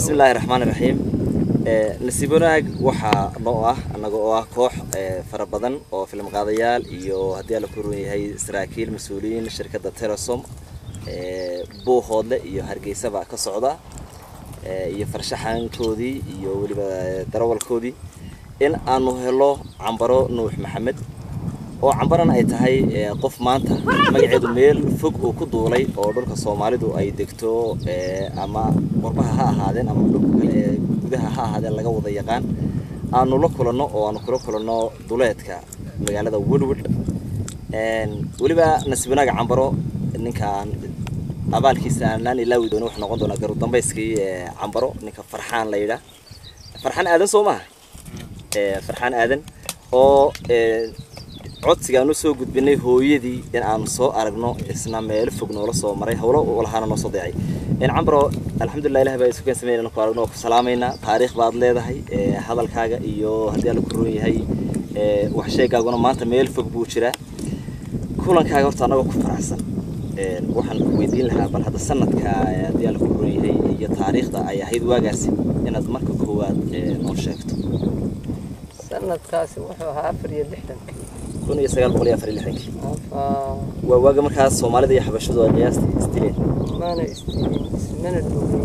بسم الله الرحمن الرحيم نسيبوناك وحا نوعه أنا كوح فربضن أو في المقاضيال iyo hadii la kuruun yahay saraakiil mas'uuliyiin shirkadda Telesom boo hoodle iyo hargeysaba ka socda iyo farshaxankoodii iyo waliba darawalkoodii in aanu helo Cambaro Nuux Maxamed oo cambaran ay tahay qof maanta magaceedu meel fog oo ku duulay oo dhulka Soomaalidu ay degto ama qurbaha ha ahaadeen ama dhulka kale gudaha ha ahaadeen laga wada yaqaan aanu la kulano oo aanu kula kulano duleedka magaalada Woodwood waliba nasiibnaaga Cambaro ninkaan abaalkiisa aan ilaawi doono wax noqon doona garu dambayskii Cambaro ninka Farxaan la yiraahdo Farxaan aadan Soomaa Farxaan aadan oo codsigaanu soo gudbinay hooyadii in aan soo aragno isna meel fog noola soo maray hawlo walahaana noo soo deecay in Cambaro alxamdulillah ilaahay baa isku keen sameeyay ku aragno ku salaamayna taariikh baad leedahay hadalkaaga iyo hadii la kuroon yahay wax sheegaaguna maanta meel fog buu jiraa kulankaaga horta anaga ku faraxsan waxaan ku weydiin lahaa bal hada sanadka hadii la kuroon yahay iyo taariikhda ay ahayd waagaas inaad marka koowaad noo sheegto sanadkaasi wuxuu ahaa 64 كون يسقال بقولي أفريل الحكي. وواجه مركز الصومالي ده يحب شو ده قياس استيلين. ما أنا استيلين من الدوبي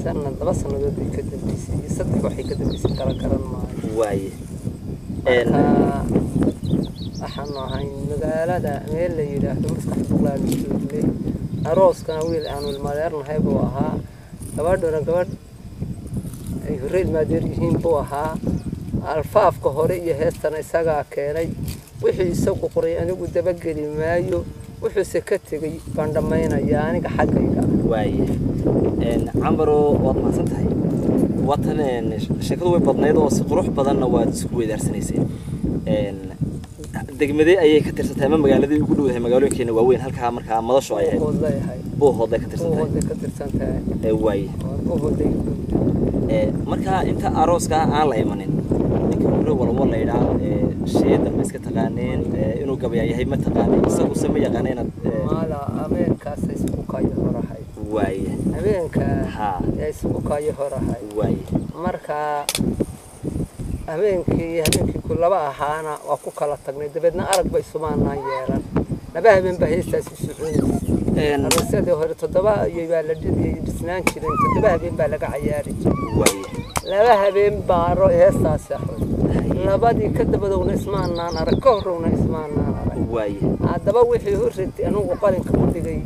سنة بس أنا ده بيكتب بيسي يصدق واحد يكتب بيسي ترى كرن معي. واي. أحنا هاي مقالة ده ميل اللي يراه مسكح بقلا بيشوف أروس كان ويل أنا المالير نهاي بوها كبرد ولا كبرد يفريد ما دريهم بوها الفاف كهوري هستنا يسقى كيري وحي يسوق قري أنا قد بقلي مايو وحي سكتي باندمينا يعني كحقيقة واي Cambaro waad ma santahay watan shaqadu way badneed oo si qurux badan waad isku weedarsanayeen degmadii ayay ka tirsantahay magaaladii ugu dhow yahay magaalooyinkeena waaweyn halka marka madasho ay ahayd boo hooday ka tirsantahay waay marka inta arooska aan la imanin والله لا يدعى شيء ده مسك تغانين إنه قبل يهي ما تغانين سو سمي يغانين ما لا أمريكا سيسبوكا يهرهاي واي أمريكا يسبوكا يهرهاي واي مركا أمريكا كل بقى حانا وأكوكا لا تغني دبنا أرق بيسمان نايران نبه من بهيستا سيسعون الرسالة هو تدبا يبالجدي بسنان كده تدبا بين بالغ عياري واي لا بين بارو هيستا سحون labadii ka dabadowna ismaanaan arag ka horowna ismaanaan arag way hadaba wixii horreeyay anigu qalinka ku dhigay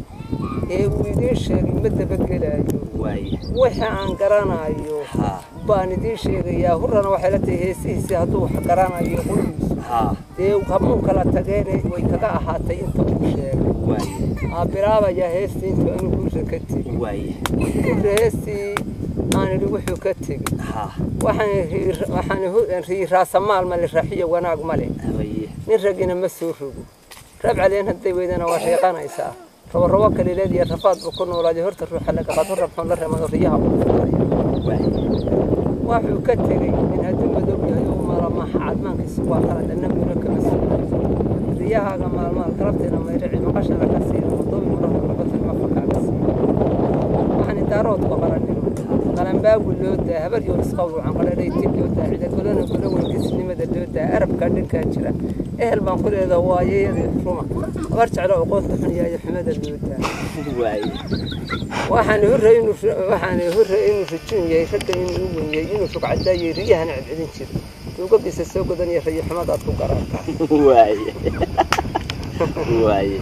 uu idin sheegay ma dabagelayo way waxa aan garanayo baan idin sheegayaa horrana waxa la tahay heesiisi haduu wax garanayo qulbiis qabuun kala tageenay way kaga ahaatay inta uu sheegay way abiraabaya heestii inta anigu ku shakatay way heestii أنا اللي وحده كتير وحنا هي راس مال مال الرحية وناق ماله نرجعنا مسؤول ربع علينا الدويدنا وشيقنا يسا فالرواق اللي الذي يرفض بكون ولا جهرت الروح لك قطر ربنا الله ما ريها وحده كتير من هذا المدوب يوم ما حد ما كسوا خلد النبي لك مسؤول ريها ما كربتنا ما يرجع ما قشنا كسير مطوب مرة قطر ما فكر كسير وحنا دارود بقرن قلم باب اللوده هبر يونس قوي عن قراري تلوده عيد كلنا كلنا كسني مدى اللوده أرب كان كاتشرة إيه البنقول هذا وايي روما برجع على عقود حنيا يا حمد اللوده واي وحن هرين في الدنيا يشد إنه يجينه سوق عداي ريها نعد عدين شد وقبل السوق دنيا في حمد أطلق واي واي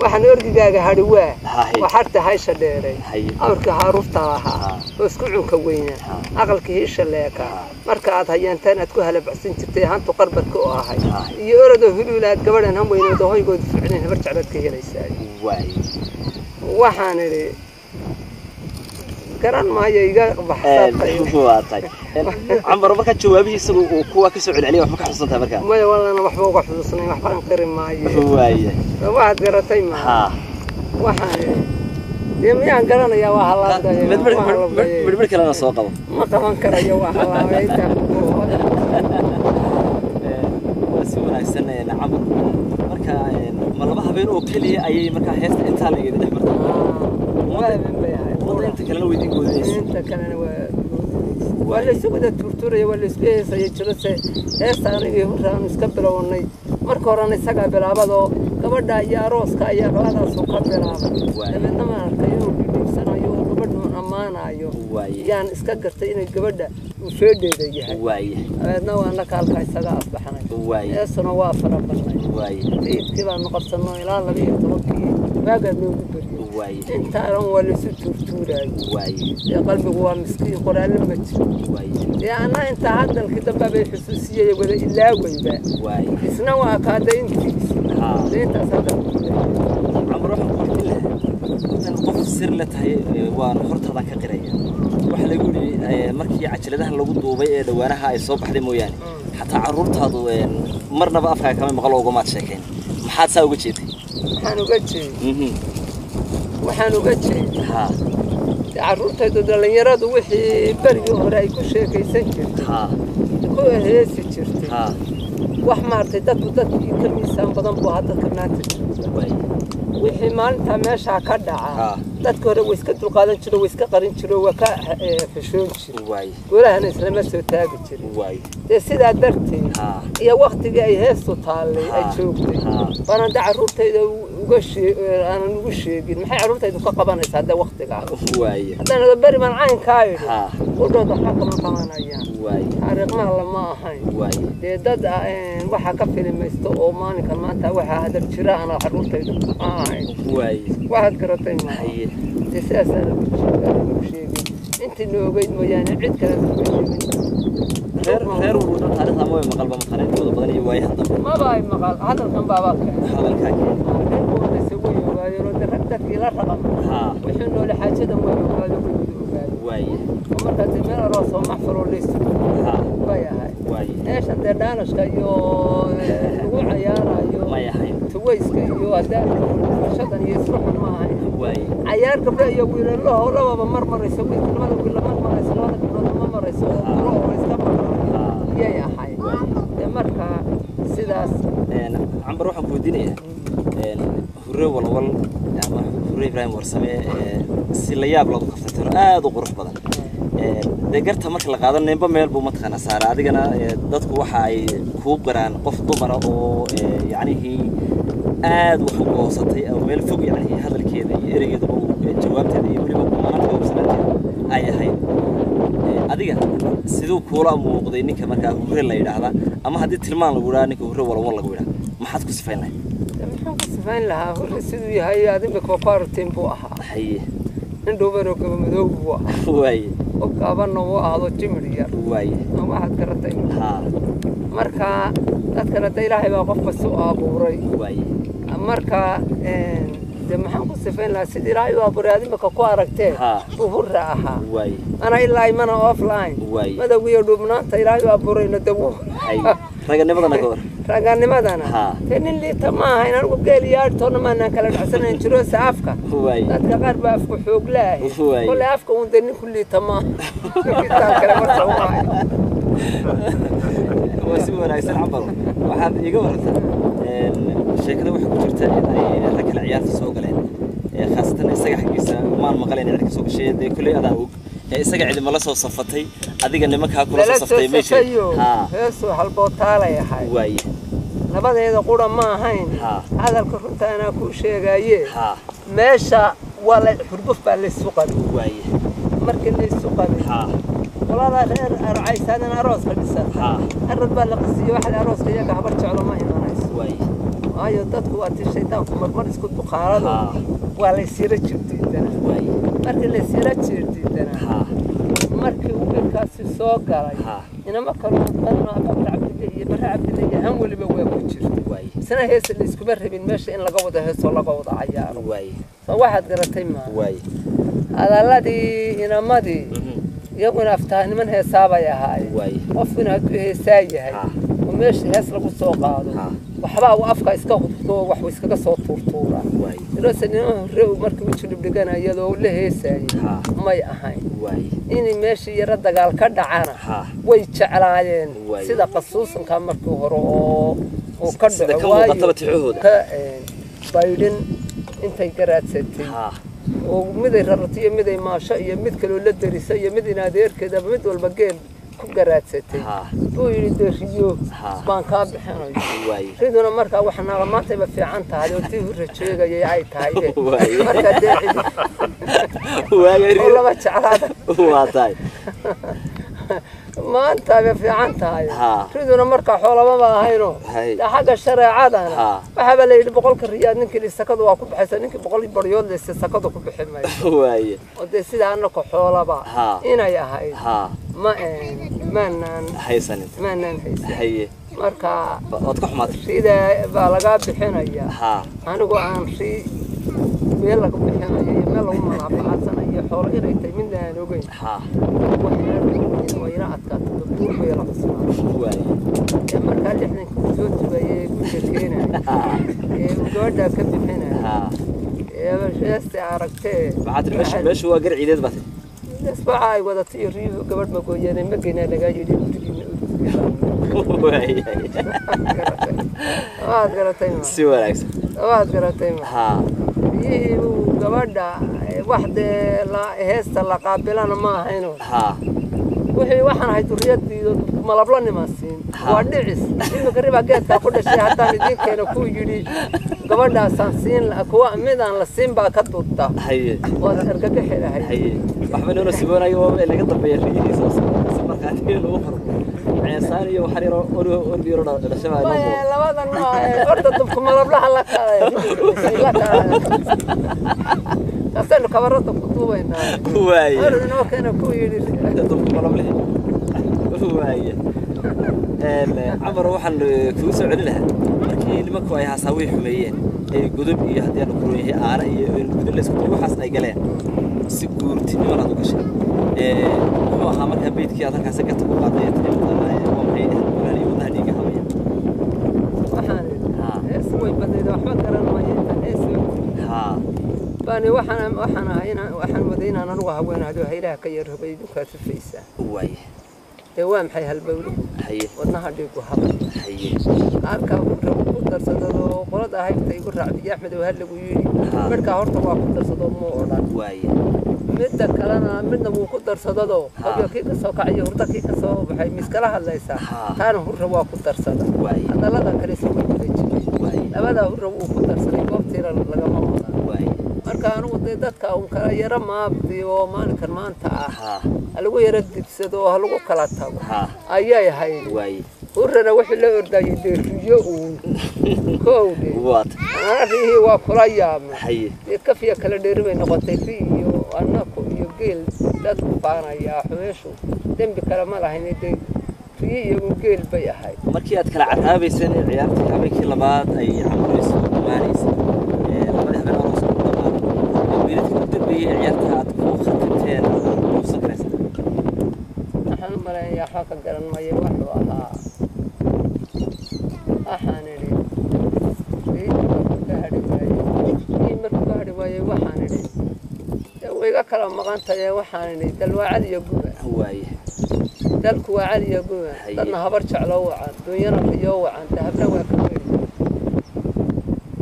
waxaan orgigaaga hadhawaa waxarta haysa dheeray awrka haarufta lahaa oo isku cunka weyna aqalkii shaleeka marka aad hayantaan aad ku halabacsan jirtay hantu qarbadka oo ahay iyo orado huluulaad gabadhan han weynoodo hoygood ficneen habar jaclad ka helaysaa waxaan garan maayo iga baxsatay Cambaro marka jawaabihiisa uu kuwa ka soo celceliyay wax ka xusantay marka ma walana waxba uga xusuusnay waxba aan qarin maayo waaye waad garatay ma waxaan deemiyaan garanayaa waa halaabay mid kale soo qabo ma qaban karayo waa halaabay si wanaagsan Cambaro marka ma laba habeen oo kaliya ayay marka heesta inta la yidhi marka قوله أنت كلنا ويدين قوليس أنت كلنا ولا سودا تورتوري ولا سبيس يجلس أنا يهران سكبر وني مركوران سكا بلابدو gabadha iyo arooska ayaa labadaas oo ka bilaabay midnama arkayo sanayo gabadhu amaanayo yaan iska gartay inay gabadha u feedeeda yahay aadna waana kaalka isaga asbaxnay eesana waa farabaxnay tiidkii baan noqorsano ilaa 12 waaga noogu bari intaan wala si turtuuray ya qalbigu waa miskiin qoraan ma jiro ya ana inta hadalkii damba bay xusuusiyay wada ilaa wayba isna waa ka dayntiis انت صدق عمره ان qof sir la tahay waan hortada ka qiraya waxa lagu yiri markii cajaladaha lagu duubay ee dhawaanaha ay soo baxday mooyaan xataa caruurtaadu marnaba afka kama maqal uga maad sheekeen maxaad saa uga jeeday waxaan uga jeeday caruurtaydu dhalinyaradu wixii barigii hore ay ku sheekaysan jirtay ku heesi jirtay wax maartay dadku ka miisaan badan buu hadda ka maanta wixii maalinta meesha ka dhaca dadka hore way iska dulqaadan jireen way iska qarin jireen waa ka xishoon jireen golahan islaama soo taagi jireen sidaa darteed iyo waqtiga ay heesto taalay ay joogtay bana caruurtayda uga sheegin maxay caruurtaydu ka qabanaysaa hadda waqtiga hadana bari man caan ka yiri wadada waxa kama qabanayaan taariikhna lama ahayn dad waxa ka filmaysto oo maalinka maanta waxa hadal jira ana caruurtaydu واحد كرتين معي تساسا شيء انت نوبيد مويان عيد كلام غير وجود هذا مو مقال بمقالين ولا بدني واي هذا ما باي مقال هذا كان باباك هذا الكاكي هو يسوي ويرد ردك الى الرقم وحنو لحاجه مو واي ومركز من راسه محفر ليس واي هاي ايش انت دانش كيو وعيارا ما يحيى تويس كيو هذا شدن يسرح معي عيار قبل يقول الله ولا مرمر يسوي كل مرمر يسوي مرمر يسوي يا حي مركا سداس عم بروح كودينيه هوري والول يعني هوري إبراهيم ورسمه سلياب لو قفتر aad u qurux badan deegarta marka la qaado neemba meel buu matqana saara adigana dadku waxa ay ku qaraan qof dumar oo yaanihi aad wax u qoosatay oo meel fog yaani hadalkeeda iyo ereygeeda oo jawaabteeda iyo waliba kumanada website ay ahayd adiga sidoo koola muuqday ninka marka hore la yiraahdo ama hadii tilmaan lagu yiraahdo ninka hore walwal lagu yiraahdo maxaad ku sifaynay maxaan ku sifayn lahaa hore sidoo yahay adiga ko qaarteen buu ahaa haye indhoobaro gaba madow way oo kaabano oo ahdo jimriya way ma had karatay marka dadka la ilaahay baa qof soo abuuray way marka de maxaan ku sifayn lahaa sidii ilaahay waa buraadi marka ku aragtay buhurra aha way ana ilaahay mana offline madawgiyo dhubnaanta ilaahay waa burayna dawo raganimadana goor raganimadana nin liita ma aha inaan ugu geeliyaa toona ma aan kala dhacsanayn jiro saafka dadka qaar baa afku xoog laahay kulli afka uu nin kulli tama kitaa kala martay واسي wanaagsan cabal waxaad iga wartaa sheekada waxa ku jirta in ay rag kala ciyaarta soo galeen khaasatan isaga xaqiisa maan maqaleen in soo gashay kulli adaa og isaga cid ma la soo safatay adiga nimanka kula soo saftay meesha heeso halboo taalay ahay way nabadeeda qura ma ahayn hadalka runta ana ku sheegaye meesha wala xurguf baa la suuqay way markii la suuqay والله غير رعيس هذا أروس خلص الرد بالقصية واحد أروس كذا كهبر شعله ما يمارس وي أيوة تدخل الشيطان مرمر يسكت بخارده ولا يصير جديد وي مركل اللي يصير جديد مركل وين كاس السوق قاعد إنما كانوا أنا عبد الله هم واللي بوي وجر وي سنة هي اللي يسكبر بين ماشي إن لقوده هس ولا قوده عيار وي فواحد قرتين ما وي هذا الذي إنما ماضي يقول أفتح من حسابه يا هاي وفينا حسابه هاي ومش حساب السوق هذا وحبا وأفكا إسكاه وحوي إسكاه صوت طورة الناس إنه رو مركب يشرب دجانا يدو ولا حساب ما يهاي إني ماشي يرد قال كذا عنا ويتشعلين سيدا قصوص كان مركب هرو وكذا واي بايدن أنت قرأت ستين ومدي ررتيه مدي ماشا iyo mid kale la darisay iyo mid in adeerkeeda mid walba geel ku garaadsatay oo yiri riyo baan ka bixinayo riduna marka wax naga maanta ba fiican tahay oo tii rajeegay ay tahay marka deecid waagari laba jaclaada waa tahay maanta ba fiican tahay riduna marka xoolaba ma ahayno xagga shareecadana waxa la yiri 100 riyaad ninkii sakadu waa ku baxaysa ninkii 100 baryood leh sakadu ku bixin maayo waaye oo sida anako xoolaba inay ahay maanan haysanin haye marka wad ka xumaatay sida baa laga bixinaya anigu aan meel laga bixinayo meel lagu manaafacadsanayo xoolo inay tahay mid aan ogeyn وينا أتكلم دكتور بيلا قصنا مركز إحنا كنت بيه كنا وجوده كم بحنا يا باش استعاركتين بعد مش هو قرع عيدات بس اسمع هاي وده تيري قبل ما قوي يعني ما قينا نجاي يدي ما قرأتين سوى لكس ما قرأتين ها وقبل واحدة لا هست لا قابلنا ما هينو ها وحي waxaan ahay duriyadii malablan maasiin waa dhicis in qariba geedka ku dhashay hatta idinkeena ku yiri gabadhaasaan siin kuwa midaan la siin baa ka dudda haye wada argagax xirahay haye waxba inuu siboonayo oo laga dambeeyay riidiisa markaadii loo xaro ciyaasaan iyo xariiro oo biro dhashay labadan orda dubku malablaha la kaalay la kaalay أصله كبرت خطوبنا واي أنا كنا كويل دم ملابله واي عمر وحن كوسع لها markii nimanku ay haasawi xumeeyeen ay gudub iyo hadii aan ku leeyahay aara iyo in gudub la isku waxaas ay galeen si guurtinimo la u gashay wuxuu ahaa marka beedkii aad halkaas ka tago qaaday wadaniga hawaya waxaan isway badeedo waxba garan ma yeelan باني وحنا مدينة أنا نروح وين هذا هيلا كير بيدو كاتفيسة واي دوام حي هالبولي حي والنهار ديكو حق حي أركب قدر صدق قرض هاي تيقول رعبي أحمد وهلا ويجي مركا هرت وقدر صدق مو أراد واي مدة كلامنا مدة مو قدر صدقه قبل كيك السوق عيه هرت كيك السوق بحي مسكلها الله يسا كانوا هرت وقدر صدق واي هذا لا ذكر اسمه واي أبدا هرت وقدر صدق وقتي لقمة واي marka anu dadka uu kala yara maabdiyo maalinkan maanta lagu yara dibsado oo lagu kala tago ayay ahayd way urana wixii la ordayay deeriyo uu koowde waad arihi waa kula yaamay ka fiya kala dheeribay noqotay iyo anako iyo geel dad ku baanaya xumeeshu dambi kala ma lahayn iyo geel bay ahayd markii aad kala caraabaysan ciyaartii habeenkii labaad ay camarayso maanaysa عيارتها تكون خطتين وصقرس نحن مرة يا حاكم قرن ما يروح وها أحانري في كهري في مركهري ويا وحانري ويا كلام مغانتا يا وحانري دلوعد يجوا هواي دلكوا علي يجوا لأن هبرش على وعن دنيانا في يوعن ذهبنا وكبير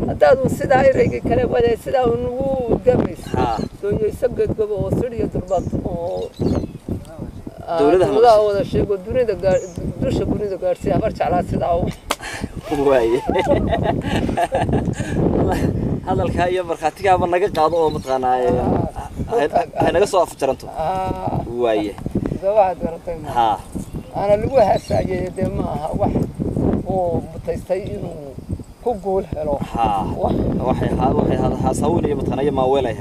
هذا السيد هاي رجع كلام ولا السيد هو جميس دنيا يسقط قبل وصير يضربط دولة هذا شيء قدوني ده دوش قدوني ده قارسي هبرش على السيد هو واي هذا الكاية برخاتي كمان نجى قاضي متغنى هنا قصوا فترته واي ده واحد قرطين ها أنا اللي هو هالساعة ده ما واحد هو متستيقن كقول حلو وحي هذا حاسوني متغنى ما ولا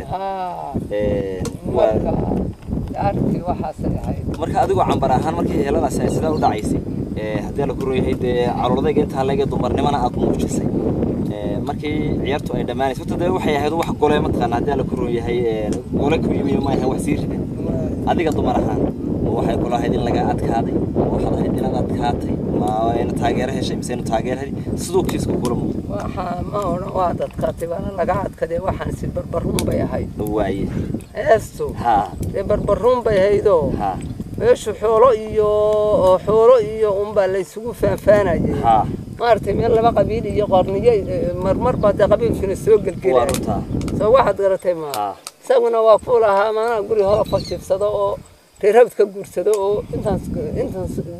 أركي وحاسة هاي مركز أديكوا عن براهان مركز يلا سياسة وده عيسى هذي على كروي هيد عروضة جنت هلاقي دمرني ما أنا أقوم بشيء مركز عيارته أي دماني سوت ده وحي هذا وح قولي متغنى هذي على كروي هي قولك يوم ما هو وحسير أديك دمرهان وحي كلها هذي اللي قاعد كهذي وحضر هذي اللي قاعد كهذي ما نتاجرها شيء مسين نتاجرها سدوك كيسكو كلهم ما هو واحد كاتب أنا لقعد كده واحد نسيب بربرهم بيهاي واي أستو بربرهم بيهايدو إيش حوله إياه بقى يسوق فانا ما أرتم يلا بقى قبيل قرنية مرمر بعد قبيل في السوق الكلام سو واحد قرتي ما isaguna waa ku lahaa maana guri hore fajibsado oo reerabad ka guursado oo intaan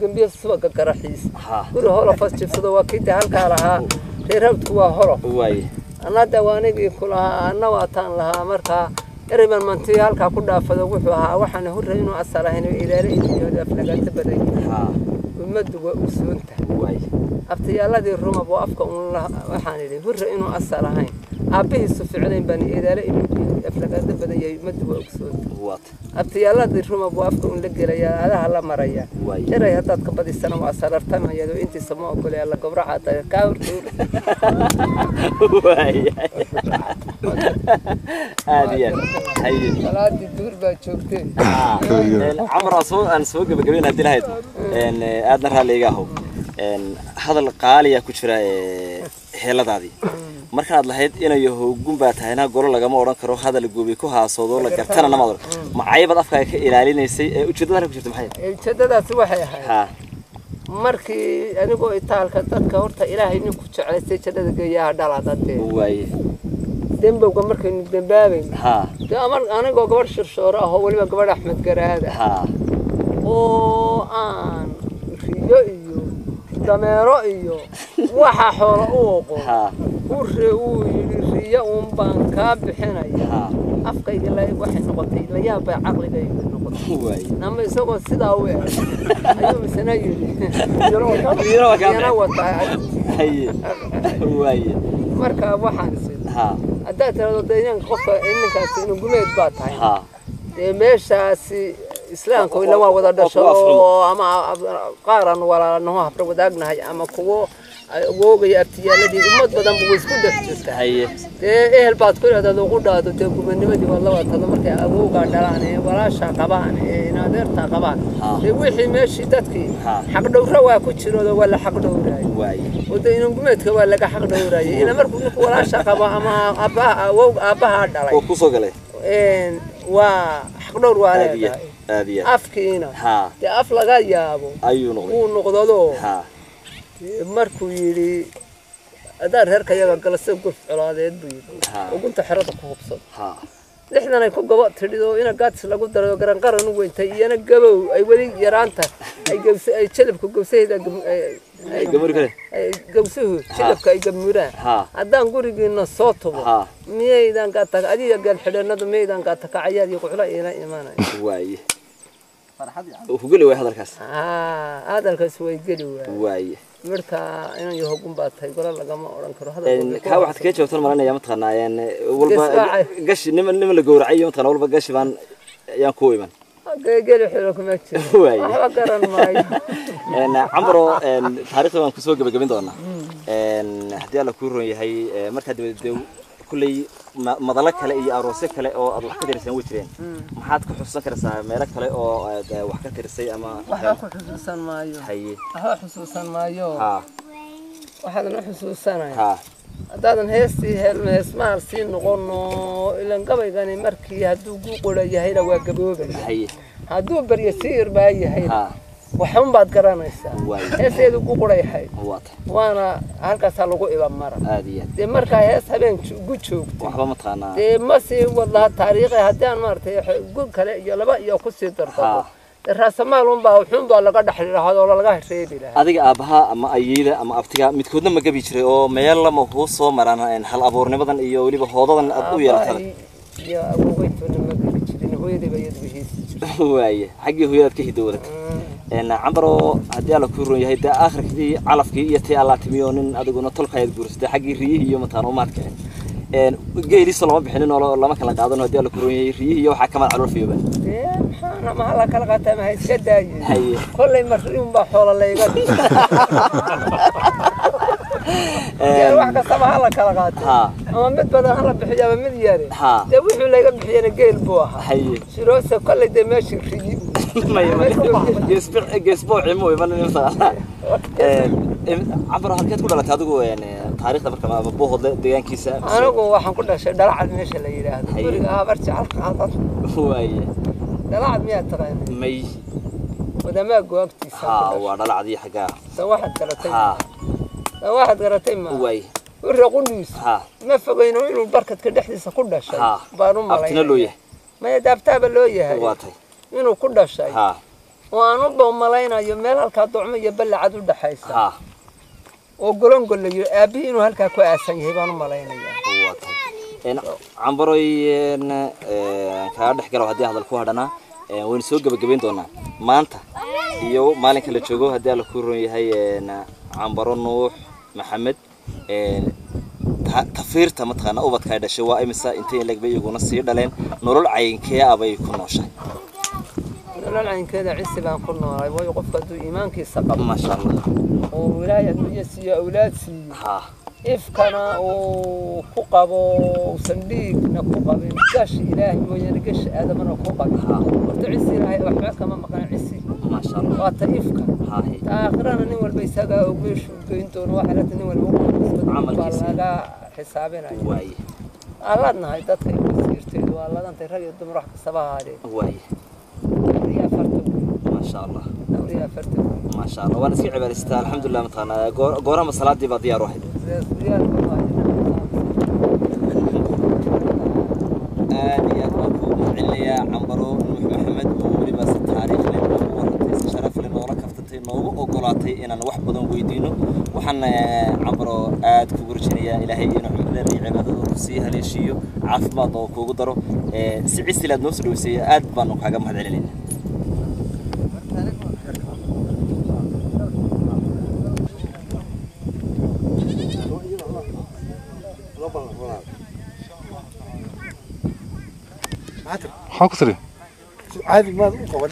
gambiyo subaga garaxiis guri hore fajibsado waa kida halka lahaa reerabadku waa hore way anada waanigi kulaha anna waa taan lahaa marka eriban mantii halka ku dhaafado wuxuu ahaa waxaan horreey inuu asalahayn ilaalay iyo aflagata baday umadu waa u suunta way abtiyaaladii rumab oo afka waxaan idhi horreey inuu asalahayn aabihiisu ficnayn bani ilaalay iyo aflagata baday umadu waa u suunta what abtiyaaladii rumab oo afka la gelaya adaha la maraya eray hadaad ka badisana waa salartamayado intii sama ogolay la gowraca ka hortay way هذه هي salaadi duur baa joogtay عمر aan soo gabagabeyn hadii lahayd aadna raaliga aho hadal qaaliya ku jira heeladaadii marka aad lahayd inay hogumba tahayna goro lagama oran karo hadal goobi ku haasoodo la gartana namaad macaybad afka ka ilaalinaysay ujeedada ku jirta maxay ujeedadaas waxay ahayd markii anigoo itaalka dadka horta ilaahay nin ku jeclaystay jadada geeyaha dhalaadade way dembowga markay dambaabay anigoo gabar shirshoor ah oo waliba gabar Axmed Garaad oo aan riyo iyo dameero iyo waxa xoolo u riyo baan ka bixinaya afkayga la waxay noqotay la yaab bay caqligayga noqotay way nama isagoo sidaa u ayuu isna yiri yana wata way marka waxaan sidaa hadda tirado deegaan qofka inankaas inuu gumeed baa tahay meeshaasi islaamku ila waa wada dhasho ama qaaran walaalaha habra wadaagnahay ama kuwo awogay abtiyaaladii ummad badan buu isku dhex jirtay ehel baad ku leedahay ugu dhaado gumanimadii wallahi tada markay awooga dhalaan walaasha qabaan inaadeerta qabaan wixii meeshii dadkii xaq dhowra waa ku jiro wala xaq dhowraay wada inuu gumeedka waa laga xaq dhowraay ila markuu walaasha qaba ama abaha dhalay oo ku soo galay waa xaq dhowr waa leedahay afkiina af laga yaabo ayuu noqdo markuu yiri adar reerka yaga galasay guf colaadeed buu ugunta xirada ku hubsad lixdan ay ku gabo tirido ina gaadis lagu daro garan qaran u weentay iyana gabow ay wali yaraanta ay gabsay ay jilibku gabsayda ay gamur kale ay gabsuhu jilibka ay gamuraan hadaan gurigeena soo tubo miyaydan ka tag adiga gal xidhanadu miyaydan ka tag cayaar iyo quxla ina iimaanay way farxad gali way hadalkaas hadalkaas way gali way marka inaan yahay hogumba tahay gol lagama oran karo ka waxaad ka joogtaan maranaya mataqaanayeen walba gashi niman la gowracay mataqaan walba gashi baan ayaan ku iman gali xiro kuma jiro waxa garan maayo camro taariikhda waan ku soo gabagabin doonaa hadii alla ku roon yahay marka dib kulay madala kale iyo aroosyo kale oo aad wax ka tirsan way jireen maxaad ku xusuusan kartaa meel kale oo aad wax ka tirsay ama waxa ku xusuusan maayo waxa xusuusan maayo waxaan xusuusanahay hadaan heestii heesmaal si noqono ilan gabaygani markii haduu gu qorayahay waa gaboobay haduu bariyo siir baa yahay waxaan baad garanaysaa heeseedu ku qorayahay waana halkaas lagu iba mara de marka hees habeen gu joogto waxba ma taqaana de ma si wada taariikh hadaan maartay gu kale iyo laba iyo ku sii darto raasamaal baa wuxuu baa laga dhaxliraado laga reebi lahaa adiga aabaha ama ayeyda ama abtiga midkoodna ma gabi jiray oo meel lama ku soo maraan hal abuurnimadan iyo waliba hoodadan aad u yeelatay ya awowaytuna ma gabi jirin hooyadii bay yadbihiis way xaqii hooyadad ka hidowda عمرو هدي على كورون يهدي آخر كذي على في يتي على تميون أدقون طلق هاي الجورس ده حقي ريه يوم تانو ما كان جاي لسه لما بحنين ولا ما كان قاعدين هدي على كورون ريه يو حكم على الرفيق بن أنا ما هلا كلا قاتم هاي سداي كل مريم بحول الله يقول يا واحد سما هلا كلا قاتم أما مد بدل هلا بحجاب ملياري ده وحول الله يقول بحجنا جيل بوها شروسه كل ده ماشي ريه ما جسبوع عمو يبان نفسه عبر هالكات كلها تادقو يعني تاريخ marka ma boohod deegaankiisa anigu waxaan ku dhashay dhalacad meesha la yiraahdo guriga barjacal qaadad way dhalacad miya taqaan may wadama goobtiisa waa dhalacadii xaga waxaad garatay ma way uraqundis ma fogeyno inuu barkadka dhexdiisa ku dhashay baan u malay ما يدابتها اللوية هاي واطي إنه كل شيء ها وأنا بملاينا يميل هالكادوم يبلع عدو دحيسة ها وقولون قول لي أبي إنه هالكاكو أسني هي بانو ملاينا واطي إن عمبروي إن كهذا حكوا هدي هذا الكوهرنا وين سوق بجبين دونا ما أنت يو مالك اللي تشوفه هدي على كوري هاي إن عمبرو نوح محمد تفيرت متقنا أو بتكايد شواء مسا إنتين لك بيجون السير دلين نور العين كيا أبي يكون شيء لا العين كذا عسى بان كنا ويقف قدو إيمانك السقف ما شاء الله وولاية يسي أولاد سي ها إفكنا وكوكب وصنديق نكوكب قش إلهي وينقش هذا من الكوكب وتعسي لهي وحبك كمان مقنع عسي ما شاء الله واتيفك هاي آخرنا نول بيساقا وقيش وقينتون واحدة نول وقيش عمل كيسي حسابنا واي الله نهاي دتك يسيرتيد والله أنت رجل دم روح كسبها هذه واي ريا فرتو ما شاء الله ريا فرتو ما شاء الله وأنا سيع عبادة الحمد لله متقنا قرام الصلاة دي بدي أروح آدي أبوكم عليا عمرو نوح محمد ولباس التاريخ لأنه ورثي شرف لأنه ركفتي إنه وقولاتي إن أنا واحد بدون ويدينه وحنا عمرو آد كبرشنيا إلهي إنه عمل عبادة وفسيها ليشيو عاف ما ضو كوجدرو سعيس لاد نفس الوسية آد بانو حاجة مهد علينا حاكسري عادي ما قبل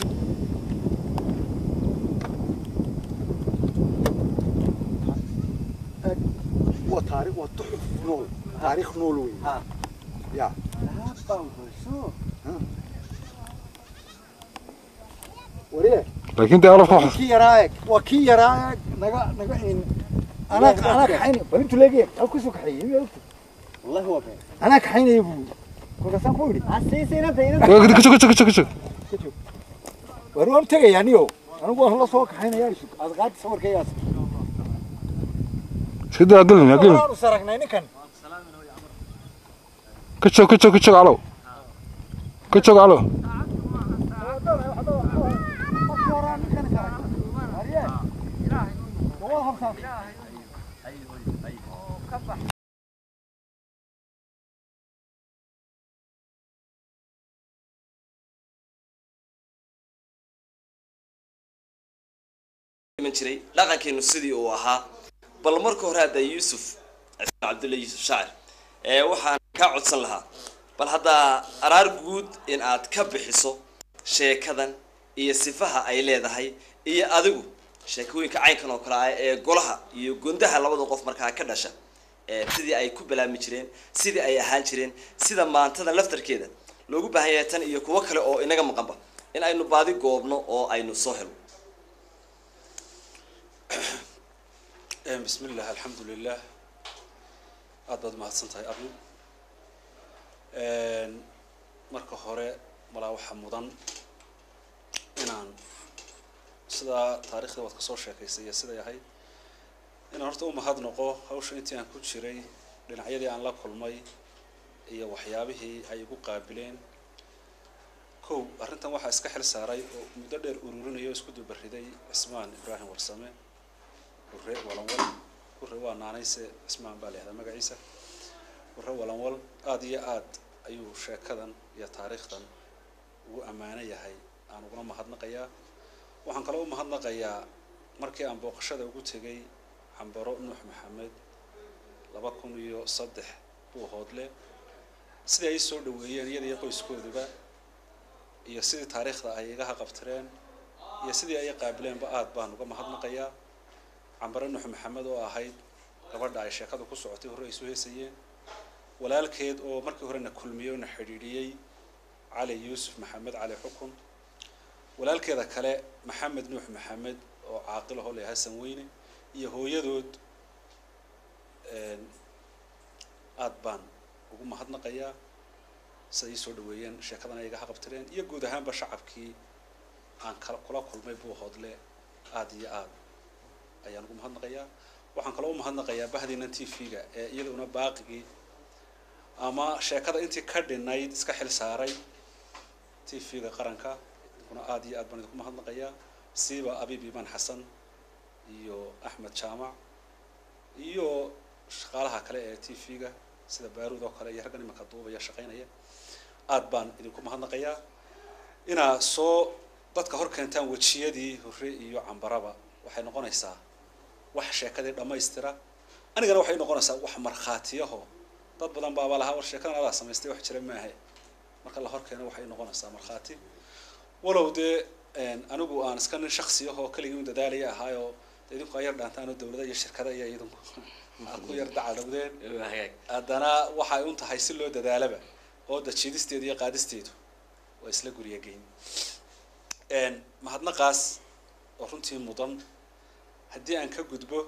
هو تاريخ وتحف نول تاريخ نولوي يا وريه لكن تعرف واحد كي يراك نجا إن أنا كحيني بنت تلاقيه أكو سوق حيني والله هو فين أنا كحيني يبو كوكسان فوري أسيسينا تينا كشك وروام تجي يعني يو أنا بقول الله سوق حين يا شو أزغاد صور كياس شد أقلني سرقنا نكن كشك علو كشك علو من شري لقى كأنه سدي وها بالمركو هذا يوسف عبد الله يوسف شاعر وحنا كعد صلها بل هذا أرار جود إن عاد كبحسه شيء كذا يصفها أي لذا هاي أذو شكوين كعين كانوا كلا قلها يجندها لبض قف مركها كدشة سدي أي كبلا مشرين سدي أي هانشرين سيدا ما أنت لفتر كده لو جب هي تاني يكوكل أو إنك مقبل إن أي نبادي قابنا أو أي نصهل بسم الله الحمد لله أدبر ما صنتي أبو مركو هراء ملاو حمودان إنان سدا تاريخ دوت كسر شاكيسية سدا هاي إن هرتو ما هاد نقو هوش أنتي عن كل شيء لأن عيالي عن لا كل ماي هي وحيابه هي قابلين كو أرنتا واحد إسكحل ساري ومدرر أورورين يسكتوا بريدي اسمان إبراهيم ورسامة ورّي ولنول ورّي ونانيس اسمان بالي هذا مجلسه ورّي ولنول آد أيو شاكدن يا تاريخدن وأمانة هاي أنا قلنا ما هدنا قيا وحن كلام ما هدنا قيا مركي عن بوقشة وقلت جاي عن براء نوح محمد لبكون يو صدح هو هادله سيد أي صور دوية يدي يقوس كودبا يا سيد تاريخ ذا أيها قبترين يا سيد أي قابلين بقى بان وقام هدنا قيا عن براء نوح محمد وهاي قبل عايشة كذا قصة عتيه الرئيس وهسيين ولا الكيد أو مركي هرنا كل ميون حريري على يوسف محمد على حكم ولا الكيد كلا محمد نوح محمد وعاقله اللي هالسنويني يهو يدود أدبان وقوم هدنا قيا سيسود وين شكلنا يجا قبترين يجود هم بشعب كي عن كل ما يبوه هذله عادي أيان قوم هدنا قيا وحن كلام هدنا قيا بهذه ننتي فيها يدونا باقي أما شكله أنت كرد النايد سكحل ساري TV-ga qaranka kuna aad iyo aad baan idinku mahadnaqayaa siiba Abiib Iman Xasan iyo Axmed Jaamac iyo shaqaalaha kale ee TV-ga sida Baaruud oo kale iyo raggan imaka duubaya shaqaynaya aad baan idinku mahadnaqayaa inaa soo dadka hor keentaan wajiyadii hore iyo cambaraba waxay noqonaysaa wax sheekadii dhamaystira anigana waxay noqonaysaa wax markhaatiyaho dad badan baa lahaa war sheekadan aad samaystay wax jira ma aha marka la hor keeno waxay noqonaysaa markhaati walow dee anigu aan iska nin shakhsi ah oo kaliya u dadaalaya ahaayo idinku ayar dhaantaan dawladda iyo shirkadaha iyo idinku ku yar dacadowdeen haddana waxay u tahay si loo dadaalaba oo dajidisteedu iyo qaadisteedu waa isla guriga geyn mahadnaqaas oo runtii mudan haddii aan ka gudbo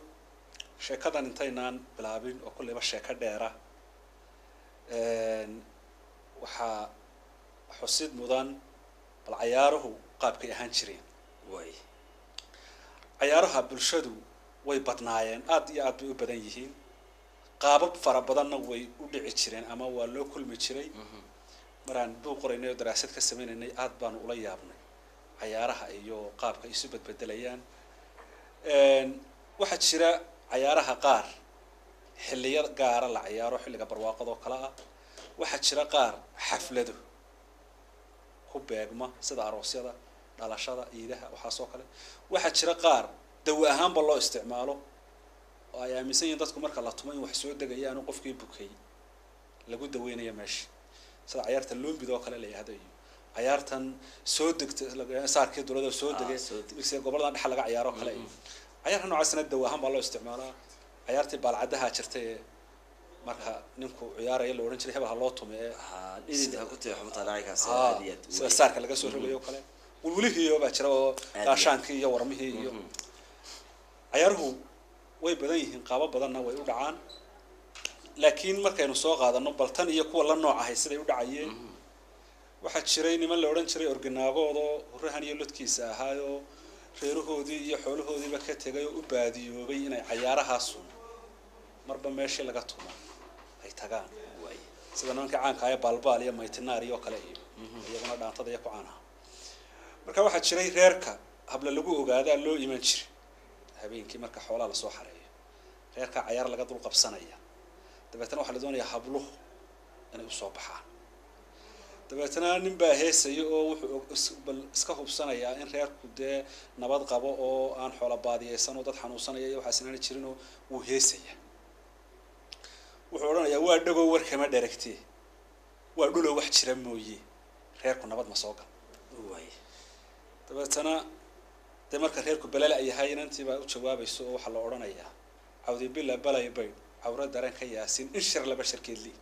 sheekadan intaynaan bilaabin oo kulleyba sheeko dheera waxaa xusid mudan bal cayaaruhu qaabkay ahaan jireen cayaaraha bulshadu way badnaayeen aad iyo aad bay u badan yihiin qaabab fara badanna way u dhici jireen ama waa loo kulmi jiray maraan buu qoraynay oo daraasad ka sameynaynay aad baanu ula yaabnay cayaaraha iyo qaabka isu badbedelayaan waxaa jira cayaaraha qaar xilliyo gaara la cayaaro xilliga barwaaqadoo kale ah waxaa jira qaar xaflado ku beegma sida aroosyada dhalashada ciidaha waxaasoo kale waxaa jira qaar dawo ahaanba loo isticmaalo oo ay aaminsan yihiin dadku marka la tumo in wax soo degayaan oo qofkii bukay lagu daweynayo meesha sida cayaarta lumbida oo kale la yiraahdo iyo cayaartan soo degta saarkii dawladda soo degay si gobolada dhex laga ciyaaro kale cayaarta noocaasna dawo ahaan baa loo isticmaalaa cayaartii baalcadaha jirtay marka ninku ciyaaraya la oran jiray hebaha loo tumay dhididka ku tahay xubta raaykaas aadiyad sida saarka laga soo rogayo kale wulwulihiyo baa jira oo gaashaankii iyo warmihii iyo cayaaruhu way badan yihiin qaabo badanna way u dhacaan laakiin markaynu soo qaadano baltan iyo kuwa la nooc ahay siday u dhacayeen waxaa jiray niman la oran jiray organaagoodo hurahan iyo lodkiisa ahaayo reerahoodii iyo xoolahoodiiba ka tegay oo u baadiyoobay inay cayaarahaas marba meeshii laga tumo ay tagaan sida nimanka caanka ah balbaal iyo maytinaar iyo kale iyaguna dhaantada iyo ku caanaha marka waxaa jiray reerka habla lagu ogaadaa loo iman jiray habeenkii marka xoolaha la soo xareeyo reerka cayaar laga dul qabsanaya dabeetana waxa la doonayaa habluhu inay u soo baxaan dabeetana nin baa heesaya oo wuxuu iska hubsanayaa in reerku dee nabad qabo oo aan xoola baadiyeysan oo dad xanuunsanaya iyo waxaas inaan jirin oo uu heesaya wuxuu oranayaa waa dhagow war kama dharagtee waa dhulo wax jira mooye reerku nabad ma soo gal dabeetana dee marka reerku balal ay yahay inantii baa u jawaabayso oo waxaa la oranayaa cawdi bila balay bay cawra daran ka yaasin in shir laba shirkeedli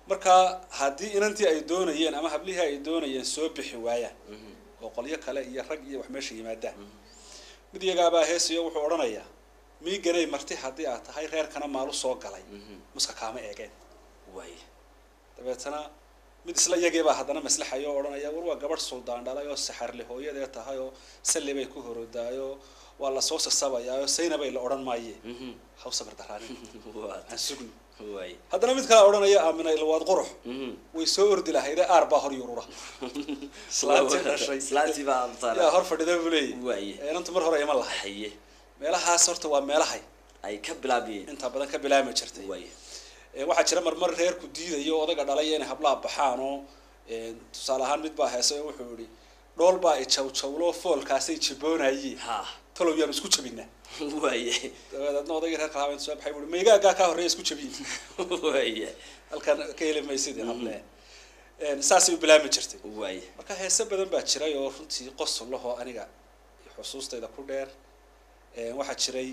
marka haddii inantii ay doonayeen ama hablihii ay doonayeen soo bixi waayaan oo qolyo kale iyo rag iyo wax meesha yimaadaan mid iyagaabaa heesayo wuxuu oranayaa miiganay marti haddii aad tahay reerkana maalu soo galay muska kaama eegeen dabeetana mid isla iyagiibaa haddana maslaxayo oo odhanaya war waa gabadh suldaan dhalay oo saxarle hooyadee tahay oo salli bay ku horodaayo waa la soo sasabayaayo saynabay la odhan maaye haw sabir daraanin aan sugno haddana mid kale odhanaya aaminay lawaad qurux way soo ordi lahayd aar baa hor yurura yaa hor fadhida buu leeyahay inantu mar hore ima lahay meelahaas horta waa meelahay ay ka bilaabiyeen inta badan ka bilaabma jirtay waxaa jira marmar reerku diidayo odaga dhalay inay hablaha baxaan oo tusaale ahaan mid baa heesay wuxuu yidhi dhool baa jawjawlo foolkaasay jiboonayeen talow yaan isku jabinaa dabeedna odaygii reerka lahaa soo baxay wuxuu meygaagaa kaa horreeya isku jabiyin halkan ka heli maysid hable saasay u bilaabmi jirtay marka heese badan baa jiray oo runtii qosol lahoo aniga xusuustayda ku dheer waxaa jiray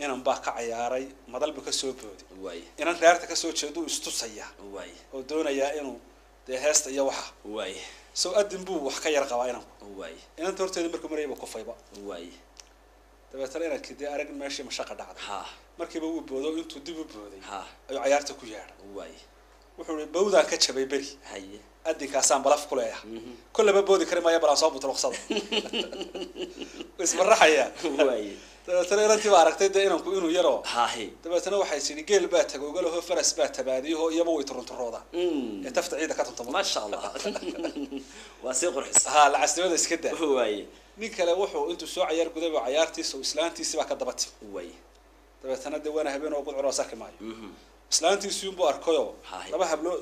inan baa ka cayaaray madalba ka soo booday inan reerta ka soo jeedo istusaya oo doonayaa inuu dee heesta iyo waxa soo adin buu wax ka yar qabaa inanta horteeda markuu marayba kufayba dabeetana inankii dee arag meeshii mashaqa dhacday markiiba wuu boodo intuu dib u booday ayuu cayaarta ku yeedhay wuxuu ihi bawdaan ka jabay beri أدي كاسان بلف كله كل ما بودي كريم يا بلا صاب وترخصه اسم الرحية ترى أنت بعرفت ده إنه يرى هاي تبى تنوع حيصير قيل باتك وقاله هو فرس بات بعدي هو يبوي ترنت الروضة تفت عيدك كتنطم ما شاء الله واسيق رحس ها العسل هذا إسكده واي نيك لا وحو أنتوا سو عيار كده وعيارتي سو إسلامتي سبع كضبط واي تبى تنادي وأنا هبين وأقول عراسك معي إسلامتي سيوم باركيو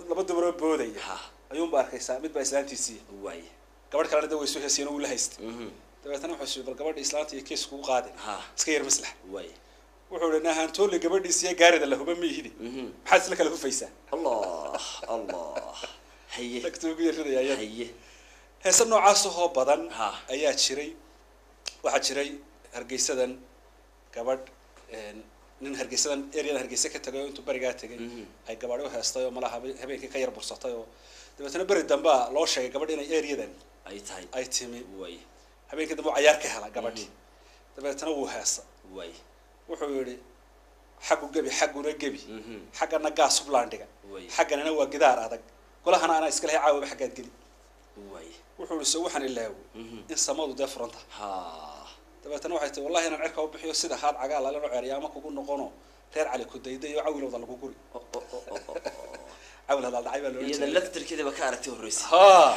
لما دبروا بودي أيوم باركي سامد بإسلامتي سي واي قبل كلام ده ويسوي سينو ولا هيست تبى تنوع حسوا بالقبل إسلامتي كيس كو قادم سكير مسلح واي wuxuu leeyahay tool gabadhiisa gaarida la hubamay hidi maxaa isla kala hufaysaa الله haye tagto ugu yeerayay haye heesa noocaas oo badan ayaa jiray waxa jiray hargeysadan gabadh nin hargeysadan area hargeysa ka tagay intuu bariga tagay ay gabadho heestay oo malaha habeenkii ka yar bursatay oo dabeetana bari damba loo sheegay gabadh inay areadan ay timi way habeenkii damba ciyaar ka hela gabadhii dabeetana wuu heesa way wuxuu yiri xaqu gabi xaquna gabi xaqana gaas ublaandhiga xaqana waa gidaar adag kulahana ana iska leeyahay caawa xaqaad gali way wuxuu yiri soo waxaan ilaawo in samadu deefranta dabeetana waxay tahay wallahi inaan cirka u bixiyo sida haad cagaa la loo ceeriyaama kugu noqono reer cali ku dayday oo cawilowda lagu guri عول هذا العيب اللي يدا لفتر كذا بكا أركتي الرئيس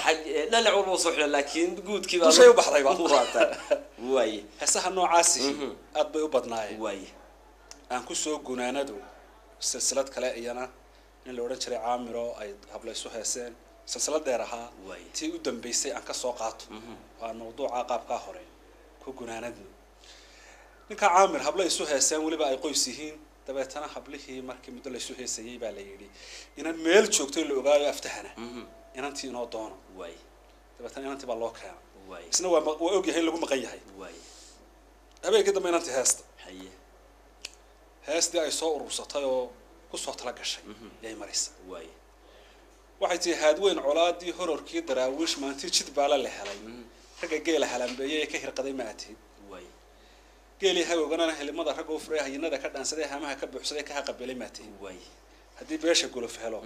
حق لا لا والله صح لكن جود كذا شيء بحري بقى واي هسه هالنوع عاسي أبي وبدناي واي أنا كسو جنانا دو سلسلة كلا أنا اللي ورد شري عامرو أي قبل يسوع حسين سلسلة ديرها تي قدام بيسي أنك سوقات والموضوع عقاب كهري كو جنانا دو نك عامر قبل يسوع حسين ولي بقى يقيسين dabeetana hablihii markii muddo la soo heesayay baa la yiri inaan meel joogto la ogaayo aftahana inantii inoo doono way dabeetana inantii baa loo keenay way isna waa og yahay lagu maqan yahay way habeenkii dambe inantii heesta haye heestii ay soo urursatay oo ku soo tala gashay yay maraysa way waxay tii haadweyn colaadii hororkii daraawiish maantii jid baa la helay ragga geela halambeeyay ka hirqaday maatii way geeli hawgana helimada rag oo furay haynada ka dhaansaday hamaha ka buuxsaday ka qabeelay maatii way hadii beesha golof helo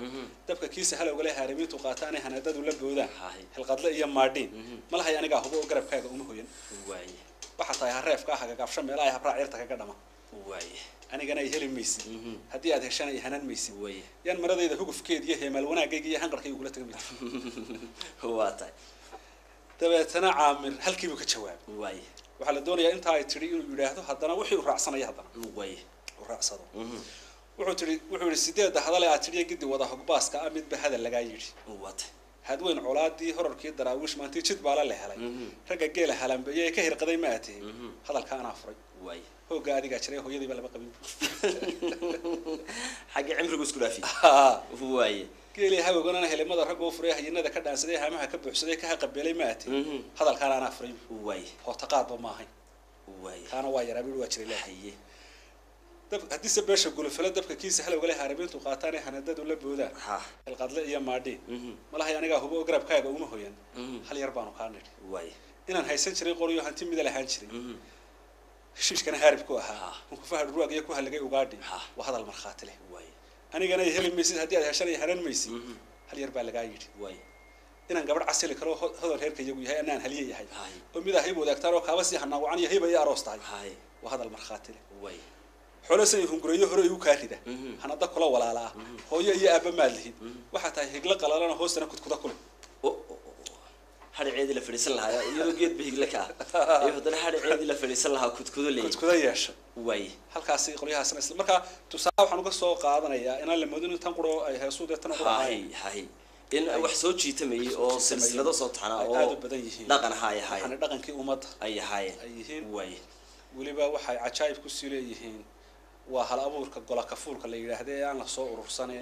dabka kiisa halowga leh harimiintu qaataan hanadadu la boodaan halqadle iyo maadhin malahay aniga hubo garabkaaga uma hoyan way waxa tahay hareefka ah gaabsha meelaha habraac yarta kaga dhama way anigana ay heli maysi hadii aad heshaan ay hanan maysi way yan maradayda hugufkeed iyo heemal wanaagayga iyo hanqarkay ugu la tagay waa tahay dabeetana caamir halkii uu ka jawaab way waxa la doonayaa inta ay tiri inuu yiraahdo haddana wixii uu raacsanaya haddana way uu raacsado wuxuu yiri sideed hadal ay tiri gidi wada hogbaaska amid ba hadal laga yiri wata hadweyn colaadii hororkii daraawiish maantii jid baa la helay ragga geela halambeeyay ka hirqaday maatii hadalka ana afray way hooga adiga jiray hooyadii baa laba qabin xagga cimrigu isku dhaafi way geeli hawgana helimada rag oo furay haynada ka dhaansaday hamaha ka buuxsaday ka qabeelay maatii hadalka ana afray way oo taqaadba maahay way kana waa yaraabid waa jiray haye haddii se beesha gulufala dabka kiisa halowga leh harimiintu qaataan hanadadu la boodaan halqadle iyo maadhin malahay aniga hubo garabkaaga uma hoyan hal yar baanu kaa nidhi way inaan haysan jiray qoriyo hanti midal ahaan jiray heshiiskana haarib ku ahaa ku fahad ruug iyo ku halagay ugaadhi waa hadal markhaati leh way anigana ay heli maysid haddii aad heshaan ay hanan maysid hal yar baa lagaa yidhi way inaan gabadh casili karo hodol reerka iyagu yahay anaan haliye yahay oo midaa hayb wadaagtaan oo kaaba sii hanaawacan iyo hayba iyo aroos tahay waa hadal markhaati leh way xoolaasay hunguriyo hore igu kaarida hanada kula walaala hooyo iyo aaba maadlihid waxa tahay higla qalalana hoostana kudkuda kule hada ceedi la fadhiisan lahaa iyadoo geed bihigla ka iyo hadana hada ceedi la fadhiisan lahaa kudkuda yeesha way halkaasi qoliyahaasna isla marka tusaale waxaan uga soo qaadanayaa inaan la moodin tan quro ay heesu deetana quro hay in wax soo jiitamay oo silsilado soo taxana oo aad u badan yihiin dhaqan hay ana dhaqankii ummadda ay yihiin way waliba waxay cajaayib ku sii leeyihiin waa hal abuurka gola kafuulka la yiraahdo aan la soo urursanay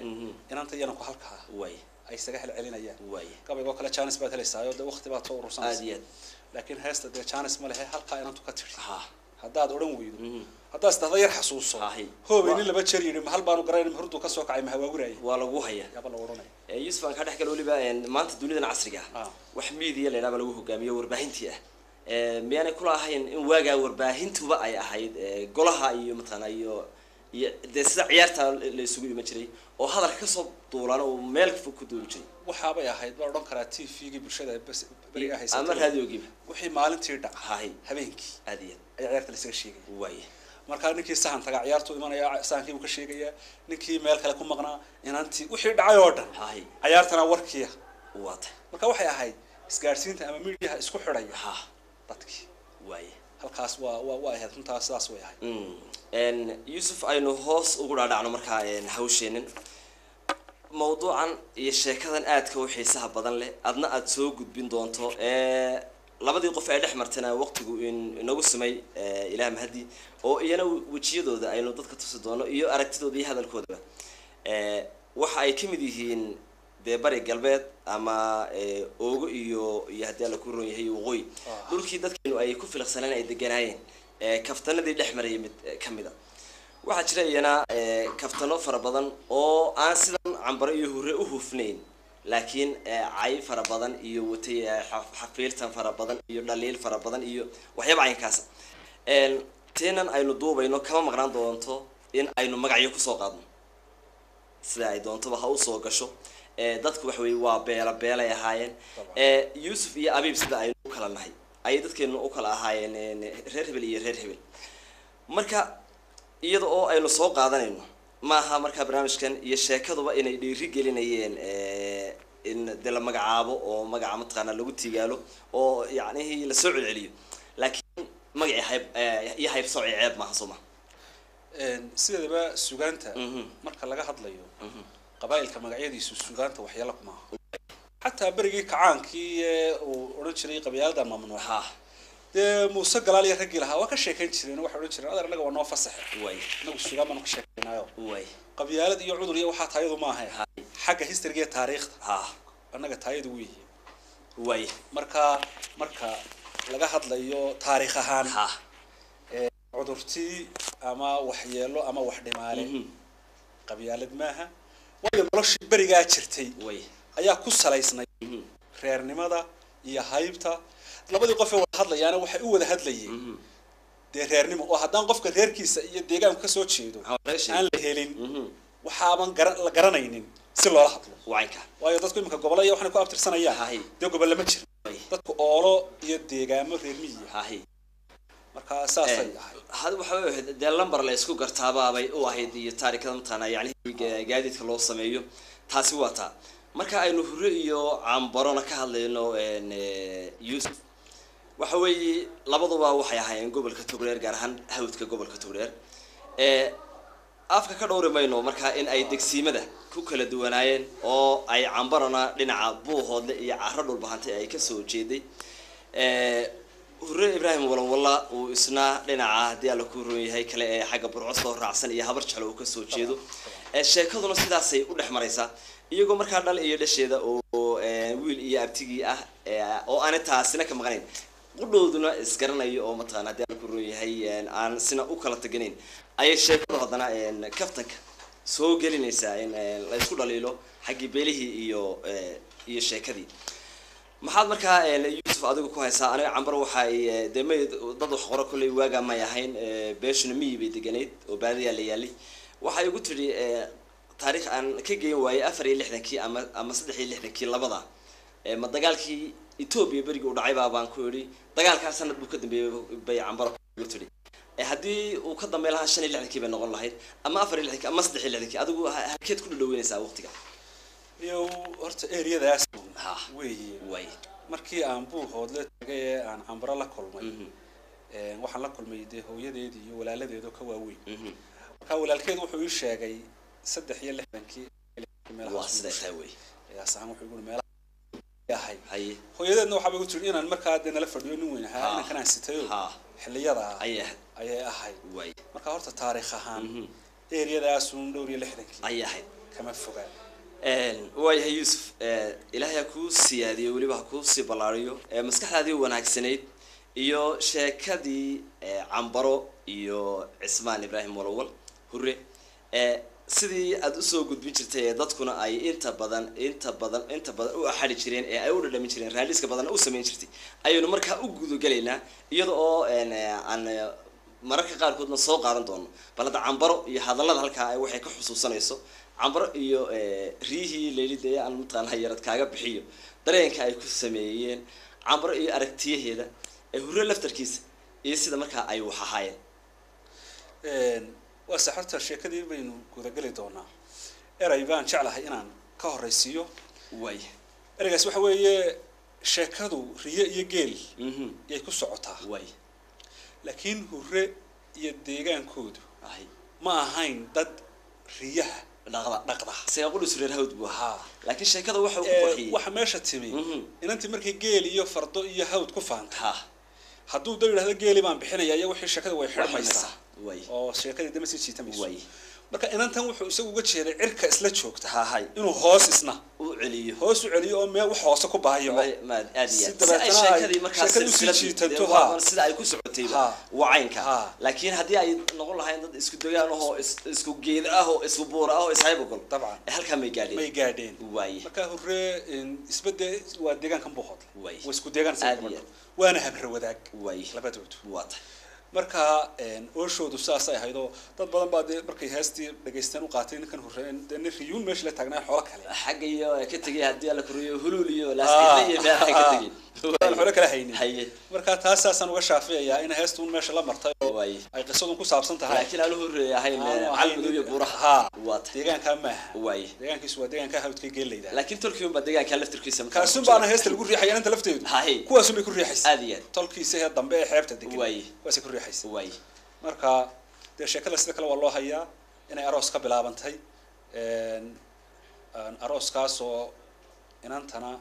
inanta yana ku halka way ay isaga hel celinayaan way qabaygo kala chance baad helaysaa oo waqti baad soo urursanaysaa aadiyad laakiin heesta de chance ma lehe halka inantu ka tiri haddaad oran weydo haddaad isdahda yar xasuuso hoobayni laba jeer yiri mahal baanu garayn hurdu ka soo kacay mahawaaguraay waa lagu haya yaba la oranay Yusuf aan ka dhaxgal waliba maanta dunida casriga wax media leeyahay lagu hogaamiyo warbaahintii miyana kula ahayn in waaga warbaahintuba ay ahayd golaha iyo matana iyo dee sida ciyaarta la isugu iman jiray oo hadalka ka soo duulaan oo meel fog ku duuli jiray waxaabay ahayd baa odhan karaa TV-gii bulshada beriga haysatay ama raadiyogiiba wixii maalintii dhac hay habeenkii aad iyo ay ciyaarta la isaga sheegay waaye marka ninkii sahan taga ciyaartu imanaya sahankii uu ka sheegaya ninkii meel kale ku maqnaa inantii wixii dhacay oo dhan hay ciyaartana warkiya waata marka waxay ahayd isgaarsiinta ama media isku xidhaya ha dadkii waaye halkaas waa ahayd runtaas sidaas way ahayd Yusuf aynu hoos ugu dhaadhacno markaa hawsheenin mawduucan iyo sheekadan aadka u xiisaha badan leh adna aad soo gudbin doonto labadii qof ay dhex martana waqtigu inagu samay ilaah mahadi oo iyana wajiyadooda aynu dadka tusi doono iyo aragtidooda iyo hadalkooda waxa ay kamid yihiin dee bari galbeed ama oogo iyo haddii la ku roon yahay waqooyi dhulkii dadkeenu ay ku filaqsaneen ay deganaayeen kaftanadii dhex marayay mid kamida waxaa jira iyana kaftano fara badan oo aan sidan cambaro iyo hore u hufnayn laakiin cay fara badan iyo watay xafiiltan fara badan iyo dhaliil fara badan iyo waxyaaba caynkaas teenan aynu duubayno kama maqnaan doonto in aynu magacyo kusoo qaadno sida ay doontoba ha u soo gasho dadku waxa weeye waa beelay ahaayeen Yusuf iyo Abiib sida aynu u kala nahay ay dadkeenu u kala ahaayeen reer hebel iyo reer hebel marka iyada oo aynu soo qaadanayno maaha marka barnaamijkan iyo sheekaduba inay dhiiri gelinayeen in dela magacaabo oo magaca matqaana lagu tigaalo oo yacni la soo celceliyo laakiin magaci hayb soo ceeb maaha soo ma sidaba sugaanta marka laga hadlayo qabaa'ilka magacyadiisu sugaanta waxyaalo kuma xataa berigii kacaankii uu oran jiray qabiilada mamnuuca dee Muuse Galaal iyo ragii lahaa waa ka sheekayn jireen waxa oran jireen adar anaga waa noo fasax way anagu sugaan ma ka sheekaynayo way qabiilad iyo cudur iyo waxa taayadu ma ahay xagga history-ga taariikhda anaga taayadu way marka laga hadlayo taariikh ahaan cudurtii ama waxyeelo ama wax dhimaale qabiilad maaha way noloshii berigaa jirtay way ayaa ku salaysnay reernimada iyo haybta labadii qof ee wada hadlayaan waxay u wada hadlayeen dee reernimo oo haddaan qofka reerkiisa iyo deegaanka ka soo jeedo aan la helin waxaaban la garanaynin si loola hadlo waayo dadku iminka gobolada waxay ku abtirsanayaan dee gobol ma jiro dadku oolo iyo deegaamo reermiyi marka saasay hada waxa weeye dee lambar la isku gartaabaabay u ahayd iyo taariikhda matana yacni gaadiidka loo sameeyo taasi waa taa marka aynu hore iyo cambarona ka hadlayno Yusuf waxa weeye labaduba waxay ahaayeen gobolka Togdheer gaar ahaan hawdka gobolka Togdheer afka ka dhowrimayno marka in ay degsiimada ku kala duwanaayeen oo ay cambarona dhinaca buuhoodle iyo carro dhul bahantay ay ka soo jeeday hore Ibrahim walla uu isna dhinaca hadii la ku roon yahay kale ee xagga burco soo raacsan iyo habar jecel uu ka soo jeedo sheekaduna sidaasay u dhexmaraysaa iyagoo markaa dhal iyo dhasheeda oo wiil iyo abtigii ah oo aan taasina ka maqnayn qudhooduna isgaranayo oo mataqaan hadii la ku roon yahay aan sina u kala taganayn ay sheekadu hadana kaftanka soo gelinaysaa in la isku dhaliilo xaggi beelihii iyo sheekadii maxaad markaa Yusuf adigu ku haysaa aniga cambar waxa ay deemay dad wax qoro kulay waaga ma yahayn beeshuna miyay deganeed oo baadiya la yaali waxa igu tiri taariikh aan ka geyn waayay 64kii ama 63kii labada ma dagaalkii Ethiopia bariga u dhacay baan ku yiri dagaalkaas sanad buu ka dambeeyay bay cambar ku tiri hadii uu ka dambeeyay 65kii bay noqon lahayd ama 64kii ama 63kii adigu halkeed ku dhaweynaysaa waqtiga iyo horta area-daas way markii aan buuhoodle tagay aan cambaro la kulmay waxaan la kulmay hooyadeed iyo walaaladeed oo ka waaweyn marka walaalkeed wuxuu ii sheegay 63kii waa sidaa way sahan wuxuu igu meel yahay hooyadeedna waxa ay u tiri inaan markaa nala fadhiyo nin weyn ahaa inaan kana sitayo xilliyada ayay ahay way marka horta taariikh ahaan area-daas uu dhowr iyo 60kii ayay kama fogaan waayahay Yusuf ilaahay ku siyaadiyo waliba ku si balaariyo maskaxdaadii wanaagsaneyd iyo sheekadii cambaro iyo Cismaan Ibrahim walwal hore sidii aad u soo gudbin jirtay dadkuna ay inta badan u axadi jireen ee ay u dhadhamin jireen raaliska badan u sameyn jirtay ayaynu markaa u gudo galeynaa iyada oo aan mararka qaarkoodna soo qaadan doono balada cambaro iyo hadallada halkaa ay waxay ka xusuusanayso cambaro iyo riihii leelidee aan mataqaanaa yarad kaaga bixiyo dareenka ay ku sameeyeen cambaro iyo aragtiyaheeda ee hurre laftarkiisa iyo sida markaa ay wax ahaayeen waa saxarta sheekadii baynu gudagali doonaa eray baan jeclahay inaan ka horeysiiyo way eraygaas waxa weeye sheekadu riyo iyo geel yay ku socotaa way laakiin hurre iyo deegaankoodu ma ahayn dad riyaha dhaqda sayaqulu sureer hawd buu ahaa laakiin sheekada waxa uu ku qurxiyay waxa meesha timi inantii markay geel iyo fardo iyo hawd ku faantay hadduu dad yiraahdo geeli baan bixinaya iyo wixii sheekada way xirmaysaa oo sheekadii dama sii jiitamayso marka inantan wuxuu isagu uga jeeday cirka isla joogta inuu hoos isna u celiyo oo meel wax hoos ku baahiyo sheekadii markaas sida ay ku socotayba wacaynka laakiin haddii ay noqon lahayn dad isku dogaan oo isku geed ah oo isku buur ah oo ishaybogol dabcan halka may gaadheen marka hurre isbade waa deegaankan buu qodlay way isku deegaan waana habra wadaag labadoodu marka ooshoodu saas ay haydo dad badan baa markay heestii dhageystaan u qaatay ninkan hurreen in riyuun meesha la taagnaa xoolo kale xagga iyo ka tagay hadii la koriyo hulul iyo laasqeeyay meel ka tagay xoolo kale haynin marka taasaasan uga shaafiyaa in heestu meesha la martay oo ay qisadu ku saabsan tahay laakiin aan hurreeyahay calmadu iyo buraha waad deegaanka ma way deegaankiisu waa deegaanka hawdka geelayda laakiin tolkiiba baa deegaanka laftirkiisa kaasun baana heesta lagu riixay inta lafteedu kuwaas bay ku riixaysaa aadiyad tolkiisa ee dambe ee xeebta degan kuwaas ku riixaysaa way marka sheekada sida kale waa loo hayaa inay aroos ka bilaabantay arooskaas oo inantana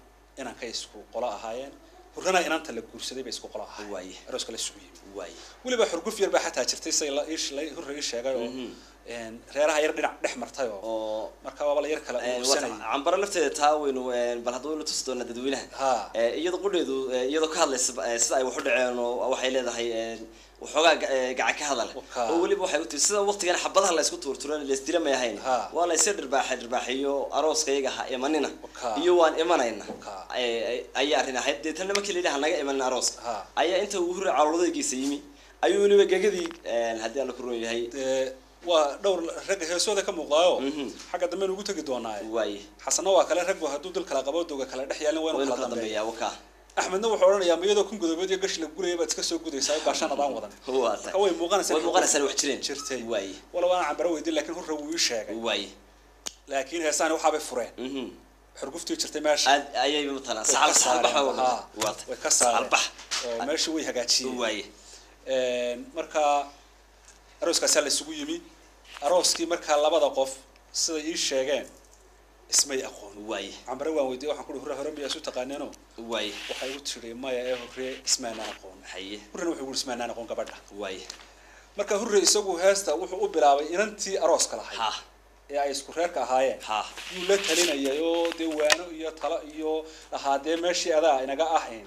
inanka isku qola ahaayeen hurrana inanta la guursaday bay isku qola ahaayeen arooska la sugu yimi waliba xurguf yar baa xataa jirtay say la hurre ii sheegay oo reeraha yar dhinac dhex martay oo marka waa la yar kala uursanay cambaro lafteeda taa weynu bal hadduu la tusi doona dadweynaha iyada qudheedu iyadoo ka hadlaysa sida ay wax u dhaceen oo waxay leedahay وحوجا قاعد كهذا أولي بوحي وتسيد وقت كان حبضها لا يسكت تورتوران اللي استلم ما يهين ولا يصير رباح يو أروس كيجا إيماننا يوان إيماننا أي أرنا حد تنا ما كل ده هنلاقي إيمان أروس أي أنت وهر عروض جسيمي أيوني بجدي هدي على كروي هاي ودور رجع سودا كم مقاو حاجة دمن وجود جدونا واي حسنا وكلا رجع هدود الكلاقبات وكلا دحيان وين كلا دمية وكا أحمد نوح حورنا يا ميدو كم قدر بدي قش لقولي بس كسر قدر سايب عشان أضام وضن هو مقارنة سنة وحشرين شرتي واي ولا أنا عم بروي دي لكن هو رويش هاي واي لكن هي سنة وحاب فرين حرقفتي شرتي ماشي أي مثلا سعر البحر وكسر البحر ماشي ويها قاتشي واي مركا أروس كسر السوق يمي أروس كي مركا لبضة قف سيد شاقين اسمي أخون واي عم بروان ويدي وحن كل هرم بيسو تقانينه واي وحيقول تشري ما يا هري اسمنا أخون حيه هرنا وحيقول اسمنا أخون قبلها واي مركا هري يسوق هاستا وحو بلاوي إن أنتي أروس كلا ها يا إسكوريرك هاي ها يولد هلنا يو ديوانو يو طلا يو هذا ماشي هذا إنك أحين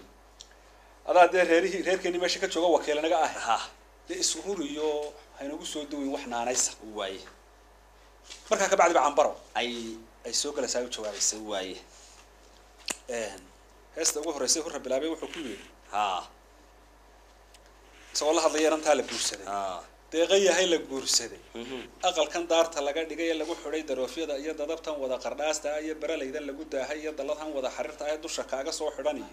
هذا ده هير كني ماشي كتشوجا وكيل إنك أحين ها ده إسكور يو هينوجو سودوي وإحنا نايس واي مركا كبعد بعمبرو أي سوق لا ساوي شوارع سواي هسه وهو رئيس هو بلابي وحكومي ها سو الله هذا يرن تالك جورسده دقيقة هاي لك جورسده أقل كان دار تلاقي دقيقة لقوا حري دروفيا ده يد ضبطهم وذا قرناس ده أي برا ليدا لقوا ده هاي يد اللهم وذا حررت أي دوش كاجا صو حراني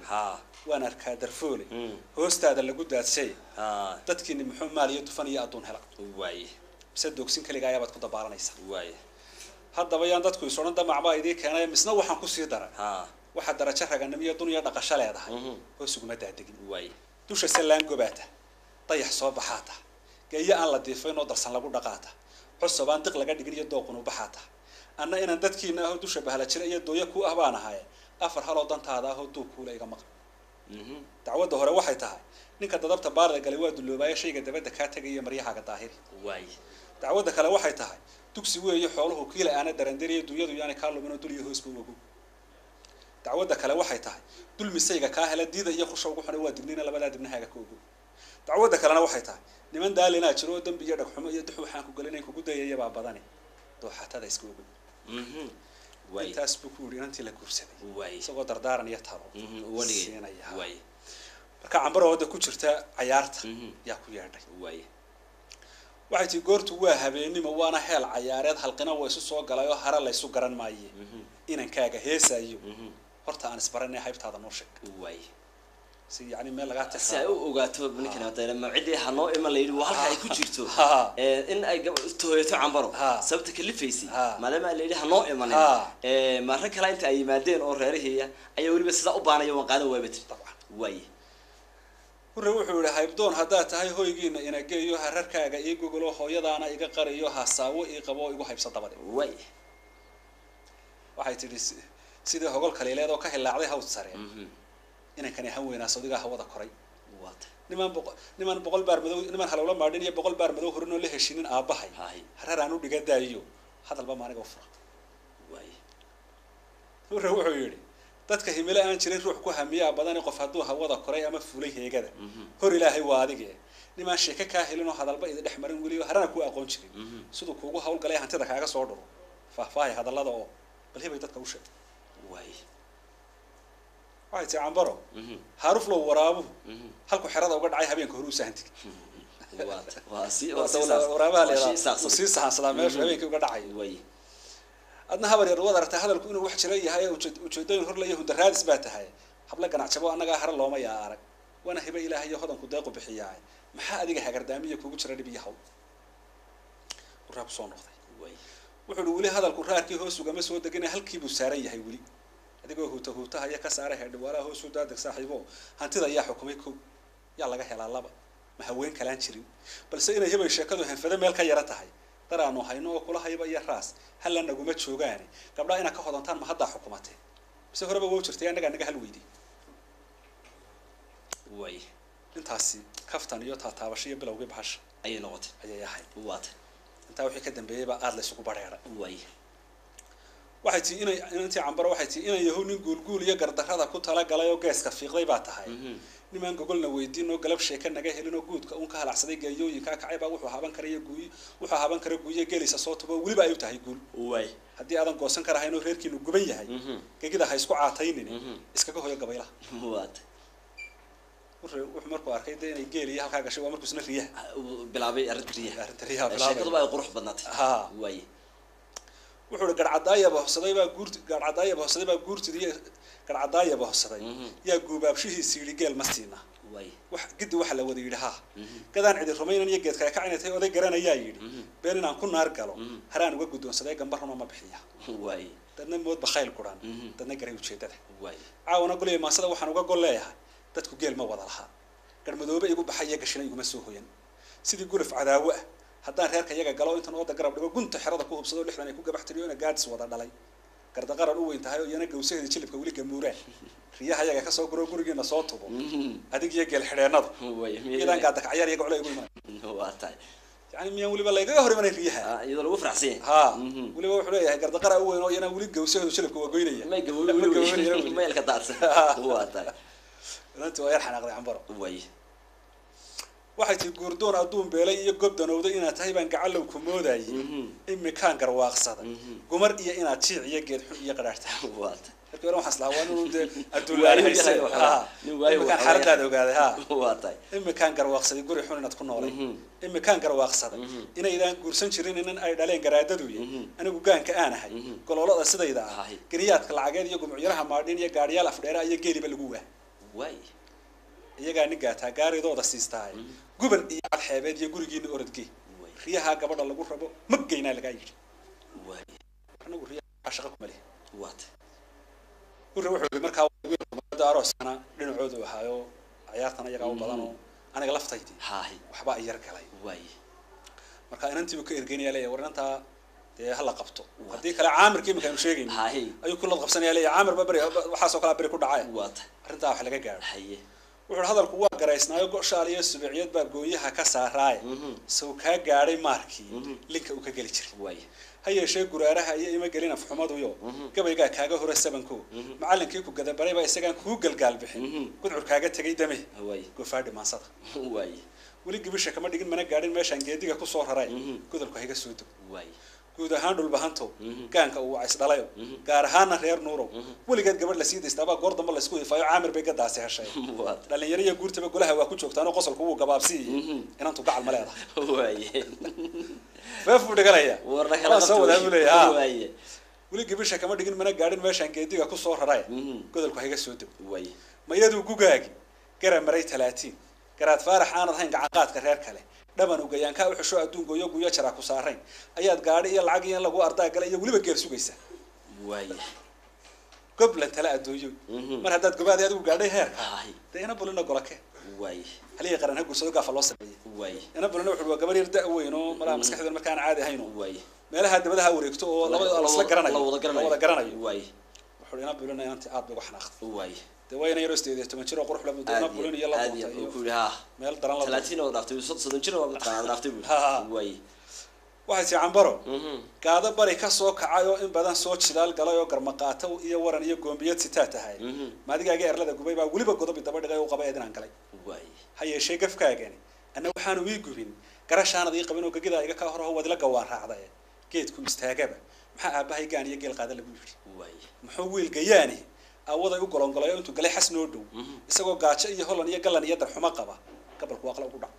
وأنا كادر فولي هو استاد لقوا ده شيء تذكرني محمد مالي يدفني أدون هلا واي بسدوك سين كل جاية بتكون دبارة نيسا واي هذا بيان دتكو يسون ده مع بعض كان مسنا وحن كسي درا واحد درجة رجع النبي الدنيا دقشة لا ده هو سوق متعدين واي دوش السلام جبته طيح صوب حاته جاي أنا لطيفين ودرسنا لقول دقاته حس بان تقلق دقيقة يدوقون وبحاته أنا إن دتكي إنه دوش بهلا شيء يدو يكو أهوانا هاي أفر هلا ضنت هذا هو دوكو لا يجمع تعود هو واحد تاعي نك تضربت بارد قال يود اللي باي شيء قد بدك كاتجي جاي مريحة كطاهر واي تعودك على واحد تاعي تكسي ويا حوله كيلا أنا درندري دويدو يعني كارلو منو دول يهوس بوجو تعودك على واحد تاعي دول مسيجا كاهلا ديدا يخش وجوه حنا وادمنينا لبلا دمنا هاي كوجو تعودك على واحد تاعي نمن دالنا شرو دم بيجرك حما يدحو حانكو قالنا كوجو ده يا بابا بداني دو حتى ده يسكوجو واي تاسبكوري أنت لكورسي واي سو دردارن يتهرو واي marka cambaro wada ku jirta ciyaarta yaa ku yeedhay way waxay tii goortu waa habeenimo waana heel cayaareed halqina way isu soo galayo hara la isu garan maaye inankaaga heesaayo horta aan isbaranay haybtaada noo sheeg way si yani meel laga si ay u ogaato ninkan hadda ma cidii hanoo ima leeyay waa halka ay ku jirto in ay tooyato cambaro sababta kalifaysi maadaama ay leeyay hanoo imanin ma rag kale inta ay yimaadeen oo reerihiya ayaa waliba sida u baanayo waan qaadan waabay tabcan way wuxuu yiri haybdoon hadaa tahay hoygiina ina geeyo hararkaaga iyo gogolo hooyadaana iga qariyo hasaawo ii qabo igu haybsa dabade way waxay tiri sidii hogol kaleeleed oo ka hilaacday hawd sare inankan ay haweenaa Saudiga hawada koray waata niman boqol baar madow niman halawla maadin iyo boqol baar madow horino la heshinin aabahay hararaan u dhigadaayo hadalba maaniga fura way wuxuu yiri dadka himila aan jiray ruux ku hamiya badan qof haduu hawada koray ama fulay heegada hor ilaahay waa adige niman sheeka ka helino hadalba ida dhaxmarin waliyo harana ku aqoon jirin sidoo kuugu hawl galay hantida kaaga soo dhuro faahfaahay hadallada oo bal hebay dadka u sheeg way waxay tii cambaro haruf loo waraabu halku xirada uga dhacay habeenka hore u sahantig waraabaha leeyahay si sahan salaameeyo habeenka uga dhacay way adna habar yar wada aragtay hadalku inuu wax jira yahay ujeedooyin hor leeyahay daraadis baa tahay habla ganacsabo anaga har looma yaa arag wana hiba ilaahay hodanku deeqo bixiyaa maxaa adiga hagardaamiye kugu jira dhibiyahaw waraab soo noqday way wuxuu wali hadalku raarkii hoos uga ma soo deganay halkii buu saaran yahay wali adigoo huutaha ayaa ka saaray hedwaalaha hoos u daadag saaxiibo hantida ayaa xukumay ko yaa laga helaa laba ma haween kalaan jirin balse inay hebay sheekadu hanfada meel ka yara tahay daraano hayno oo kula hayba iyo raas hal naguma joogaan gabdha ina ka hodantaan ma hadda xukumatay bise horeba wuu jirtay anaga hal weydii way intaasi kaftan iyo taataabashiyo bilowgii bahasha ay noqotay ayay yahay waata inta wixii ka dambeeyay ba aad la isugu bareeray way waxay tii intii cambaro waxay tii inay yahay nin guulguul iyo gardarrada ku tala galay oo geeska fiiqday baa tahay niman gogolna weydiino galab sheeka naga helino guudka uun ka halacsaday geeyooyinka kacay baa wuxuu haban kara guuye geelisa soo tubo waliba ay u tahay guul way hadii aadan goosan karahayno reerkiinu guban yahay gegida ha isku caataynin iskaga hoyo gabayla waata wuxuu markuu arkay inay geeliya halka gashay waa markuu isna riyaha bilaabay arrinta riyaha bilaabay sheekadu baa qurux badnaatay way wuxuu garcadaayaba guurtidii garcadaayaba hoosaday yaa guubaabshihiisa yiri geel ma siina way wax gidi waxa la wada yiraahdaa gadaan cidi rumaynan iyo geedka ka cinatay oday garanaya yiri been inaan ku naar galo haraan uga gudoonsaday gambarno ma bixiya way dadna mood bakhayl quraan dadna garay ujeedada way caawana gulay maasada waxaan uga gol leeyahay dadku geel ma wada laha garmadoobe igu baxay gashina iguma soo hoyan sidii guluf cadaawo ah haddaan reerka iyaga galo intan oo garab dhigo gunta xirada ku hubsado lixdan ay ku gabaxtiriyo ina gaadis wada dhalay garda qaran u weyn tahay oo iyana gowsaheeda jilibka wali gamuuraan riyaha iyaga ka soo guro gurigeena soo tubo adig iyo geel xidheenada idan gaadka ciyaar iyaga culay ugu iman waa tahay yani miyaan waliba laygaga hor imanay riyaha iyadoo lagu faraxsan ha waliba wuxuu leeyahay garda qaran u weyn oo iyana wali gowsaheeda jilibka waa goynaya may gabowli may ka daadsan waa tahay runtii waa yar xanaaqday cambaro way waxay tii guurdoon adduun beelay iyo gob danowday inaad tahay baan gacalow ku moodayay imikaan garwaaqsada gumar iyo inaad jiic iyo geed xun iyo qadhaartay waata markii hore waxaas lahaa waa inuu dee adduun lahaysay imikaan xaaladaada ogaaday waata imikaan garwaaqsaday guri xun inaad ku noolay imikaan garwaaqsaday inaydaan guursan jirin inan ay dhaleen garaadadu anigu gaanka aan ahay gololada sidayda ah gariyaadka lacageed iyo gumciraha maadhin iyo gaadhiyaal afdheera iyo geeliba lagu waa way iyaga nigaata gaaridooda siistaay guban iyo xeebeed iyo gurigiina orodgii riyaha gabadha lagu rabo magayna laga yiri way anagu riyaha shaqo kuma leh waata wuxuu markaa daaroosana dhinacoodu ahaayo ciyaartan iyaga u badan oo aniga laftaydii haahi waxba ay yar galay way marka inantii ka ergeynaya leeyahay warnanta dee hala qabto hadii kale caamirkii ma kaanu sheegayno haahi ayuu kulad qabsanaya leeyahay caamir ba bari waxa soo kala bari ku dhacay waata arrinta wax laga gaaro haye wuxuu hadalku waa garaysnaayo goshaaliyo subiiciyad baa gooyaha ka saaraay soo ka gaaray markii linka uu ka gali jiray way hayeeshee guraaraha iyo ima gelin afxumadu yo gabayga kaaga hore sabanku macallinkii ku gadabaray baa isagaan ku galgaal bixin gudcur kaaga tagay dame way gofaadhi maansada way wali gibisha kama dhigin mana gaadhin meeshaan geediga ku soo raray godolku hayga soo dog way guud ahaan dhulbahanto gaanka uu cays dhalayo gaar ahaana reer nuurow weligeed gabadh la sii daystaba goor dambe la isku ifaayo caamir bay gadaasi heshay dhalinyaro iyo guurtaba golaha waa ku joogtaan oo qosolku uu gabaabsiiyay inantu gacal ma leedahay waaye feefu dhigalaya warna kala soo wadaagulaya waaye weli gabisha kama dhigin mana gaadhin meeshaan geediga ku soo raray godolku hayga soo dib waaye mayadu gugaagi garan maray 30 garaad faarax aanad hayn gacan qaadka reer kale dhaban ugayaan ka wuxuu adduunka iyo guya jara ku saarayn ayaad gaadhi iyo lacag iyo lagu ardaa galay iyo waliba geer sugaysa waaye goblan tala adooyo mar hadaad gobaad adigu gaadhay heerka deena bulina golake waaye halii qaran ha gursado gaaf loo sameeyay waaye ina bulina wuxuu gabar yar da weyn oo mala maskaxda markaan caadi ahayn waaye meelaha dabadaha wareegto oo labada la garanayo la wada garanayo waaye wuxuu ina bulina inta aad ugu xanaaqdo waaye wayna yaro isteeday 10 jiro qurux la muddo bulin iyo la qotay meel daran la 30 oo dhaaftay 30 jiro waa qaan dhaaftay way waxa si cambaro gaada bari ka soo kacay oo in badan soo jidaal galay oo garmaqaato iyo waran iyo goombiyad sita tahay maadigaaga erlada gubay baa waliba godob daba dhigay oo qabay inaan galay way hayeshay gafkaagani ana waxaan wii gubin garashaanadii qabin oo gagida iga ka hor oo wadla gawaan raacday geedku istaagaba maxaa aabahay gaan iyo geel qaada lagu yiri way muxuu wiil gayaani awada u golongolayo intuu galay xasnoo dhow isagoo gaajo iyo holan iyo galan iyo darxuma qaba qabalku waaqla ugu dhac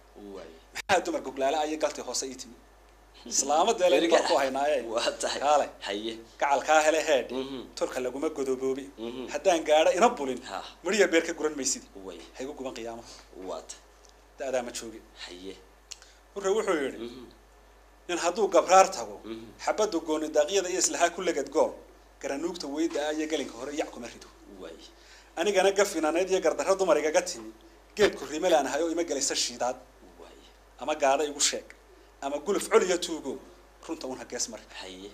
maxaa dumar goglaala ay galtay hoose ii timi islaamada leeyahay barko haynaayay waa tahay haye gacalka hele heed turka laguma godoboobi hadaan gaadho ina bulin mariya beerka guran maysid haygu guban qiyaamo waata daada ma joogi haye wuxuu yiri in haduu gabraar tago xabadu gooni daaqiyada iyo islaha kulligad gool garanuugta weyda ay galinka hore yac kuma rido way anigana gafinaaneed iyo gardarro dumar igaga timi geedku rimelaan hayo ima galaysa shiidaad way ama gaada igu sheeg ama guluf culiya tuugo runta una gees mar haye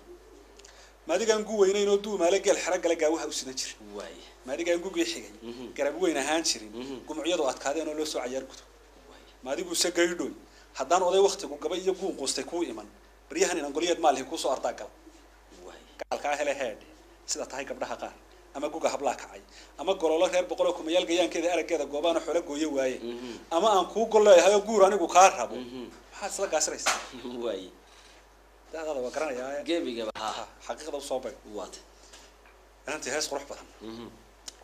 maadigan gu weynayno duumaale geel xara gala gaawaha u sidan jir way maadigan gu xigay garab weyn ahaan jirin gumciyadu adkaadeen oo loo soo cayaar gudo way maadigu sagaydo hadaan oday waqtigu gabay iyo guun qoostay ku iman bariyahan inaan goliyad maal ku soo ardaa gal way galka hele heed sida tahay gabdhaha qaar ama guga habla kacay ama gololo reer boqol ku meel gayaankeeda arageeda goobana xoolo gooyo waaye ama aan ku goleeyahay guur anigu ka rabo maxaa isla gaasraysa way daada waa garanaya geebiga xaqiiqada soo bay waad anti hees qurux badan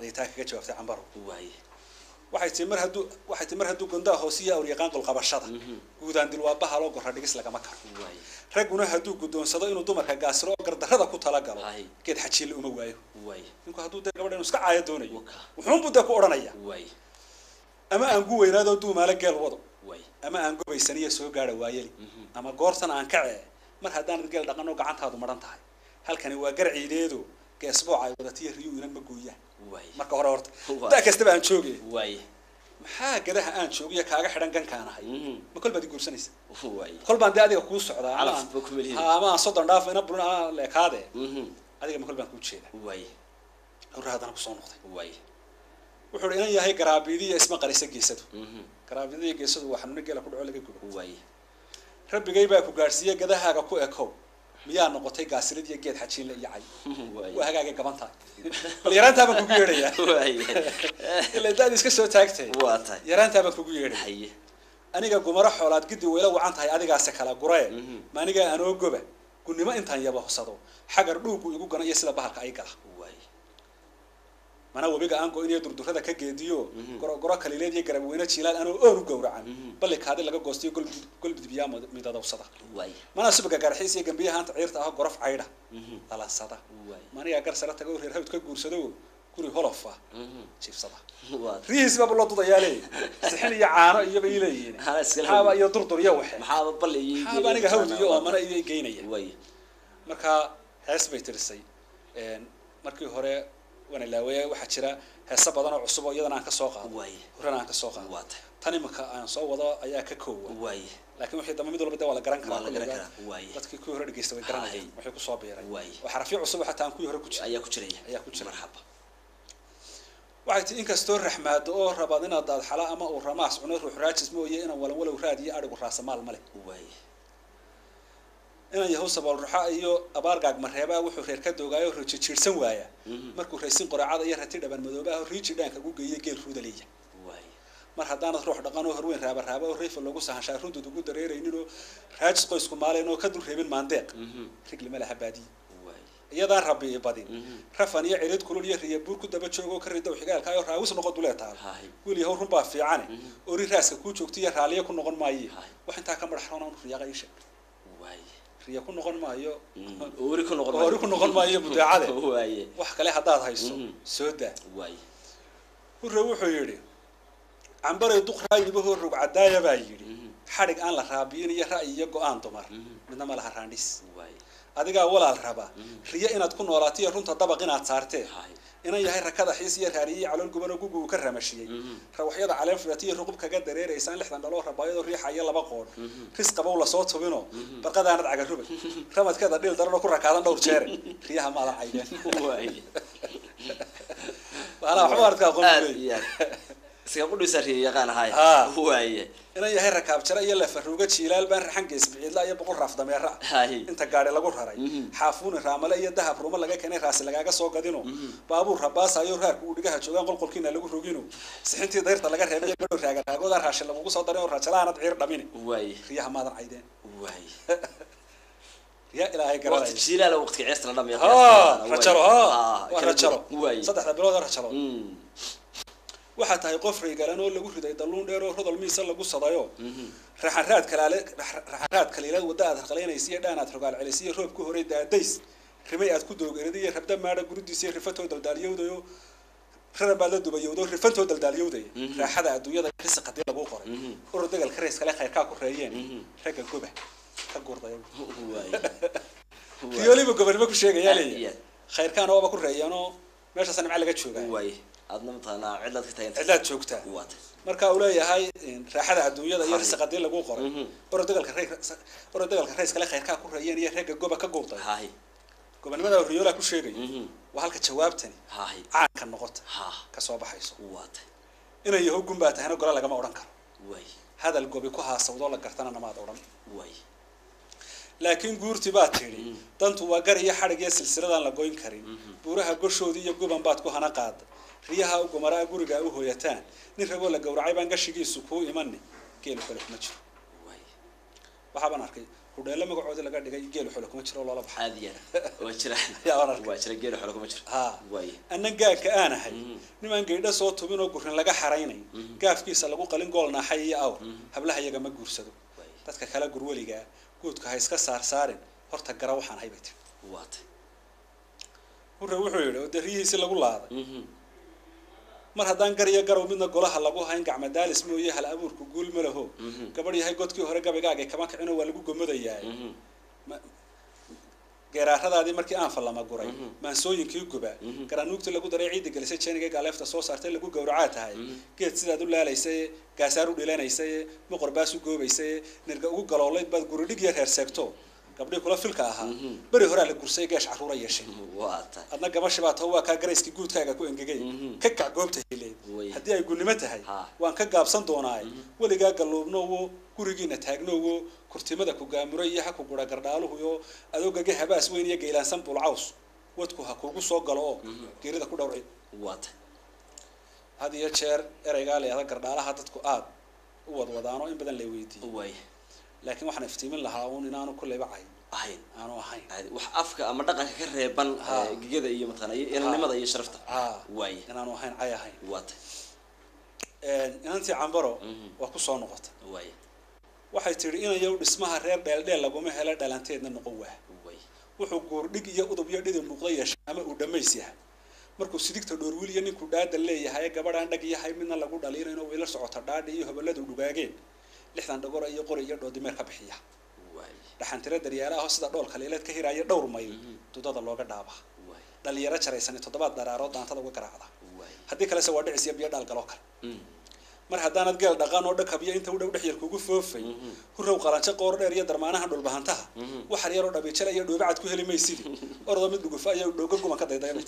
ay taa kaga jawaabtay cambaro way waxay timir haduu gondaa hoosiya oo yaqaan qol qabashada guudaan dilwaabaha loo gorra dhigis laga ma karo way raguna haduu gudoonsado inuu dumarka gaasro gardarrada ku tala galo geed xajiil uma waayo way ninku haduu gabadhan iska caaya doonayo wuxuu budda ku oranaya way ama aan gu weynaado duumaale geel wado way ama aan gobaysaniyo soo gaara waayeli ama goortan aan kacay mar hadaan geel dhaqano gacantaadu maran tahay halkani waa garciideedo geesbooc ay wadatiyo riyo inan ma gooyaan way marka hore horta taa kasta baan joogay way maxaa gadaha aan joogiyo kaaga xidhan gankaanahay ma kol baad guursanaysa way kol baan adiga ku socdaa ama soddon dhaaf ina bulna leekaade adiga ma kol baan ku jeeda way horaadana ku soo noqday way wuxuu inaan yahay garaabidiya isma qarisa geesadu garaabidiya geesadu waxa xanuun gela ku dhaco laga gubo way rabbigay baa ku gaarsiiyay gadahaaga ku ekow miyaa noqotay gaasilid iyo geed xajiin la yacay waa hagaaga gabanta bal yaraanta baan kugu yeedhaya ilaa daad iska soo taagtay waa tahay yaraanta baan kugu yeedhay aniga gumaro xoolaad gidi weyla wacan tahay adigaas kala guree maaniga anoo goba kunimo intaan yaba hosado xagar dhuugu igu gana iyo sida bahalka ay gala mana wabiga aan go'in iyo durdurada ka geediyo goro kalileed iyo garab weyna jiilaan anoo oon u gowracan balli kaadi laga goostiyo golbid biyaa midadawsada mana subaga garxiis iyo gambiyaha anta ciirta ah gorof caydha dalasada maniga gar sara tago reer hawd ka guursado guri holofa jiifsada riis baa loo dudayaale sixin iyo caano iyo bay leeyihiin haba iyo durdur iyo waxe maxaa balli iyo aniga hawd iyo mana iyo geynaya marka hees bay tirisay markii hore wana laaway waxa jira heesa badan oo cusub oo iyadana aan ka soo qaado horena aan ka soo qaado tani marka aan soo wado ayaa ka kooban laakiin wixii dambe mid walba waa la garan karaa dadkii ku hore dhageystay way garanayeen wixii ku soo biiray waxa rafiic cusub waxa taan ku hore ku jira ayaa ku jira marxaba waxay inkastoo raxmaad oo rabaad inaad daad xala ama oo ramaas cuno ruux raajis mooyee inaan walow raadiyo arigu raasamaal male inaan yahay sabab ruuxa iyo abaargaag mareeba wuxuu reer ka doogaayo ruuji jiirsan waaya markuu raysin qoracada iyo rati dhaban madoobaha riiji dhaanka ugu geeyay geel ruudaleeya mar haddaanad ruux dhaqan oo horweyn raaba oo reefa loogu sahanshaa runtud ugu dareerayninoo raajis qoysku maalayn oo ka dul reebin maandeeq rigli ma laha baadiye iyadaan rabbi badin rafan iyo cirid kulul iyo riya buur ku daba joogo ka ridow xigaalka oo raawis noqon duleetaal wiil yahow run baa fiicane oo ri raaska ku joogtiya raaliye ku noqon maayo wax intaa ka madaxroon oo riyaqa isha riya ku noqon maayo oori ku noqon maayo mudaacade wax kale hadaad hayso soo daa hurre wuxuu yiri cambaray duqraayiba hor rug cadaaya baa yiri xarig aan la raabiyin iyo ra'yi iyo go'aan dumar midna ma laha raandhis adigaa walaal raba riya inaad ku noolaatay runta dabaq inaad saartee inay yahay rakada xiis iyo raariyay calool gubano gugu ka ramashiyay rawaxyada caleen furatiyo ruqub kaga dareeraysan 60 dhalo rabaayado riixaya laba qoon risqaba la soo tubino barqadaanad caga rubay ramadkada dhil darano ku rakaadan dhowr jeer riyaha ma la caydeen wala xawarka qofkii iska qudhisa riya yaqaan ahay waaye inay yahay rakaab jara iyo la faruuga jiilaal baan raxan gees biciidla iyo boqol raaf dameera inta gaari lagu raray xaafuun raamale iyo dahab ruuma laga keenay raas lagaaga soo gadino baabuur rabaas ayo raarku u dhigaha joogan qolqolkiina lagu rogino sixintii dayrta laga reebay badhow raagooda raashin lagu soo daray oo rajalaanad ciir dhamini waaye riyaha maadan caydeen waaye يا إلهي قرأي وقت جيلال وقت عيسى لنا يا رجلو رجلو صدق بلاد رجلو waxaa tahay qof reegalanoo lagu riday dalluun dheer oo rodol miisa lagu sadayo raxaraad kaleelad wada aad qaleenaysiyo dhaanaad rogaal celisiyo roob ku horay daadays rimay aad ku doogeeradii rabda maada guridiisa rifatoo daldaaliyowdayo raba la dubayowdo rifatoo daldaaliyowday raaxada adduunyada risq hadii lagu qoray oo dagalka rees kale khayrka ku reeyeen raga goba ka gurday riyoliba gobolnimo ku sheegaya leeyahay khayrkaan oo ku reeyano meesha sanimca laga joogaa adna matana cidlad ka tahay cidlad joogta marka uu leeyahay raaxada adduunyada iyo risqadii lagu qoray oo dagalka rees kale khayrka ku reeyeen iyo raga goba ka gurday gobolnimada riyola ku sheegay waa halka jawaabtani aan ka noqoto ka soo baxayso inay yahay gumba tahana gola laga ma oran karo hadal gobi ku haasawdo la gartana namaad oran laakiin guurti baa tiri dantu waa gar iyo xarig iyo silsiladan la goyn karin buuraha gorshoodii iyo guban baad ku hana qaad riyaha ugu maraa guriga u hooyataan nin ragoo la gowracay baan gashigiisu ku imanni geel xul kuma jiro waxa baan arkay hudheelo magacooda laga dhigay geel xul kuma jiro loola baxay caadiyan waa jira geel xul kuma jiro way annaga ka aanahay niman geedha soo tubin oo gurin laga xaraynay gaafkiisa lagu qalin goolna xay aw hablaha iyaga ma guursado dadka kala gurwaliga guudka ha iska saarsaarin horta gara waxaan haybay wuxuu yiri oo darihiisa lagu laaday mar haddaan gar iyo garow midna golaha lagu hayn gacma daalis mooyee hal abuurku guul ma laho gabadh yahay godkii hore gabagaaga kama kicino waa lagu gomadayaa geeraaradaadii markii aan falama guray maansooyinkii guba garanuugta lagu daray ciid galisay jeeniga galeefta soo saartay lagu gowracaa tahay geed sidaad u laalaysay gaasaar u dhilenaysay ma qorbaas u goobaysay nirga ugu galoolayd baad guri dhig yar heer seegto gabdhay kula filka ahaa bari hore la gursay gaash caruura yeeshay adna gabashi baa taw waa ka garayski guudkaaga ku engegay ka kac goobta helay hadii ay gulnimo tahay waan ka gaabsan doonaay waliga galoobno gurigiina taagno kurtimada ku gaamuray iyo ku gura gardaaluhu iyo adoogaga habaas weyn iyo geelansan bulcaws wadku ha kugu soo galo geerida ku dhawray hadiyo jeer erayga leeyahay gardaalaha dadku aad u wadwadaano in badan la weydiiyay laakiin waxaan iftiimin lahaa inaanu kulay bacay aanu ahayn wax afka ama dhaqanka ka reeban gigada iyo matana inanimada iyo sharafta way inaanu ahayn ay ahayn inantii cambaro waa ku soo noqota waxay tiri inayow dhismaha reer dheeldheel laguma helo dhalanteedna noqon waa wuxuu guurdhig iyo udub iyo dhidib muuqda yeeshay ama uu dhamays yahay markuu sidigta dhoor wiil iyo ninku dhaada leeyahay gabadhaan dhag yahay midna lagu dhaliin inuu wiil socota dhaadhi iyo habaladu dhugaageen 60 dhagor iyo qori iyo dhoodimeer ka bixiya dhaxantira daryaalaha sida dhool kaleelad ka hiraaya dhowr mayl dudada looga dhaaba dhalinyaro jaraysan 7 daraaro daantada uga garaacda hadii kale waa dhicis iyo biyo dhaal galo kale mar hadaanad geel dhaqan oo dhakabiyo inta u dhow dhixyar kugu foofay hurrow qalanca qoor dheer iyo darmaanaha dhul bahantaha waxa yar oo dhabeejala iyo dhoobacad ku heli maysid ordo mid dhugufa iyo dhooga guman ka daydaymay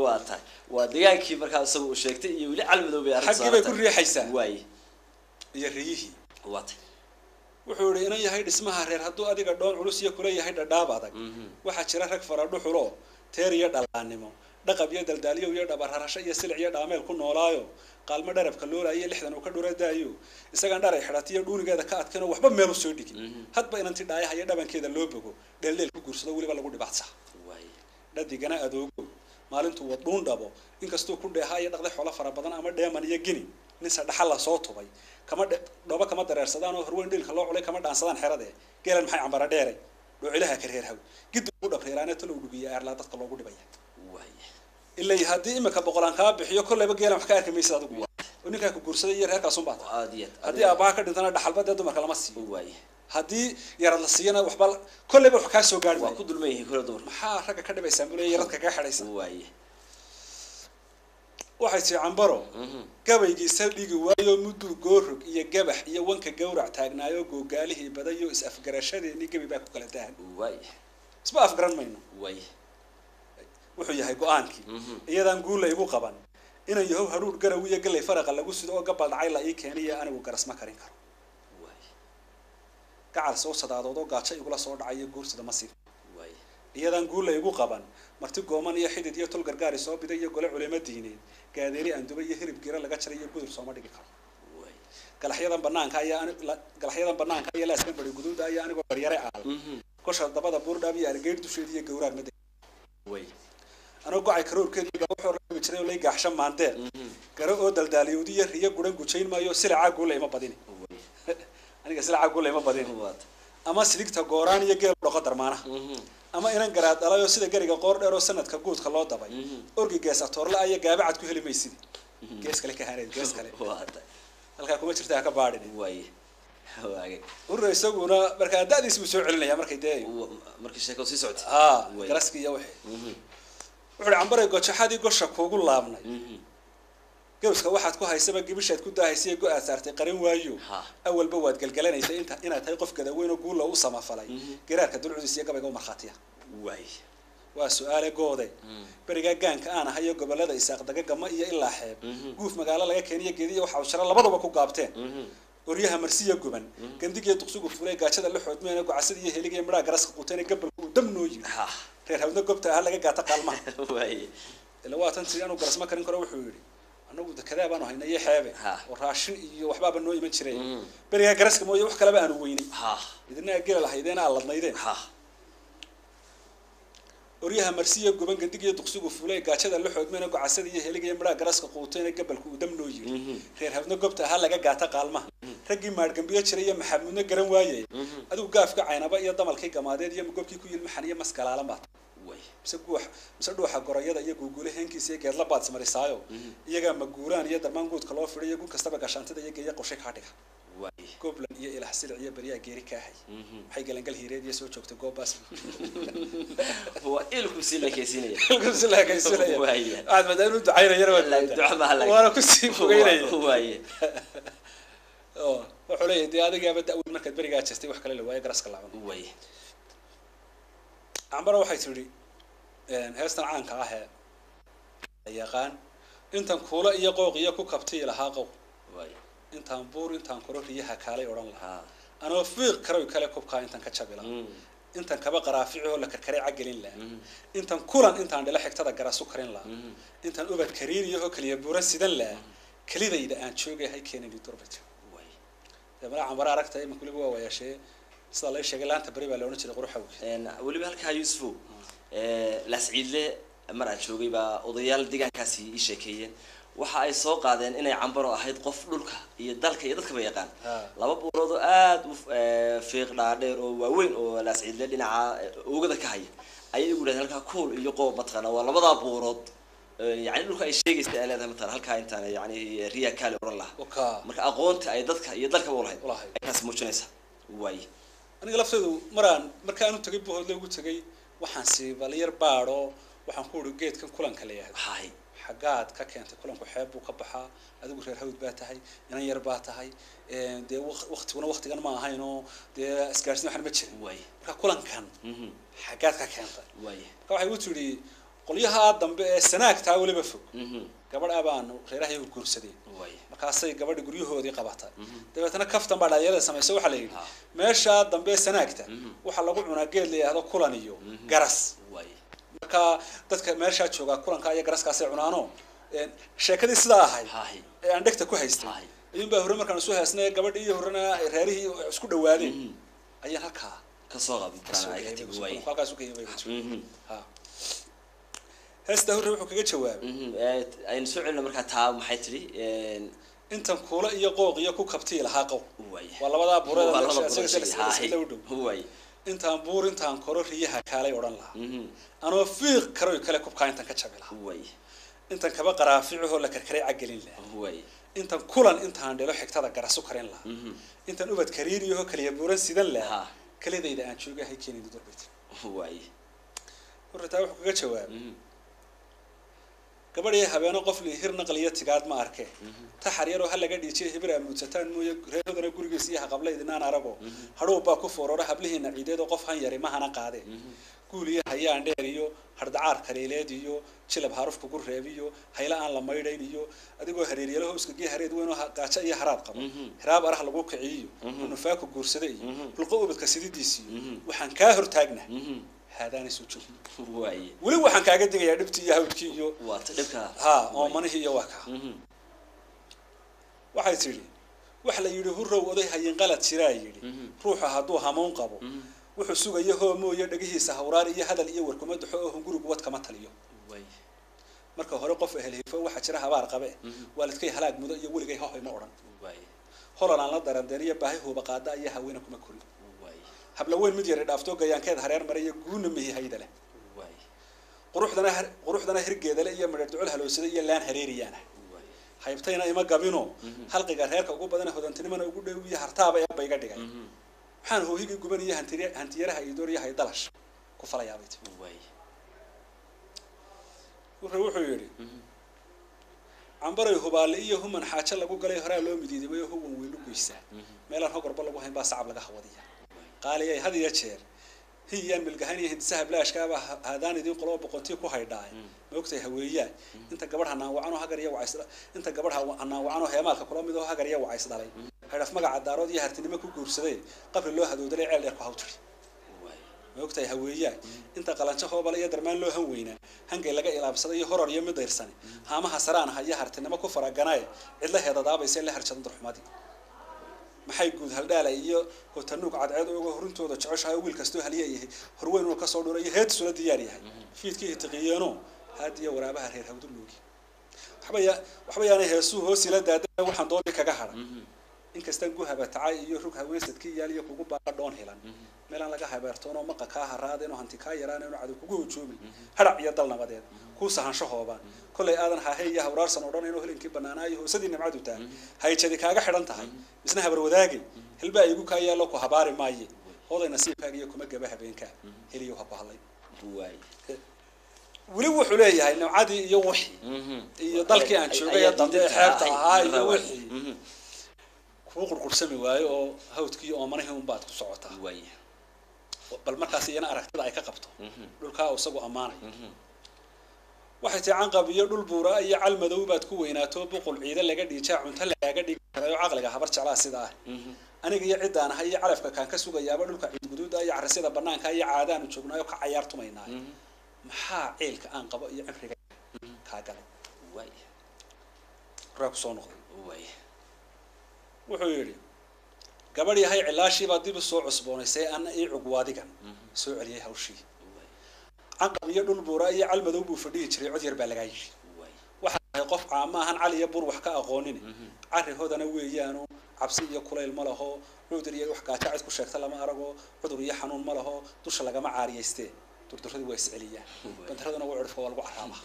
waata waa digaankii markaas uu sheegtay iyo wili calmadoobay arrinta xaqii bay ku riixaysaa way iyo riyihi waata wuxuu yiri inay yahay dhismaha reer haduu adiga dhoon culus iyo kula yahay dhadhaab adag waxa jira rag faradhu xulo teer iyo dhalaanimo dhaqab iyo daldaalyo iyo dhabar harasho iyo silic iyo dhaameel ku noolaayo qaalmo dharabka loolaayo 60 uu ka dhuradaayo isagan dharay xidhatiyo dhuunigeeda ka adkeeno waxba meel u soo dhigin hadba inanti dhaayaha iyo dhabankeeda loo bogo dheeldheel ku guursado waliba lagu dhibaatsa dhadigana adoogo maalintu wadhuun dhabo inkastoo ku dheehaayo dhaqday xoolo fara badan ama dheeman iyo gini nin sadhaxal la soo tubay kama dhooba kama dareersadaan oo horweyn dhilka loo culay kama dhaansadaan xerade geelan maxay cambara dheeray dhuucilaha kareer haw giddu u dhabreeraana tan uu dhugiya aarla dadka loogu dhibaya ilaa hadii imika boqolaan ka bixiyo kollayba geelan wax ka arkamaysa adigu oo ninka ku guursaday iyo reerkaas un baad hadii aabaa ka dhintana dhaxalbada dumarka lama siiyo hadii yarad la siiyana waxba kollayba wax ka soo gaari waa ku dulmeeyay kala dumar maxaa raga ka dhibaysan bulay yaradka ka xidhaysan waxay si cambaro gabaygiisa dhigi waayo muddu goorog iyo gabax iyo wanka gowrac taagnaayo googaalihii badayo is afgarashadeeni gabi baa ku kala daahan isba afgaran mayno wuxuu yahay go'aankii iyadan guul la igu qaban inay yahow haruur garaw iyo galay faraqa lagu sido oo gabal dhacay la ii keenay anigu garasma karin karo gacal soo sadaadood oo gaajo igula soo dhacay guursada masiif iyadan guul la igu qaban marti gooman iyo xidid iyo tol gargaari soo biday iyo gole culimo diineed gaadeeri aan dubay iyo hirib gira laga jaray iyo gudur sooma dhigi karo galaxyadan banaanka ayaa la askan bari guduud ayaa anigu baryare aal kosha dabada buurdhaab iyo argeyd dusheed iyo gowraar mid anoo gocay karoorkeedii baa wuxuu rabi jiray oo lay gaaxshan maandeer garo oo daldaaliyowdi iyo riyo guran gujayn maayo silacaa guul ima badini aniga silacaa guul ima badini ama sidigta gooraan iyo geel dhaqo darmaana ama inaan garaad dhalayo sida gariga qoor dheer oo sanadka guudka loo dabay orgi gees atoorla ay gaabacad ku heli maysid gees kale ka hareed gees kale halka kuma jirtaa ka baadhin urreysaguna marka daadiis uu soo celinaya markay deey markii sheeko sii socotay garaski iyo wixii wuxuu cambaray gojaxadii gosha kuugu laabnay gowska waxaad ku haysaba gibishaad ku daahaysay go'aad saartay qaran waayo awalba waad galgalanaysa inaad tahay qof gadaweyn oo guul u samafalay garaarka dulcudiis iyo gabayga marxaatiya waa su'aale goode bariga gaanka aan ahayo gobolada isaaq daga gama iyo ilaa xeeb guuf magaalo laga keenay geediyo waxa uu shara labadaba ku gaabteen oryaha marsiya guban gandiga duqsugu fulay gaajada la xoodmeena gocasada iyo heliga midha garaska quutay gabalku dam noo yiri reer hawdna gobta ah laga gaata qalmaha ila waa tan si aanu garasma karin karo wuxuu yiri anagu dakada baan haynay xeebe oo raashin iyo waxba noo iman jiray bariga garaska mooyo wax kale baan weynay idina geel lahaydeen aan ladnaydeen oryaha marsiya guban gandiga duqsugu fulay gaajada la xoodmeena gocasada iyo heliga midha garaska quutay gabalku dam noo yiri reer hawdna gobta ah laga gaata qalmaha ragii maargambiyo jiray iyo maxamuudna garan waayay adigu gaafka caynaba iyo damalkay gamaadeed iyo gobkii ku yilmaxan iyo maskalaalan baad mise dhuuxa gorayada iyo guugule heenkiisa iyo geedla baad samarisaayo iyaga maguuraan iyo darmaan guudka loo fidhay iyo guud kastaba gashaantada iyo geeya qorshe ka dhiga goblan iyo ilaah silic iyo bariyaa geeri ka hay waxay galangal hiireed iyo soo joogtay goobaas waa ilku si la kaysinaya aad madaan u ducaynayana waana ku sii fogeynaya wuxuu leeyahay dee adigaaba da'weyn markaad berigaa jirtay wax kale la waayo garaska laaban cambara waxay tidhi heestan caanka ah ee yaqaan intan kuula iyo qooq iyo ku kabtay lahaa qow intaan buur intaan koro riyaha kaalay odhan lahaa anoo fiiq karoy kale kubkaa intaan ka jabila intaan kaba qaraafici oo la karkaray cagelin lahaa intaan kulan intaan dhila xigtada garasu karin lahaa intaan ubad kariiriyo oo kaliya buuran sidan lahaa kelidayda aan joogahay keenani durbati dabara cambara aragtay ma kuliba waa waayashay sida la sheegay laanta bari baa la oran jiray quruxaw waliba halka Yuusuf la Saciidle mar aan joogay baa odayaal deegaankaasi ii sheekeeyeen waxa ay soo qaadeen inay cambaro ahayd qof dhulka iyo dalka iyo dadka ba yaqaan laba buurood oo aad u fiiq dhaadheer oo waaweyn oo la Saciidle dhinaca oogada ka haya ayay ugu leedahay halka kool iyo qoob matqana waa labada buurood يعني لو كان شيء يستاهل هذا مثلا هل كان تاني يعني ريا كالي والله مرك أقونت أي ضدك يضلك والله ناس موجنسها واي أنا قلت له مرك أنا تجيبه هذا قلت جاي وحنسي بالير بارو وحنقول جيت كان كلن كليه هاي حاجات كأنت كلن كحب وكبحة هذا قلت له هود باتهاي أنا يرباتهاي ده وقت كان ما هاي إنه ده سكارسنا إحنا بتشري واي مرك كلن كان حاجات كأنت واي كواحد قلت لي qolyaha dambe ee sanaagta waliba fog gabadh abaan reerahay u guursadeen markaasay gabadh guryahoodii qabatay dabeetana kaftan baa dhalinyarada sameysay waxa la yiri meesha dambe sanaagta waxa lagu cunaa geed leeyahay kulan iyo garas marka dadka meesha jooga kulanka iyo garaskaas ay cunaano sheekadii sidaa ahay ee aan dhegta ku haystay ayuun baa hore markaan soo haasnay gabadhii iyo horena reerihii isku dhawaadeen ayaan halkaa ka soo qabi karaan ay ka tagi waayeen halkaas u geeyay ha heesta hore wuxuu kaga jawaabay aynu soo celino markaa taa maxay tiri intan kuula iyo qooq iyo ku kabtii lahaa qow waa labada buurada waay intaan buur intaan koro riyaha kaalay odhan lahaa anoo fiiq karoy kale kubkaa intaan ka jabi lahaa waay intaan kaba qaraaficihoo la karkaray cagelin lahaa waay intaan kulan intaan dhelo xigtada garasu karin lahaa intaan ubad kariiriyahoo kaliya buuran sidan lahaa kalidayda aan joogahay keenin darbit waay horta wuxuu kaga jawaabay gabadhii habeeno qof li hir naqliya tigaad ma arke taxar yar oo hal laga dhiijay hibir amudsataan mooye reeradana gurigiisa iyo qablaydinaan arago hadhow baa ku foorora hablihiina ciideed oo qof han yari mahana qaade guuliya hayaan dheer iyo hardacaar kaleeleed iyo jilab harufka ku reebiyo hayla aan la maydhayn iyo adigoo hareeryalaho iskagii hareed weyn oo gaajo iyo haraad qabo hiraab arah lagu kiciyo nufaaku guursaday iyo hulqo ubadka sididiisii waxaan kaa hortaagna هذا سوتشو واي ولي waxaan kaaga digayaa dhibtii iyo hawdkii iyo waata dhibka ha oo manihii iyo waka waxay tiri wax la yiri hurrow oday hayin qalad jiraa yiri ruuxa haduu hamoon qabo wuxuu sugayo hoomoyo dhagihiisa hawraar iyo hadal iyo warkuma dhaxo oo hungurigu wad kama taliyo way marka hore qof ehelifo waxa jira habaar qabe waalidkay halaag mudo iyo waligay hoohay ma oran way holan aan la darandeeniyo baahi huba qaada iyo haweena kuma kori habla weyn mid yar dhaafto gayaankeed hareer mariyo guuna mihi hayda leh way quruxdana hirgeeda leh iyo madar ducul haloosada iyo laan hareeriyana haybtayna ima gabino halqiga reerka ugu badan hodantinimada ugu dhow iyo hartaaba ee bayga dhigay waxaan hooyigi guban iyo hantiyaraha iyo dooriyaha dalash ku falayaabay way wuxuu yiri ambaray hubaale iyo human xaaja lagu galay horaa loo midiiday huwan weyn u goysa meelan hogorba lagu hayn baa sacab laga hawadiya قال هذه يشير هي من الجهنية هندسة بلاش كابا هذان دي قلوب بقنتي كوهاي داي ما وقتها هوية أنت قبرها أنا وعنو هجر يا وعيس أنت قبرها أنا وعنو هي مالك كلام مدو هجر يا وعيس داري هذا في مقعد دارو دي هرتني ما كوكور سدي قبل الله هذو دري عيال يركوا هوتري ما وقتها هوية أنت قلنا شخو بلا يدر من له هوينا هنجي لقى إلى بصدق هرر يوم درسني هامها سران هي هرتني ما كفر جناي إلا هذا ضاب يصير له هرشان درحمادي maxay guud haldaalay iyo hotanuug cadceed oo horintooda jeceshahay wiil kasto haliyahay horweyn oo ka soo dhoreeyay heed soo diyaar yahay fiidkii taqiyano haadiya waraabaha reer hawduluugi waxba yaanay heesuu hoos ila daaday waxaan doonay kaga haray in kastaan ku habatay iyo rug haweensadkii yaaliyo kugu baa dhoon helan meelan laga habeertoono maqa ka haraad inuu hanti ka yaraan inuu cadu kugu hujoomin harac iyo dal nabadeed ku sahansho hoobaan kulay aadan hahay iyo hawraarsan oo dhan inuu helinkii banaanaayo hoosadii nimcadu taa hayjadi kaaga xidhan tahay isna habar wadaagay hilba igu ka yaalo ku habaari maaye oday nasiibkaaga iyo kuma gaba habeenka heliyo ha bahlay waay wali wuxuu leeyahay nimcadii iyo wixii iyo dalkii aan joogay dambe xeebta ahaa iyo wixii ku qurqursami waayo oo hawdkii oo manahay un baad ku socotaa waay bal markaas iyana aragtida ay ka qabto dhulka isagu amaanay waxay taan qabiyo dhul buura iyo cal madow baad ku weynaato boqol ciida laga dhiijaa cunta laga dhigi karayo aqliga habar jeclaa sida aniga iyo cidaan ahay calafka kan ka sugayaaba dhulka ciid guduuda iyo carasida banaanka iyo caadaan joognaayo ka cayaartumaynaa maxaa ceelka aan qabo iyo cimriga ka galay way raak soo noqday way wuxuu yiri gabadhii hay cilaashi baad dib soo cusboonaysay ana ii cugwaadigan soo celiyay hawshii عقب يدل براي على المذوب وفديه شري عذير بالغايش واحد قف عامها علي يبور وحكا أقونين عري هذا نويانو عبسية كل الملاه نودري وحكا تعس كشكت لما أرجو عذري حنون ملاه توش لقى مع عري يستي تقدر تدي ويسأليه بنت هذا نوع عرف والله حرامه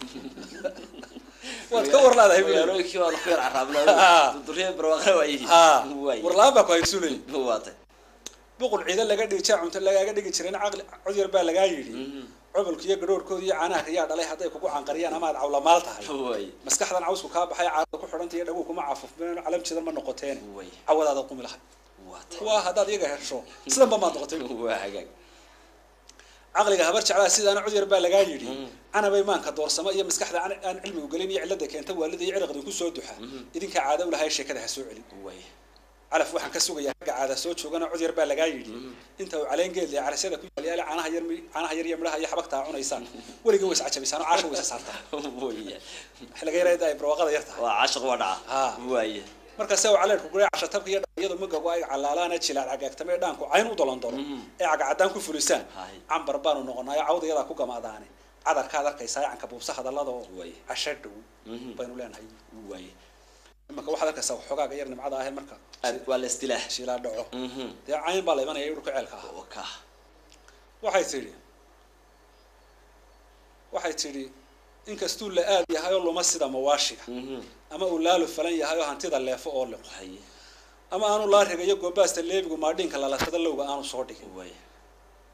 وتكور لا ده يا روي كيو الخير عرب لا تدري برواقه وي والله بقى يسولي هو واطي بقول عيدا لقى دي شاع أنت لقى دي شرين عقل عذير بالغايش عبلك يا جرور كودي عنا رياض عليه حتى يكون عن قريان ما عولا مالتها مسكحة عاوز وكاب حي عاد كحرنتي يدعوك مع عفف بين علم كذا من نقطتين عوض هذا قوم لها وهذا يجي شو سلام بما نقطتين عقلك هبرش على سيد أنا عذير بالغايري أنا بيمان كدور سماء يا مسكحة عن علمي وقليني علدك أنت والذي يعرق يكون سود دوحة إذن كعادة ولا هاي الشيء كذا هسوع لي calaf waxaan ka sugayaa ragga caada soo joogana cod yar baa lagaa yidhi inta uu caleen geed leh carashada ku yaal caanaha yar iyo midhaha iyo xabagta cunaysaan weliga way iscajabisan oo caasho way saartaa waaye laga yareeyo ay barwaaqada yartahay waa caashaq waa dhaca waaye marka se caleerku gure casha tabka iyo dhayadu magagu ay calaalaana jilaal cagaagtamay dhaanku cayn u dolondolo ee cagacadaan ku fulisaan cambar baanu noqonayo cawdayada ku gamaadaane cadarkaad arkaysaa canka buubsa hadallada oo casha dhow baynu leenahay waaye marka waxaad arkaysaa xogaaga yar nimcada ah marka waa la istilaax shilaa dhaco dee cayn baa la imanaya dhulka ceelka ah waxay tidhi inkastuu la aad yahay oo luma sida mawaashiga ama uu laalo falan yahay oo hantida leefo oo liqo ama aanu laa rigayo goobaasta leebigu maadhiinka lalatada lowga aanu soo dhigin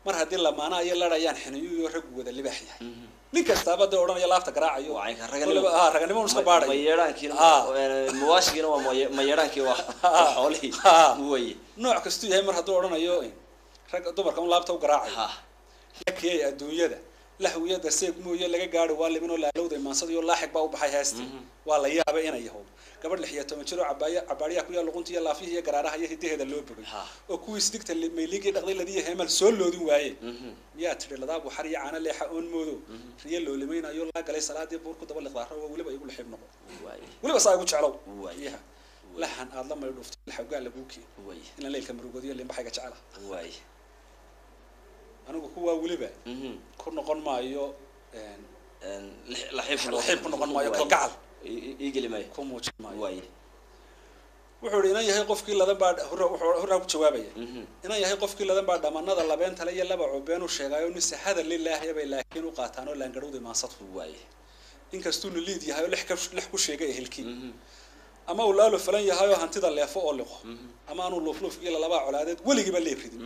mar haddii lamaana ay ladhayaan xiniyo iyo rag wada libaax yahay nin kastaaba dee odhanaya laafta garaacayo raganimo iska baadhay mawaashigina waa mayeeraankii waa xoolihii way nooc kastuu yahay mar hadduu odhanayo rag dumarka un laabta u garaacayo yakiyay adduunyada lahwiyada seeg mooye laga gaadho waa limin oo laalowda maansada iyo laaxig baa u baxay heesti waa la yaabay inay yahay gabadh 16 jir oo cabaariya ku yaal luqunta iyo laafihi iyo garaaraha iyo hidaheeda loo bogay oo kuwii isdigta meeligi dhaqday ladii heemal soo loodin waaye miyaa tiri ladaab waxar iyo caana leexa oon moodo riyo loo limaynayo la galay salaadii buur ku daba liqdaaro oo waliba igu lixib noqo waliba saa igu jeclow lahan aad la may dhuftay xawgaa lagu kii in leelka murugodiyo limbaxayga jecela anigu kuwa waliba ku noqon maayo laxiib ku noqon maayo kalgacal iigelimay ku muujin maayo way wuxuu inaan yahay qofkii ladan baa hore ku jawaabaya inaan yahay qofkii ladan baa dhamanada labeenta la iyo laba cubeen u sheegayo nin sahada lilaahi bay laakiin u qaataan oo laan garowday maansadu way inkastuu liid yahay oo lix ku sheegay ehelkii ama uu laalo falan yahay oo hantida leefo oo liqo ama aanu luufluuf iyo laba colaadeed weligiiba leebridin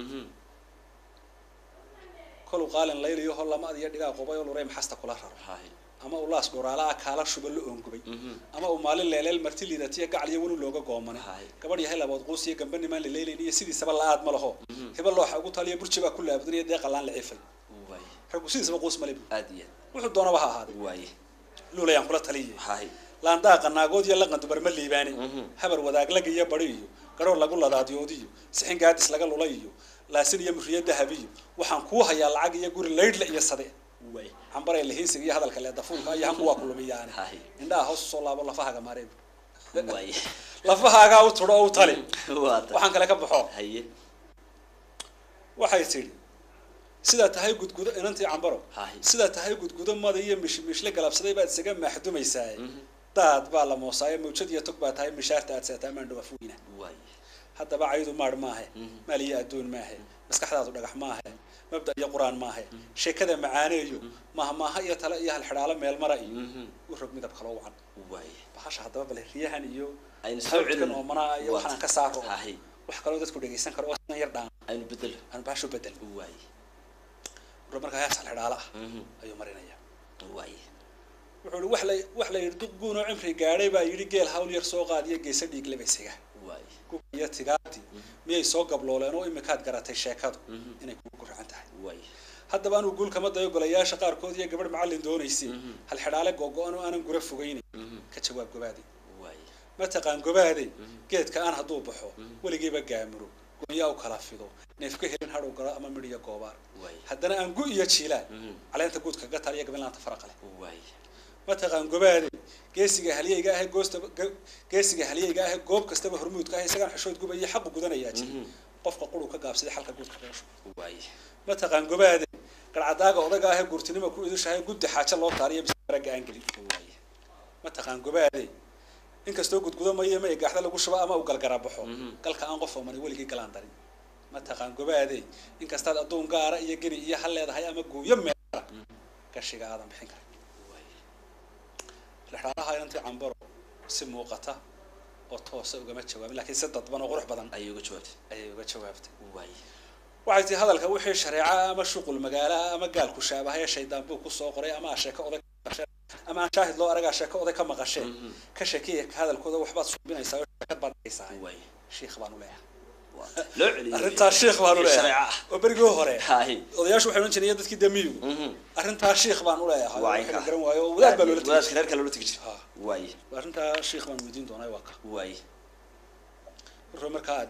كل قالن ليلي يهول لما أدي يدقى قبايا ولوري محستا كلها راه أما الله سكور على كالا شو بلو أنقبي أما ومال الليل المرتلي ذاتيه قاعد يونو لوجا قومنا كبر يهلا بعض قوسية جنبني مال الليل نية سيدي سبلا عاد ماله هبل الله حقو تالي برشة بقى كلها بدري يدقى قلان العفل حقو سيدي سبلا قوس مالي أديه وحد دونا بها هذا لولا ينقل تالي هاي لان دا قناة قود يلا قنت برمل ليباني حبر وذاك لقي يبريو قرر لقول لا ديوديو سحين قاعد يسلق لوليو لا سنية مفرية ذهبية وحن كوها يا العاق يقول ليد لا يصدق عم بري اللي هي سجى هذا الكلام دفون يا هم كوا كلهم يعني إنها هوس صلا والله فهذا مارب لا فهذا وترى وطلي وحن كلا كبحوا هي وحيصير سيدا تهاي قد إن أنت عم برو سيدا تهاي قد ما ذي مش لك لابس ذي بعد سجى محدوم يساعد تاد بالله موصايا موجود يتوك بعد هاي مشارت أتساتمان دوفوينا حتى بعيد مار ما هي مالية دون ما هي بس كحدات ودقح ما هي مبدأ يقران ما هي شيء كذا معانيه ما هي تلاقيها الحرالة من المرأي ورب ميدا بخلوه عن بحاش هذا بالريحان يو أي نسوي علم ومنا يوحنا كساره هاي وحكلوا ذات كل جيسان كروا أصلا يردان أي بدل أنا بحشو بدل رب مركها يحصل الحرالة أيو مرينا يا وحلو وحلا يردقون عمري قاري با يرجع الحول يرسوق عادية جيسان يقلب يسيجا كوبية تجارتي مية سوق قبل لأنه إمكان قرأت الشيكات إنك بكر عنده هذا بانو يقول كم ده يقول يا شقار كودي قبل معلم دون يسي هالحرالة جوجو أنا نقرف فوقيني كتشواب جبادي متى كان جبادي جيت كأنا هضوب بحو ولا جيب جامرو قويا وكلافيدو نفكه هين هارو قراء أمام مريا كوبار هذا أنا أنقول يشيله على أنت قلت كقطع قبل لا تفرق له متى كان جبادي geesiga haliyeega ah geesiga haliyeega ah goob kastaba hormuudka ah isaga xishood gubay xaq gudanaya jiri qofka qulu ka gaabsaday xalka guudka qeesho ma taqaan gobaade qarcadaaga odaga ah gurtinimo ku idishahay guddi xaaja loo taariyo bisbaraga angeli ma taqaan gobaade inkastoo gudgudamayo ma igaxda lagu shuba ama u galgarabaxo galka aan qof oo mari weligii galaan darin ma taqaan gobaade inkastaad adoon gaara iyo gari iyo hal leedahay ama gooyo meera gashiga aadan bixin kara الحرارة أنت عم برو سمو قطع وتوصل وجمت شباب لكن سدد بنا وروح بدن أيوة جوابت جوابت واي وعايز هذا الكوحي الشريعة أما شغل المجال أما قال كشابة هي شيء دام بوك الصقري أما أشياء أذا أما شاهد لو أرجع أشياء أذا كم غشة كشكيك هذا الكذا وحبات صبينا يسوي بعد يساعد واي شيخ بانو ليه أرنتا الشيخ بانو ليه وبرجوه ريه هاي وضياش وحنا نجني يدك كده ميو أرنتا الشيخ بانو ليه واي وذاك بلو وذاك خلال كلو تجي واي أرنتا الشيخ بانو مدين دونا يوقع واي wuxuu markaa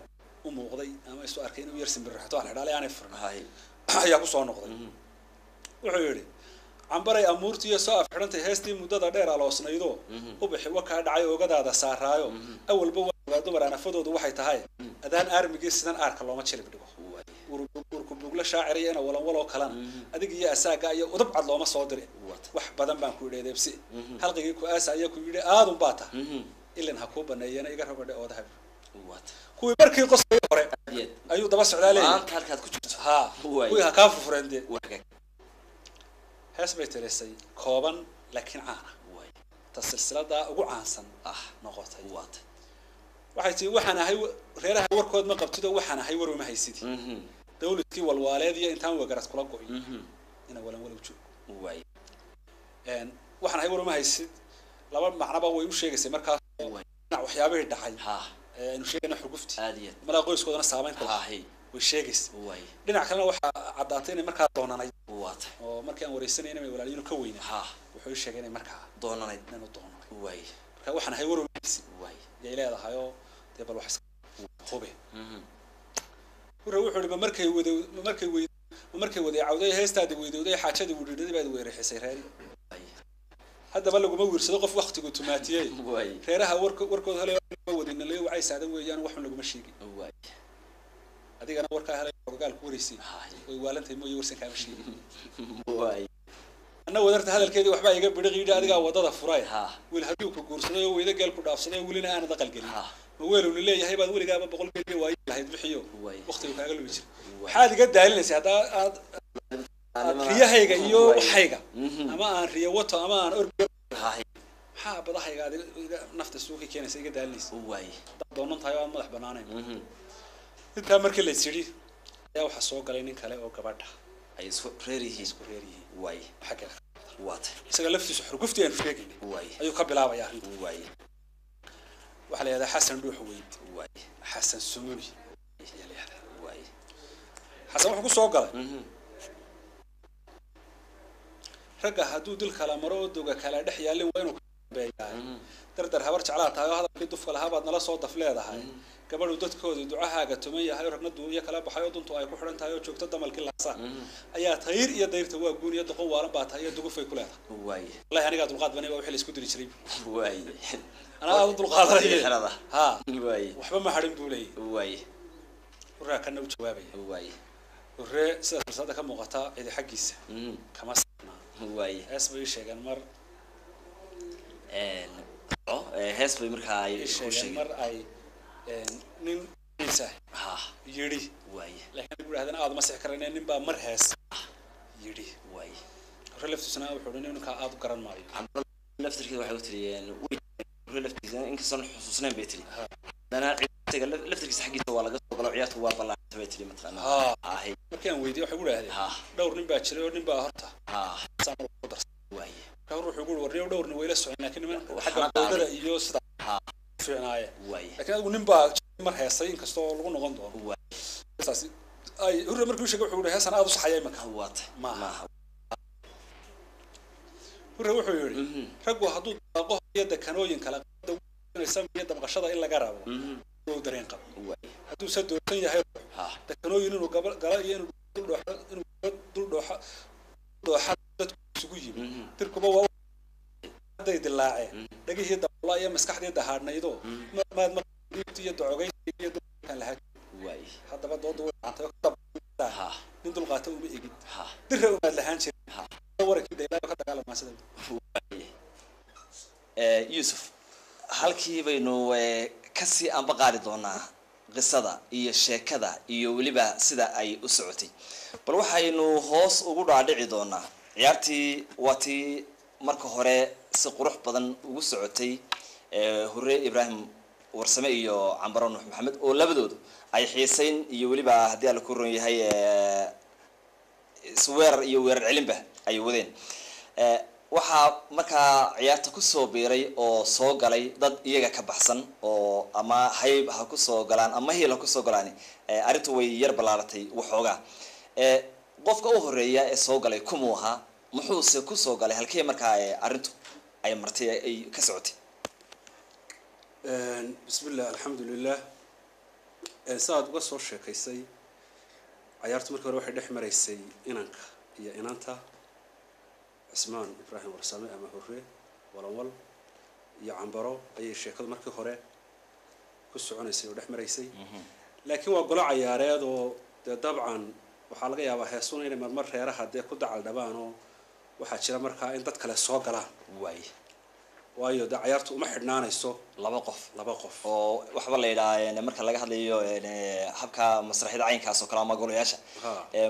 u muuqday ama isu arkay inuu yarsin birraxto aan xidhalay aanay furna hay ayaa ku soo noqday wuxuu yidhi cambaray amuurtiiyo soo afxidhantay heestii muddada dheer aloosnaydo ubixi wakaa dhacay oogadaada saaraayo awalba waa dumar anafadoodu waxay tahay adaan aarmigii sidan aarka looma jilib dhigo urku bugla shaaciriya ina walanwaloo kalena adiga iyo asaaga iyo udub cad looma soo diri wax badan baan ku idheedeebsi halqigii ku aasa ayaa ku yidhi aadun baa taha ilin ha kuu baneeyana iga rabadhe oodaha kuwii markii qosay hore ayuu daba socdaa leeyahay maanta halkaad ku jirto ha kuwii ha kaa furfureen dee hees bay tirisay kooban laakiin caana ta silsilada ugu caansan noqotay waxay tii waxaan ahay reeraha warkood ma qabtido waxaan ahay war uma haysid dawladkii walwaaleed iyo intaan wagaras kula go'ay ina walan walaw joogo waxaan ahay war uma haysid laba macnaba way u sheegaysay markaas waxyaabihii dhacay aynu sheegayna xugufti malaa qoyskoodana saameyn ku lahay way sheegaysay dhinac kalena waxaa caddaatay inay markaa doonanay oo markii aan wareysanayna may walaaliyinu ka weynaa wuxuu sheegay inay markaa doonanay inuu doonanay marka waxaan ahay war uma haysid yay leedahayoo dee bal wax hube wuxuu yidhi markay wadeecawday heestaadii weydowday xaajadii wudhidhadii baad weerixisay reeri haddaba laguma wiirsado qof waktigu tumaatiyey reeraha warkood hele wadinalayo wacay saadan weeyaan waxun laguma sheegin adigana warkaa helay ogaalku waraysiin way waalantahay mooye warsan kaama sheegin anna wadarta hadalkeedii waxbaa iga bidhiq yidhi adigaa wadada furay wiil hadduu ku guursaday oo weyda geel ku dhaafsaday oo welina aanad aqal gelin ma weelowni leeyahay baad weligaaba 100 geelkii waayi lahayd bixiyo waqtigu kaaga lumi jira waxaad iga daalinaysaa haddaa aad riyahayga iyo waxayga ama aan riyo wato ama aan orgo maxaa badahayga adiga nafta suuqi keenaysa iga daalinaysa doonan tahay oo aan madax banaanayn intaa markii la yidhi ayaa waxaa soo galay nin kale oo gabadha ay isku reerihiin way xagga waatay isaga laftiisu xurgufti aan sheegaynay ayuu ka bilaabayaa way waxa la yiraahdaa xasan dhuux weyd way xasan sumuli way xasan wuxuu ku soo galay ragga hadduu dil kala maro oo doga kala dhex yaalin waa inuu beeyaa dardar habar jeclaa tahay hadalkii dufka lahaa baad nala soo daf leedahay gabadhu dadkooda ducahaaga tuman yahay ragna duuya kala baxay oo duntu ay ku xiran tahay oo joogto damalkii laasa ayaa tayir iyo dayrta waa guun iyo doqon waalan baa tahay dugufay ku leedahay way wallahi aniga dulqaad banay waa wixii la isku diri jiray way ana aad dulqaadanay ha way waxba ma harin buu leeyahay way waraa kana u jawaabay way waree sida fursada ka muuqata cidi xaqiisa kama saarna way hees bay sheegan mar hees bay markaa ay sheegan mar ay nin isa yiri way laakiin ugu raadana aad ma six kareen nin baa mar hees yiri way relaftisna wuxuu dhanay inuu ka aad u garan maayo laftirkeeda waxay u tiriyeen relaftisna in ka san xusuusnaan bay tiri dana ciidaga laftirkiisa xaqiisa waa laga soo galo ciyaartu waa balaantay bay tiri mataqaana markii aan weydiiyay waxa ugu raadeen dhowr nin baa jiray oo nin baa horta saan u darsan way ka ruuxu ugu warriyo dhowrna way la socon laakiin niman xagga qodada iyo sida fiicnaaye way laakiin adigu nin baa mar heesay in kastoo lagu noqon doono way saas ay hore markuu sheegay wuxuu yiri heesan aad u saxayay marka waatay ma hore wuxuu yiri raggu hadduu daaqo iyo dekanooyin kala qadaysan iyo dabqashada in laga rabo oo dareen qab hadduu sadoosan yahay dekanooyin inuu gala iyo inuu dul dooxa dadku isugu yimi dirkuba waa haday dilaaceen dhagihii dabla iyo maskaxdii dahaadnaydo maad iyo docogay iyo kan lahayd way hadaba dood way aantay nin dulqaato uma egid dirra uma lahaan jiray warkii deegaanka ka dagaalamay sida Yusuf halkii baynu ka sii anba qaadi doonaa qisada iyo sheekada iyo waliba sida ay u socotay bal waxaynu hoos ugu dhaadhici doonaa ciyaartii watii marka hore si qurux badan ugu socotay hore Ibrahim warsame iyo Cambaro Nuux Maxamed oo labadoodu ay xiisayn iyo waliba hadii la ku ron yahay isweer iyo weerar cilinba ay wadeen waxa markaa ciyaarta ku soo biiray oo soo galay dad iyaga ka baxsan oo ama hayb ha ku soo galaan ama hiil ku soo galaan arintu way yar balaaratay waxooga qofka u horeeya ee soo galay kumuha muxuu ku soo galay halkee markaa arintu ay martay ay ka socotay bismillah alhamdulillah saad uga soo sheekaysay ciyaartu markii hore waxay dhex maraysay inanka iyo inanta cismaan ibraahim warsame ama hore walawal iyo cambaro ayay sheekadu markii hore ku soconaysay oo dhex maraysay laakiin waa golo ciyaareed oo dee dabcan waxaa laga yaabaa heesuna inay marmar reeraha dee ku dacal dhabaan oo waxaa jira markaa in dad kale soo galaan waayo dee ciyaartu uma xidhnaanayso laba qof oo oo waxba la yidhaha marka laga hadlayo habka masraxyada caynkaas oo kale ama golayaasha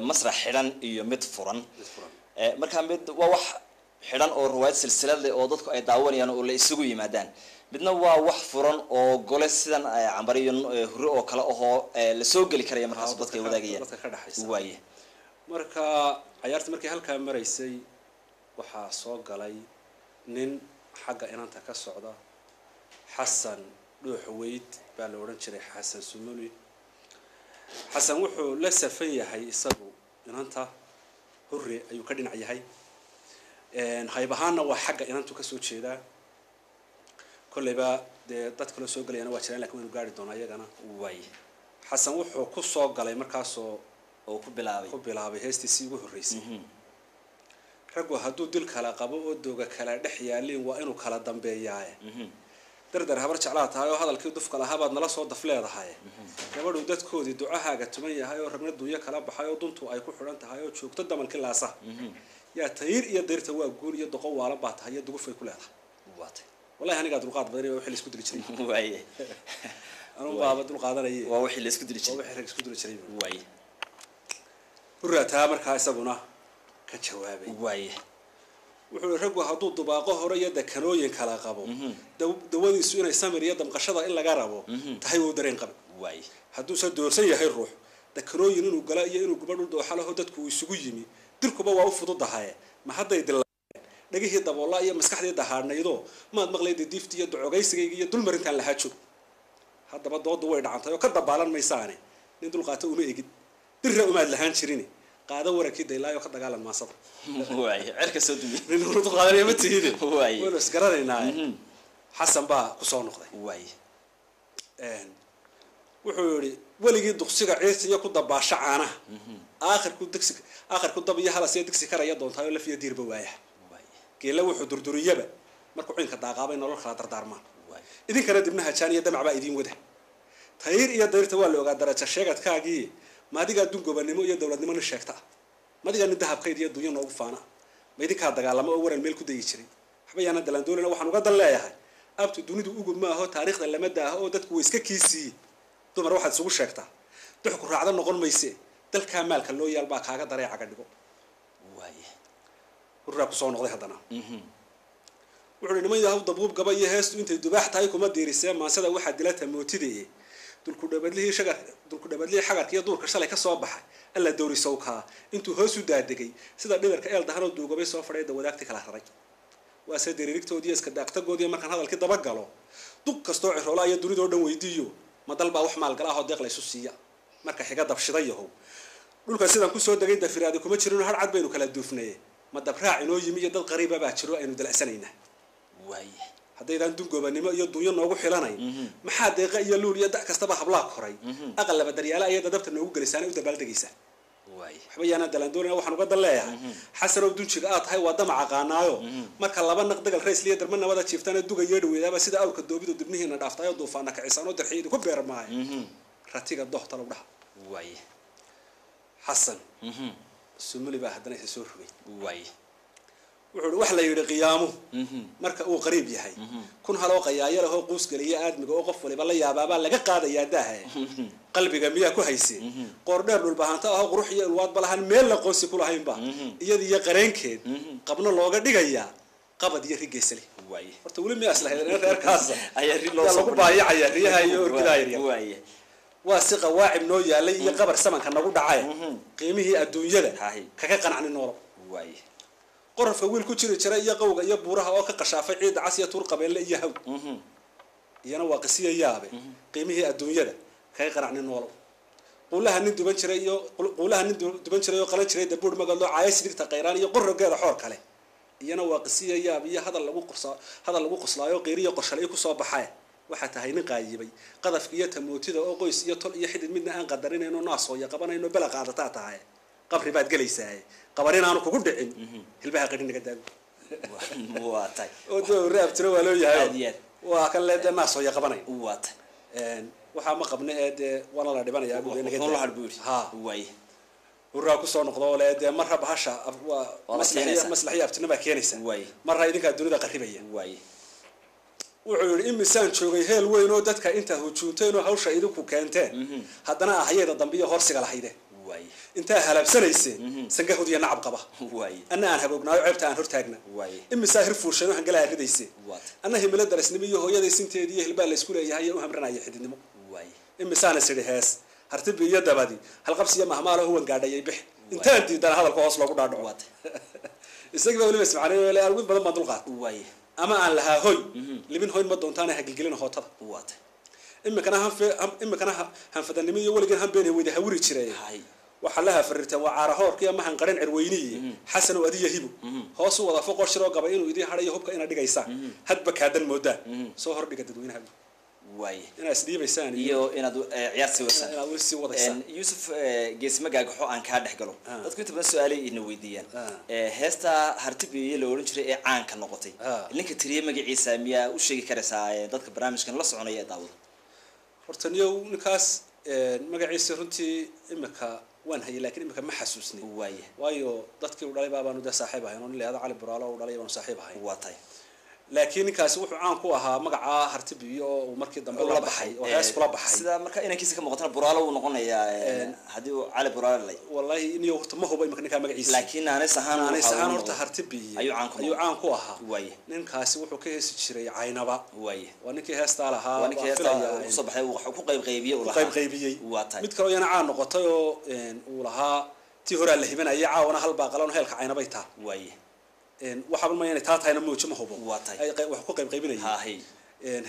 masrax xidhan iyo mid furan marka mid waa wax xidhan oo ruwaayad silsilad leh oo dadku ay daawanayaan oo la isugu yimaadaan midna waa wax furan oo gole sidan cambar iyo hore oo kale oo la soo gali karaya markaas dadka ay wadaagayaan waaye marka ciyaarta markii halkaa maraysay waxaa soo galay nin xagga inanta ka socda xasan dhuux weyd baa la odhan jiray xasan sumuli xasan wuxuu la safan yahay isagu inanta hore ayuu ka dhinac yahay hayb ahaanna waa xagga inantu kasoo jeedaa kolleyba dee dad kaloo soo galayana waa jiraan lakin waynu gaari doonaa iyagana waaye xasan wuxuu ku soo galay markaasoo oo ku bilaabay heestiisii ugu horreysay raggu hadduu dil kala qabo oo dooga kala dhex yaaliin waa inuu kala dambeeyaaye dardar habar jeclaa tahay oo hadalkii dufka lahaa baad nala soo daf leedahay gabadhu dadkoodii ducahaaga tuman yahay oo ragna dunya kala baxay oo duntu ay ku xidhan tahay oo joogto damalkii laasa yaa tayir iyo dayrta waa guul iyo doqon waala baa tahay iyo dugufay ku leedahay wallahi anigaa dulqaad badan waa wixii la isku dili jiray waaye anuu baaba dulqaadanayay waa wixii la isku dili jiray waa wixii rag isku dili jiray waaye huraataa markaa isaguna ka jawaabay waaye wuxuu raggu hadduu dubaaqo hore iyo dakanooyin kala qabo dawadiisu inay samir iyo damqashada in laga rabo tahay uu dareen qabo waaye hadduu sa doorsan yahay ruux dakanooyin inuu gala iyo inuu gubadh u dooxalaho dadku isugu yimi dirkuba waa u fududahay ma hadday dilaan dhagihii daboola iyo maskaxdii dahaadhnaydo maad maqlayda diifti iyo docogaysigayga iyo dulmarintaan lahaa joog haddaba doodu way dhacantay oo ka dabaalan maysaane nin dulqaato uma egid dirra umaad lahaan jirin qaado warakii daylaayo ka dagaalan maasada waaye cirka soo dubi nin dulqaadanaya ma tihide waaye waynu isgaranaynaa xasan baa kusoo noqday waaye wuxuu yihi weligii duqsiga ciirta iyo ku dabaasho caanaha aakhirku dab iyo halas iyo digsi karaya doontaayoo lafiya diirba waaya geela wuxuu durduriyaba markuu cinka daaqaabay nolol kala dardaarmaan idinkana dibnaha jaan iyo damac baa idiin wada tayir iyo dayrta waa la ogaa daraja sheegadkaagii maadigaa dun gobanimo iyo dowladnimo nin sheegta madigaa nin dahabkayd iyo dunya noogu faana ma idinkaa dagaalamo oo waran meel ku dayi jiray waxba yaana dalandoolina waxaan uga dan leeyahay abtu dunidu ugub ma aho taariikhda lama daaho oo dadku way iska kiisiiyey dumar waxaad isugu sheegtaa duxku raacda noqon mayse dalkaa maalka loo yaal baa kaaga daree caga dhigo waaye hurraa kusoo noqday haddana wuxuu niman yahaw dabuub gaba iyo heestu intay dubaax tahay kuma diirisee maansada waxaa dilata mootidee dulku dhabadlihii xagarka iyo duurka shalay ka soo baxay alla dowri sawkaa intuu hoos u daadegay sida dhidarka eel dahanoo duugabay soo fadhay dawadaagti kala raray waase diriirigtoodiiyo iska daaqtagoodiiyo markaan hadalkii dabagalo duq kastoo ciroolaa iyo dunidoo dhan weydiiyo ma dal baa wax maalgala ahoo deeq laysu siiya marka xiga dabshida yahow dhulka sidaan kusoo degay dafiraadi kuma jirin har cad baynu kala duufnaye ma dabraac inoo yimi iyo dad qariiba baa jiro aynu dalacsanaynaa waaye haddaydaan dun gobanimo iyo dunyo noogu xilanay maxaa deeqa iyo luul iyo da kastaba hablaa koray aqal laba daryaala ayay dadabta noogu gelisaana u dabaaldegaysaa waaye waxba yaanaan dalandoolina waxaan uga dan leeyahay xasanow dunjiga aad tahay waa damac aqaanaayo marka laba naq dagal raysliya darma nabada jiiftaan ee duga yeedha weydaaba sida awrka doobidu dibnihiina dhaaftaayoo duufaana kacisaan oo darxiyadu ku beermaayo ratiga dohta lagu dhaha waaye xasan sumuli baa haddana isa soo rogay waaye wuxuu wax la yidhi qiyaamu marka uu qariib yahay kun haloo qayaaya lahoo quusgeliya aadmiga oo qof waliba la yaabaabaa laga qaadayaa daaha qalbiga miyaa ku hayse qoordheer dhulbahanta ahoo qurux iyo ilwaadba lahaan meel la qoonsi ku lahaynba iyada iyo qareenkeed qabno looga dhigayaa qabad iyo rigeysale waaye horta weli miyaa islahayd in reerkaas ayaa ri loo lagu baayacaya riyaha iyo orgidaa yaryar waaye waa si qawaacib noo yaalay iyo qabar samanka nagu dhacay qiimihii adduunyada kaga qanacni noolo waaye qorafka wiil ku jiri jira iyo qowga iyo buuraha oo ka qashaafay ciidda cas iyo tuur qabeelle iyo haw iyana waa qisiya yaabe qiimihii adduunyada kaga qanacni noolo quulaha nin duban jiray oo qalan jiray dabuur magaloo caayis dhigta qayraan iyo qorrogeeda xoor kale iyana waa qisiya yaab iyo hadal lagu qoslaayo qiiriyo qorshalay ku soo baxay waxaa tahay nin qaayibay qadafka iyo tamootida oo qoys iyo tol iyo xidid midna aan qadarinaynoo naasooya qabanayno bela qaadataa tahay qabri baad gelaysaa qabarin aanu kugu dhicin hilbaha qadhin naga daago waa tay oo dowr abtiro waa loo yahay waa kan leed naasooya qabanay waa tay waxaa ma qabna ee wana la dhibanayaa buu naga la harbuuri ha way urraa ku soo noqdo leed marra bahasha waa maslaxiya abtina ba keenaysa way marra idinka dunida qaribaya way wuxuu yiri imisaan joogay heel weyn oo dadka inta hujuunteen oo hawsha idinku keenteen haddana ahayada dambe iyo horsiga lahayde way inta halabsanaysay sangahood iyo nacab qaba way anna aan hagognaayo ceebta aan hortaagna way imisaa hir fuushano hangalaa ridaysay anna himila darisnimo iyo hooyaday sinteedii iyo hilbaa la isku leeyahay oo hamranaya xididnimo way imisaana sidii hees hartibi iyo dabadi halqabsi iyo mahmaalo huwan gaadhayay bix intaan diidan hadalka hoos loogu dhaadhaco isaga waliba ismacnay wala ugu badan baan dulqaad way ama aan lahaa hoy libin hoyn ma doontaana hagilgelin hootada waata imikana hanfadanimo iyo weligan hanbeen wada hawri jiray waxa laha farirtan waa caarahoorkii ama han qaran cirweyniye xasan oo adiya hibo hoos u wada foqor shiro gaba inuu idii harayo hubka ina dhigaysa hadba kaadan moodaa soo hor dhiga dadweynaha way ina isdiibaysaan iyo inaad ciyaar si wasan inaad si wadaysan Yusuf geesma gaagaxo aan ka dhaxgalo dadku inta badan su'aalo ina weydiiyaan heesta hartibiye la oran jiray ee caan ka noqotay ninka tiriye magaciisa miyaa u sheegi karaysaa dadka barnaamijkan la soconaya ee daawada horta niyow ninkaas magaciisa runtii imika waan hayay laakiin imika ma xasuusnay waayo dadkii u dhalay baabaanu da saaxiib ahayn oo nin leeyahay Cali Buraalo u dhalay baanu saaxiib ahayn waatay laakiin ninkaas wuxuu caan ku ahaa magaca hartibiyo oo markii dambe la baxay oo hees kula baxay sida marka inankiisa ka muuqatana Buraalo uu noqonayaa hadii uu Cali Buraalo lay wallahi inuu horta ma hubo imika ninka magaciisa laakiin aanay sahan horta hartibiyo ayuu caan ku ahaa ninkaasi wuxuu ka heesi jiray Caynaba waa ninkii heesta lahaa waa ninkii heesta uu soo baxay uu ku qaybqaybiyay mid kale yana caan noqotay oo uu lahaa tii hore la hibanayay caawana hal baa qalan heelka Caynabay taa waxa ma inay taa tahayna muujo ma hubo wax ku qaybqaybinayay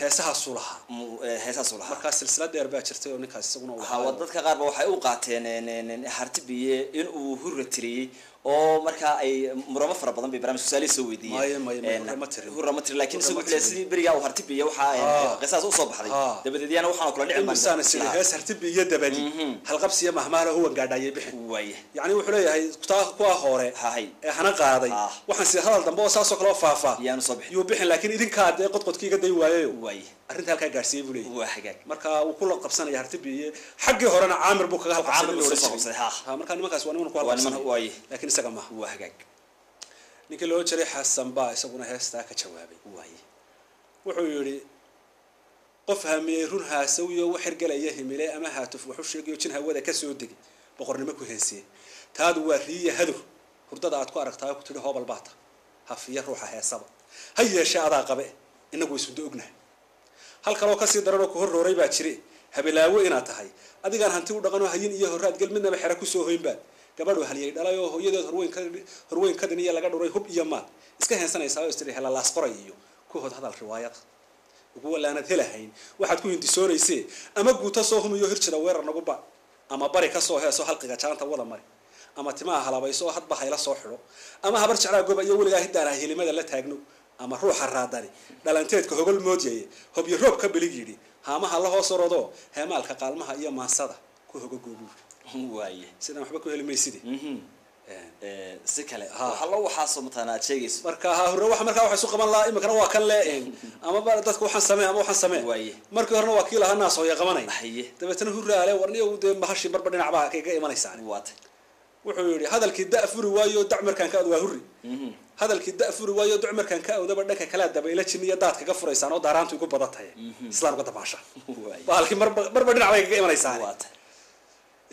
heesaha suulaha marka silsilad dheer baa jirtay oo ninkaas isaguna waxa dadka qaar ba waxay u qaateen hartibiye in uu hurra tiriyay oo marka ay muramo fara badan bay barnaamijka su'aalo soo weydiiyeen hurra ma tirin laakiin isagu xilay sidii bariga uu hartibiye waxa qisaas u soo baxday dabadeediyana waxaan kula dhicin baan sidii hees hartibiye dabadi hal qabsiya mahmaalo huwa gaadhayay bixin yani wuxuu leeyahay kuwa hore ee hana qaaday waxaan si hadal dambe oo saasoo kala faafa yaanu soo bixin iyo bixin laakiin idinka aad qodqodkiiga day waayo arrinta halka gaarsiiyay buu leeyahay waa xagaag marka uu ku la qabsanaya hartibiye xaqii horena caamir buu kaga halqabsaday marka nimankaas waa niman ku halqabsanay laakiin isaga ma waa hagaag ninkii loo jiray Xasan baa isaguna heesta ka jawaabay wuxuu yiri qof hamiyay run haasawiyo wax xirgalaya himile ama haatuf wuxuu sheegayo jin hawada ka soo degay boqornimo ku heesay taadu waa riya hadur hurdada aad ku aragtaa ku tiri hoobal baata hafiya ruuxa heesaba hay yeesha adaa qabe inagu isu doognahay halka loo ka sii dararo ku horrooray baa jiray habilaawo inaad tahay adigaan hanti u dhaqano hayin iyo horraad gal midnaba xira ku soo hoyn baad gabadhu haliyay dhalay oo hooyadeed horweyn ka diniya laga dhuray hub iyo maal iska heensanaysaa oo istiri hela laas qoray iyo ku hod hadal riwaayad ugu walaanad helahayn waxaad ku hindisoonaysaa ama guuta soo humiyo hirjida weerar nagu ba ama bari ka soo heeso halqiga jaanta wada mari ama timaha halabayso hadba hayla soo xiro ama habar jeclaa goba iyo weligaa hidaana helimada la taagno ama ruuxa raadani dhalanteedka hogol moodiyay hobyo roob ka bilig yiri haamaha la hoos rodo heemaalka qaalmaha iyo maansada ku hogo goobu waaye sidaan waxba ku helimaysid si kale waxa loo waxa soo mataana sheegayso marka hore waxa marka waxa soo qaban la imikana waa kan leen ama dadku waxaan sameey markii horena waa kii lahaa naas oo yaqabanay dabeetana huraale warniyo uu de mahashi barbar dhinac baa kaga imanaysaa wuxuu yiri hadalkii daafuri waayo dacmarkan ka waa hurri hadalkii daafuri waayo dacmarkan ka awdaba dhanka kala dabayla jiniya daad kaga furaysan oo daaraantu ugu badatay islaamka dabaasha baalkii barbar dhinac bay kaga imanaysaa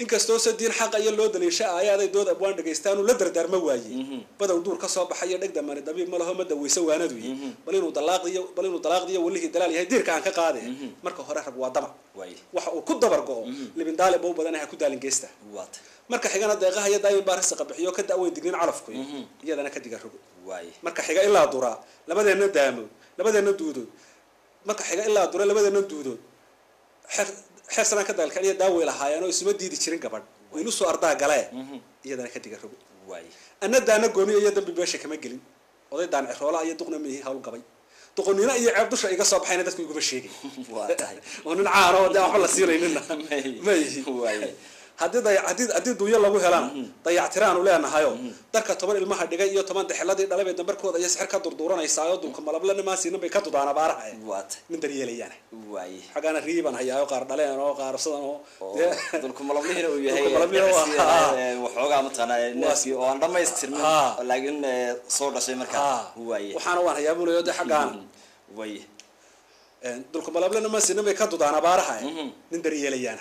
inkastoo sadin xaq ay loo daleesha aayaday dood abwaan dhageystaan la dardaarma waayay badow duur ka soo baxay dhagda mari dabiib ma laho ma daweysa waanadu bal inuu dalaaqdiyo walihi dalaal yahay diirka aan ka qaaday marka hore rag waa dama waxa uu ku dabar go'o libin daalib oo badanaha ku daalin geesta marka xigana deeqaha iyo daayib baaris qabixiyo ka daaweyn dignin calafku iyadana ka diga rogo marka xiga ilaa dura labadeena daamo labadeena duudo marka xiga ilaa dura labadeena duudo xeesana ka dalka iyo daawo ilahaayeen oo isma diidi jirin gabadh waynu soo ardaa galee iyadana ka diga rogo anna daana gooni iyo dambi beesha kama gelin oday daan ciroola iyo duqna meehi hawl gabay doqonina iyo ceeb dusha iga soo baxayna dadku iguma sheegay waa tahay oo nin caano oo waxba la siilaynina may waaye haddii duuyo lagu helana dayactiraan u leenahayo darka 10 ilmaha dhigay iyo 10 daxiladii dhalabay dambarkooda iyo sixir ka durduuranaysaa oo dulka malabla nimaasiina bay ka dudaan abaaraha waa tahay min daryeelayaan waaye xagana riiban hayaayo qaar dhaleen oo qaar sidan oo dulka malablihina uu yahay waxoogaa matana naasi oo aan dhamaystirmin laakiin soo dhashay markaa waaye waxaana waan hayaabunayo xagana waaye dulka malablana ma sinna bay ka dudaan abaaraha nin daryeelayaan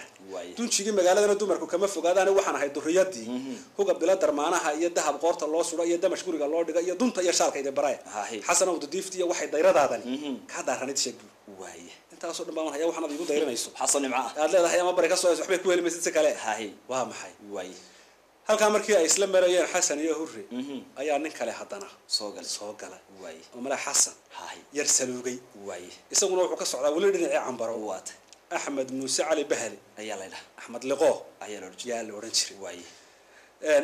dunjigi magaaladana dumarku kama fogaadaan waxaan ahay duriyadii huga bila darmaanaha iyo dahab qoorta loo suro iyo damash guriga loo dhiga iyo dunta iyo shaalka ida baray xasan oo diiftiya waxay dayradaadan ka daaranid sheeg waaye intaas oo dhanbaan haya waxaan adigu dayranayso xasan nimca aad leedahay ama bari ka soo waxbay ku helimaysid si kale waa maxay waaye halka markii ay isla marayeen xasan iyo hurri ayaa nin kale hadana soo gala waaye oo mala xasan yar saluugay waaye isaguna wuxuu ka socdaa wali dhinacii cambaro waata axmed muuse cali bahali ayaa la yidhaha axmed liqo ayaa la oran jiray waaye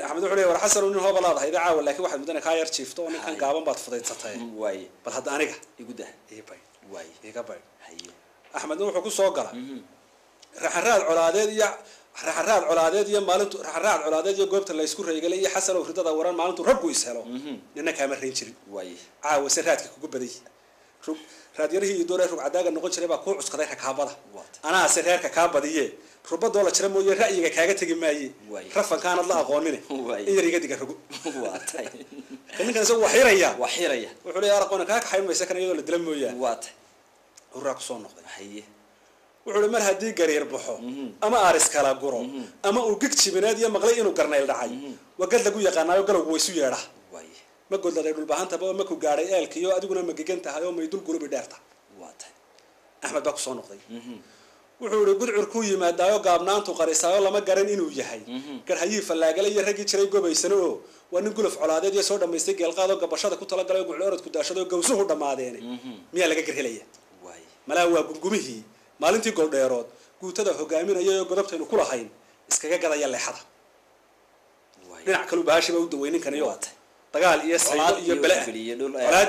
axmed wuxuu leeyahay war xasan nin hooba laadahay caawa laakiin waxaad mudana ka yar jiifto oo ninkan gaaban baad fudaysatay waaye bal hadda aniga igu dah bay waaye iga bay haye axmed wuxuu ku soo galay raxaraad colaadeed iyo maalintu raxaraad colaadeed iyo goobta la isku reegalay iyo xasan oo ridada waran maalintu raggu is helo nina kama reyn jirin waaye caawa saraadka kugu baday raadiyarihii iyo doorey rug cadaaga noqon jiray baa ku cuskaday rakaabada anaa sareerka ka badiye rubadoo la jira mooyee ra'yiga kaaga tagi maaye rafan kaanad la aqoonine in yar iga diga rugo waa tahay ninkan isagu waxiraya wuxuu leeyahay araqoona kaa kaxayn maysa kan iyadoo la dila mooyaan waa tahay urraa ku soo noqday haye wuxuu mar haddii gareer baxo ama aaris kala guro ama uu gig jibineed iyo maqlay inuu garnayl dhacay wagad lagu yaqaanaayo galowgu way isu yeedha ma godladay dhulbaahantaba ma ku gaadhay eelkiyo adiguna ma gegan tahay oo may dul gulubi dheerta waa tahay axmed baa ku soo noqday wuxuu yidhi gudcur ku yimaadaayo gaabnaantu qarisaayo lama garan inuu yahay garhayii fallaagale iyo raggii jiray gobaysano oo waa nin guluf colaadeed iyo soo dhammaystay geelqaadoo gabashada ku talagalay oo guclo orodku daashado gawsuhu dhammaadeene miyaa laga garhelaya malaa waa gungumihii maalintii goldheerood guutada hogaaminaya oo godobtaynu ku lahayn iskaga gadaya leexada dhinac kalu baashiba u daway ninkan iyo dagaal iyo saydo iyo bala colaad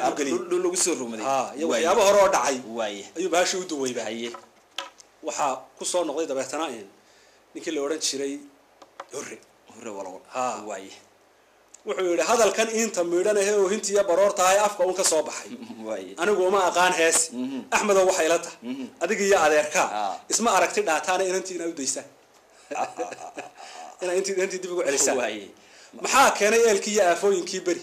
dhul lagu soo rumaday iyo waxyaabo hore oo dhacay ayuu baashi u dawayba waxaa ku soo noqday dabeetana ninkii la oran jiray hurre walaal waaye wuxuu yidhi hadalkan inta miidhan ah oo hintiya baroor tahay afka uun ka soo baxay anigu uma aqaan hees axmedow waxay la tahay adiga iyo adeerka isma aragti dhaataana inantiina u daysa inantii dib ugu celisa maxaa keenay eelkii iyo aafooyinkii beri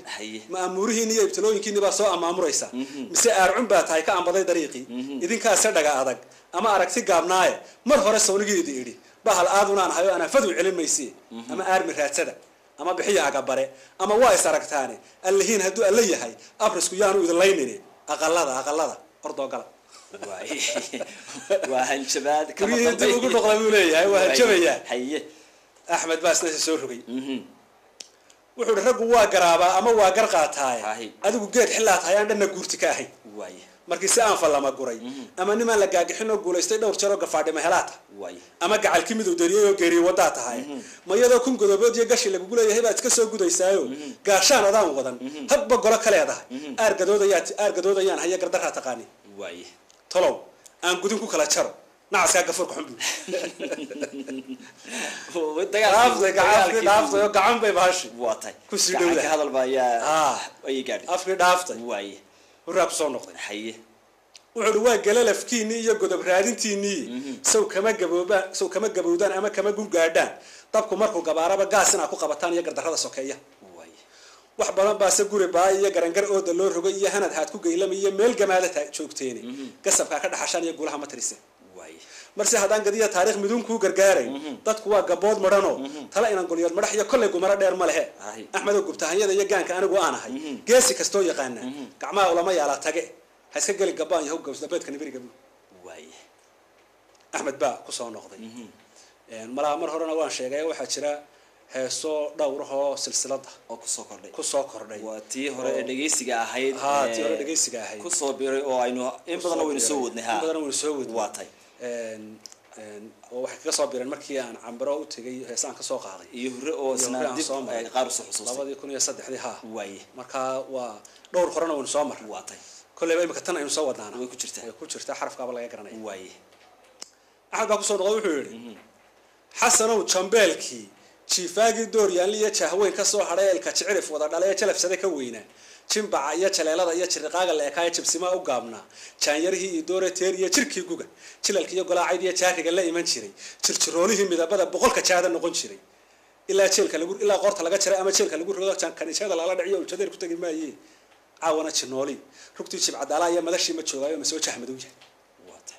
ma amuurihiin iyo ibtilooyinkiini baa soo amaamuraysa mise aarcun baa tahay ka ambaday dariiqii idinkaase dhaga adag ama aragti gaabnaaye mar hore sawnigeedii idhi bahal aadunaan hayo anaa fadu celin maysi ama aarmi raadsada ama bixiya agabare ama waa is aragtaane allahiin hadduu alla yahay abrisku yaanu idin laynini aqalada ordoo gala waa hanjabaad inta ugu noqda buu leeyahay waa hanjabayaa axmed baa isna soo rogay wuxuu raggu waa garaabaa ama waa gar qaataay adigu geed xillaa tahay aan dhanna guurti ka ahayn markii si aan fallama guray ama nimaan la gaagixin oo guulaystay dhowr jeer oo gafaadhima helaata ama gacalkii miduu dariyay oo geeriye wadaa tahay ma iyadoo kun godobood iyo gashi lagugu leeyahay baad iska soo gudaysaayo gaashaan adaan wadan hadba golo ka leedahay aargadoodayaan haya gardaraa taqaani tolow aan gudin ku kala jaro nacaskaa gafuurka xun buu gacan bay baashi kusii dhowda afkii dhaaftay hurraa ku soo noqday wuxuu uhi waa galalafkiinii iyo godob raadintiinii saw kama gabowdaan ama kama gungaadhaan dabku markuu gabaaraba gaas inaa ku qabataan iyo gardarrada sokeeya wax badan baase guri baay iyo garangar ooda loo rogay iyo hanad haad ku geylamay iyo meel gamaada joogteene gasabkaa ka dhaxashaan iyo guulaha ma tirise marse haddaan gadiya taariikh midun kuu gargaaray dadku waa gabood madhanoo tala inan golyood madhax iyo kollay gumaro dheer ma lehe axmedoo gubtahanyada iyo gaanka anigu aan ahay geesi kastoo yaqaana gacmaha ulama yaala tage ha iska geli gabaan yahow gawsdabeedka nibiriga buu axmed baa ku soo noqday malaa mar horena waan sheegay waxaa jira heeso dhowrahoo silsilada oo kusoo kordhay waa tii hore dhageysiga ahayd kusoo biiray oo aynu in badan waynu soo wadnay waa tay oo waxay kaga soo bireen markii aan cambaro u tagay heesaan kasoo qaaday iyo hore oo isna dib qaar soo xusuustay 2003 markaa waa dhowr horena waynu soo marnay waa tay كل ما يمكن أن يسوى دانا كوتشرتا حرف قبل لا يقرأ واي أحد بقول صوت غوي حسن وشامبيلكي شيفاقي دور يعني يتشهوين كسر حريل كتعرف وضع عليه تلف سدك وينه شنبع يتشلالة يتشرقاق اللي كاي تبسمه وقامنا كان يرهي دور تيري يشركي جوجا شلال كي يقول عادي يتشاكي قال لا إيمان شري شرشرونيهم إذا بدأ بقول كشهادة نقول شري إلا شيلك اللي يقول إلا قرط لقى شري أما شيلك اللي يقول كان يشهد على دعيه والشدير كنت ما يي عاونة شنولي ركتي شيء بعد على يوم مدرسي متشوغا يوم مسوي أحمد وجه واضح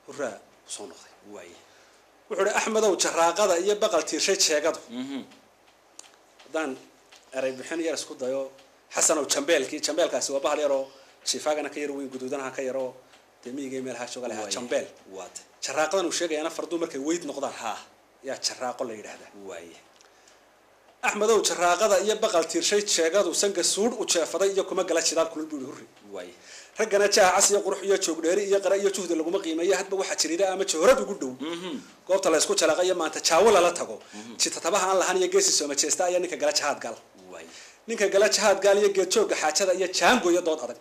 هرا صنخ واي وحول أحمد وشراقة يبقى تيرشيت شاقده دان أريد بحني يرسكو ضيو حسن وشامبيل كاسوا بحر يرو شفاقنا كيرو وجدودنا كيرو تمي جيميل هاشوغلها شامبيل واضح شراقة وشيء أنا فردو مركي ويد نقطة ها يا شراقة اللي هذا واي أحمد وشراقة يبقى تيرشيت شاقده وسنق السود وشافضي يكون جلش شدال كل بيهوري واي رجعنا جاه عسى يقرح يشوف داري يقرأ يشوف ده لقوم قيمة يحد بواحد شريرة أما شهرة بيقولوا قلت الله يسكت على غير ما أنت تشاول لا تقو شيء تتبعها عن الله هني يجلس سوما تشستا يعني كجلش هاد قال نيك جلش هاد قال يجي تشوف حاجة ده يشانجو يضاد هذا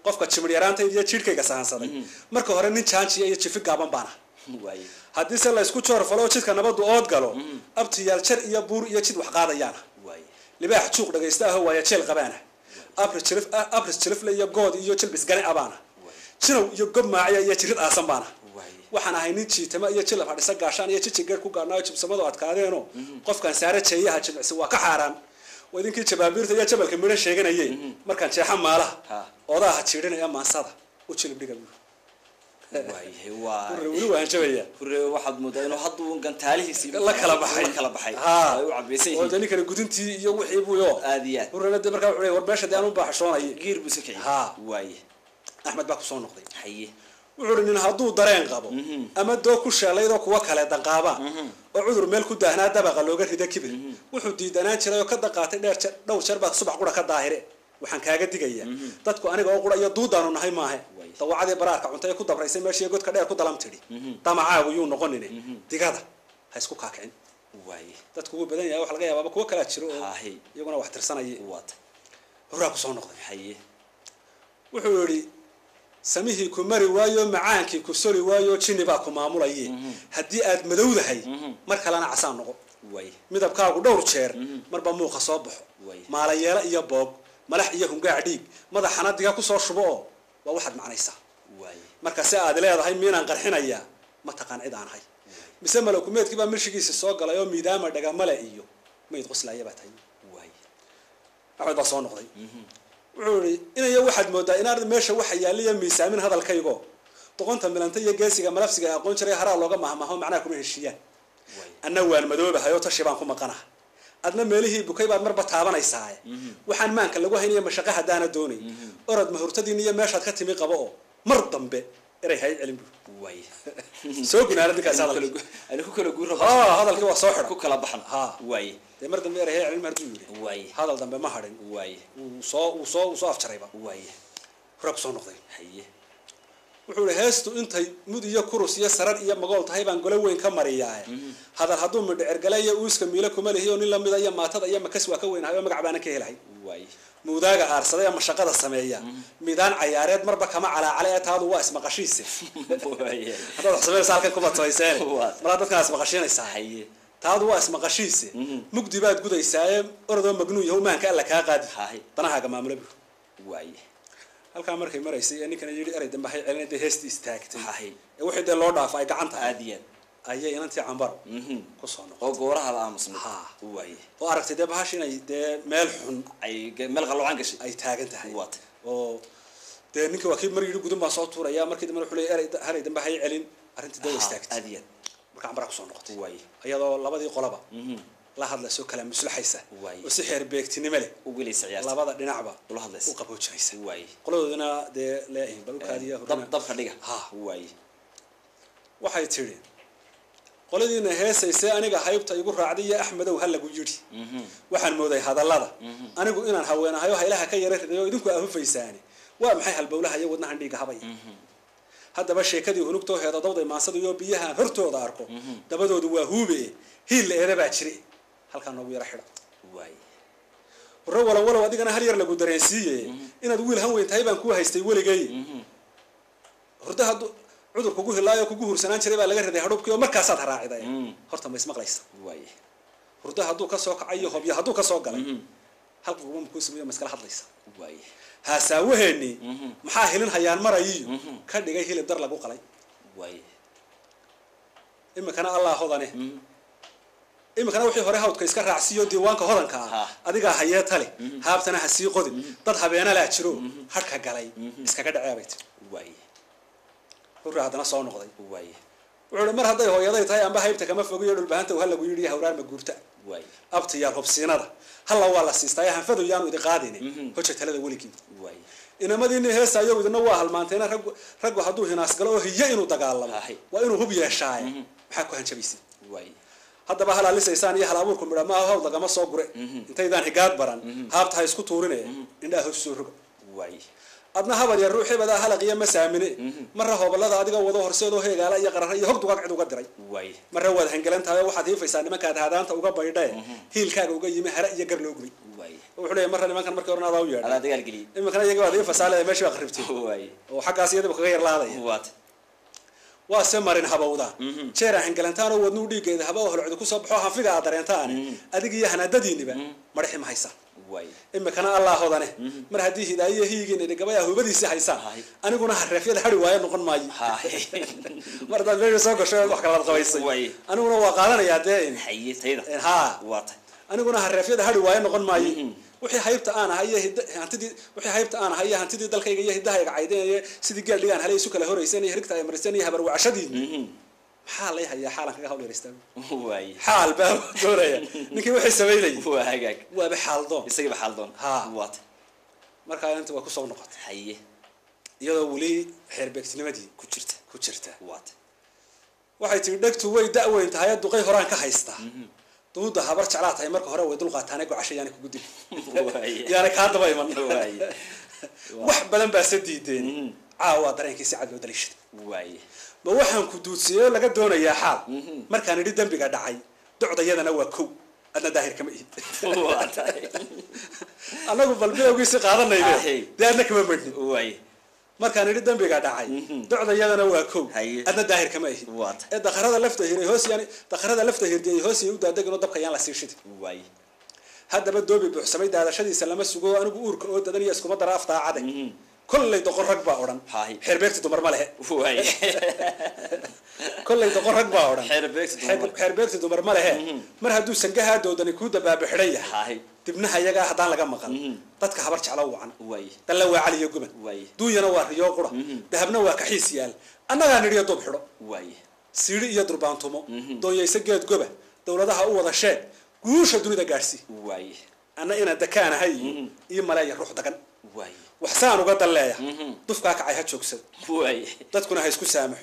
قف كتشمريران تيجي يشيل كي جسان صدق مركو هرن نشانش يشوف قابن بانا حديث الله يسكت شهر فلو شيء كنا بدو أود قالوا أبتي يالشر يبور يشيد وحقاده يانا لباح تشوف ده يستا هو يشيل قبانه أبرز شرف لي يجود يجود بس جاني أبانا شنو يجود معي يجرد أصلا بانا وحنا هينيتشي تما يجود لفعل سجى عشان يجود جير كوكا نايتش بسمده واتكادينه قف كان سعره شيء هاتش سوا كحرام وإذا كنت شبابير تيجي شباب كمية شيء جنا يجي مركان شيء حماله وضع هاتشيرين يا مانسادا وتشيل بديك واي هو ورولو هنشويه واحد مدينه حطوا كان تالي يسيب الله كلا بحي ها وعبيسين ودني كان جودنتي يو وحيبو يو آديات ورنا ده مركان وحيد ورباش ده أنا بحشون أيه غير بسكعي ها واي أحمد باكو صون نقدي حيه وعرن هادو درين قابو أما دو كشالي دو كوكالة دقابا وعذر ملكو دهنا دبغ لوجر هدا كبر وحدي دنا شرا كذا قاتل دو شربة صبح قرا كظاهرة وحن كاجا دقيقة تدكو أنا قاعد قرا يدودانو نهاي معه طوعة برارك عنتي كده بريسين ماشي يقول كده كده لام تري طمعة ويون نقولني دقيقة هيسكو كاكين واي تدكو بدن يا واحد جاي بابا كوكالة شرو هاي يقولنا واحد ترسنا يه واضح هراك صون نقدي حيه وحوري سميه كمري وايو معانك كسوري وايو تشيني باكو معمولة هدي أد مدودة هاي مركل أنا عسان نقول واي مدب كاغو دور شير مربا مو خصابح ما لا يلا يا بوب ملح إياهم قاعدين ماذا حناديها كسر شبوه وواحد معنيسا واي مركز سعد لا هاي مين انقرحنا إياه ما تقان عيد عن هاي مسمى لو كميت كبا مرشقيس السوق على يوم ميدان دقا ملا إيو ما يتغسل أي بات هاي واي أحد بصون نقضي وعوري إن يا واحد مودا إن أرد ماشى واحد يالي ميسا من هذا الكيغو طقنت من أنت يجلسي ملفسك أقول شري هرا لوجا ما هو معناكم الشيان أنا وين مدوبة هيو تشيبان كم قناه أدنى ماله بكي بعد مرة تابان يساعي وحن مانك اللي جوه هني مشقة هدانا دوني أرد مهورتدي نية ماشى كتمي قباه مرضم به إري هاي علم واي سوقنا هذا كاسال أنا كوكلا جورا هذا اللي هو صاحر كوكلا بحنا واي ده مرضم به إري هاي علم مردود واي هذا الدم به ما هرين واي وصاف شريبة واي رب صون نقطي حيه وحول هاستو أنت مودي يا كروس يا سرر يا مقال تهيبان قلوين كمرياه هذا الهضوم من الرجالية ويسك ميلك وماله هي ونلا مذا يا ما تضا يا مكسوة كوين هاي مقعبانا كهلاي واي موداga aarsada ama shaqada sameeya midaan ciyaareed marba kama calaacalay taadu waa isma qashiise hada sameeyay halkan kuma tooyseen mar dadkaas ma qashinaysaa haye taadu waa isma qashiise mugdi baad gudaysaa ordo magnuun yahay maanka alla ka qaadi tanahaaga maamula waay halka markay maraysay ninkan yiri eray dambe hay celinay heesti istaagtay haye wixii de loo dhaafay gacanta aadiyeen ayay inantii cambar ku soo noqday oo gooraha la aamusnay waay oo aragtay de bahashin inay de meel xun ay meel qaloocan gashay ay taagan tahay waat oo de ninka wakiil mar yiri gudun baa soo tuuraya markii dambe wuxuu leeyahay eray dambe hay celin arintii de istaagtay aadiyeen marka cambar ku soo noqotay waay ayadoo labadii qolaba la hadlayso kala muslaxaysa oo si xeer beegtinimo leh u wilaysa ciyaarta labada dhinacba ula hadlaysa u qaboojinaysa waay qoladoodana de leeyahay bal u kaadiya dab khadhiga waay waxay tiri qoladiina heesaysay aniga haybta igu raacday Axmedow hal lagu yiri waxaan mooday hadallada anigu inaan haweenahay oo haylaha ka yareeyo idinku afufaysaani waa maxay halbowlaha iyo wadnaha dhiiga habay haddaba sheekadii hunugtoo heeda dawday maasada iyo biyaha hortooda arko dabadoodu waa huube hiil eeda baa jiri halka noogu yara xidha waay ولا وديك أنا هرير لقو دريسية إن تقول هم وين تايبان كوه هيستيولي جاي هرده هدو عذر كوجه لا يكوجه سنان شريبا لقى هذا هروب كيو مركزات هراعي ده هرتا ما يسمع ليس واي هرده هدو كسوق عيه هبي هدو كسوق قال هل قوم كوس مية مسكال حد ليس واي هساوهني محاهلين هيان مرأي كان دقي هيل الدر لقو قلي واي إما كان الله هضنه إما كان وحي هره هود كيسكر رعسيو ديوانك هضن كا أديك حياة هلي هابتنا حسي قدي ضد بينا لا تشرو حركة قلي إسكاكد عابت واي هو هذا نص نقضي واي وعلى مر هذا هو يضي تاي أما هيبتك ما فوق يقول البهانة وهلا بيقولي هوران مجورته واي أبتي يا رب سينارا هلا والله سيستاي هنفذوا يانو دي قاديني هو شيء هذا ولكن واي إنما ديني هسا يوم إذا نواه المانتين رجوا هدوه ناس قالوا هي إنه تقالم وإنه هو بيشاي حكوا هنشبيسي واي هذا بحال لسه إنسان يحلا أموركم بلا ما هو ضجما صقرة أنت إذا هجاد بران هابت هاي سكوت ورنة إنه هو السرق واي أدنى هبل يروح بدأ هلا قيام مسامنة مرة هو بالله هذا وضوه رسيده هي قال يقرأ يهرب وقعد وقدري واي مرة هو هنقلنت هذا واحد في سنة ما كان هذا أنت وقبل يداه هي الكاج وجاي يمهر يقر لوجري واي وحنا مرة ما كان مرة ورنا ضوية هذا دقال قليل إما كان يجوا هذه فسالة ماشي أخربتي واي وحق أسياد بخير لا هذا وات واسمرين هبودا شيرا هنقلنتان ودنودي كذا هبوه العدو كصبحوها في قادرينتان أديك يهنا دديني بقى مرحي ما هيسا واي إما كان الله هذانه مر هديه هداية هي جين اللي قبيها هو بدي سحيسا أنا قلنا هالرفيق هذا حلو نقول ماي مرة ده بيجي سوق شوية وحكي لنا قويسي أنا قلنا وقالنا يا دين حييت هيدا ها وات أنا قلنا هالرفيق هذا حلو نقول ماي وحي حيبت أنا هي هنتدي وحي حيبت أنا هي هنتدي دل كي جيه هداية قاعدين سيدي قال لي أنا هلي سوق له رئيسني هركت يا مرسني هبر وعشدي حال هي حالك كهول يرستم واي حال باب دوريا نكي وحي سويلي واهاك وبحال دون يسقي بحال دون ها وات marka inta waa ku soo noqotay haye iyadoo wali xeerbeegtinimadii ku jirta waat waxay tii dhagtu way da'weyn tahay duqay horaan ka haysta duuda habar jeclaa tahay marka hore way dul qaataan ay gocashayaan ku gudub yaana ka daba iman wax badan baa sadiideen caawa dareenkiisa cad loo dalishay waay ma waxaan ku duudsiyay laga doonayaa xaal markaan idhi dambiga dhacay ducdayadana waa kow أنا داهر كم إيد أنا قبل بيوجي قادنا إيه ده أنا كم بدي واي ما كان يريد دم بيقعد عاي دعنا يلا نواكو أنا داهر كم إيد دخل هذا لفته هيري هوس يعني دخل هذا لفته هيري هوس يودا دقنا دبقة يلا سيرشت واي هذا بدو بحسمي ده هذا شدي سلام السجوا أنا بقول كود ده يسكو ما درافت عادي كل اللي تقول ركبة أوران حربيت تمر ماله واي كل اللي تقول ركبة أوران حربيت تمر ماله مر هدو سنجها دو دني كودا باب حرية تبنها يجا حدان لقى مقال تدك حبرت على وعن تلوى علي يجمن دو ينوار يوقرا ذهبنا وكحيس يال أنا غني رياض بحرة سيري يضرب عنتمو دو يسجد جبه دولتها أول شيء قوش الدنيا جالسي أنا إن دكان هاي إما يروح دكان وحسان وقد الله دفكاك عيها تشوكسد تدكنا هيسكو سامح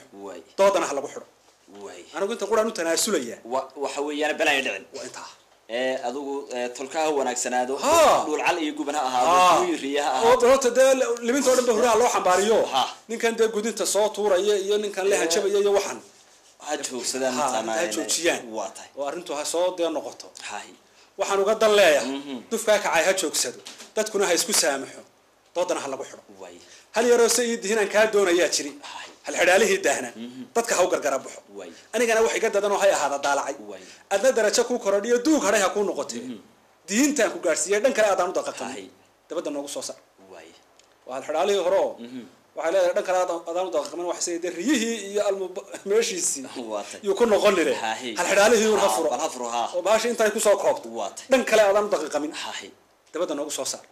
طودنا هلا بحرة أنا قلت أقول أنو تناسلية وحوي أنا بلا يدعن وأنت أدو تلقاه وناكسنادو دول على يجوبنا هذا وضربت ده اللي من تقول بهرة الله حباريو نين كان ده جودين تصوت ورا نين كان له هنشبه يوحن هاتشوك سدان تمام هاتشوكيان واطي وأرنتو هالصوت ده نقطة waxaan uga daleeyaa dufka ka cayha joogsado dadkuna ha isku saamaxo doodana hal lagu xiro hal yaro sayidina ka doonaya jiri hal xidaalihii daahna dadka ha u gargar baxo anigana wax iga dadan oo hay ahaada daalacay adna darajo ku korodhiyo duug haray ha ku noqotay diintan ku gaarsiiyay dhan kale aadaan u daqaqay dabada noogu soo saar waa hal xidaalihii horo waxa la dhan kale aadaan u daqaqman wax sayid riyihii iyo meeshiisi iyo ku noqon lire hal xidaalihii uu hafuro oo baashi inta ku soo koobto dhan kale aadaan u daqaqamin dabada noogu soo saar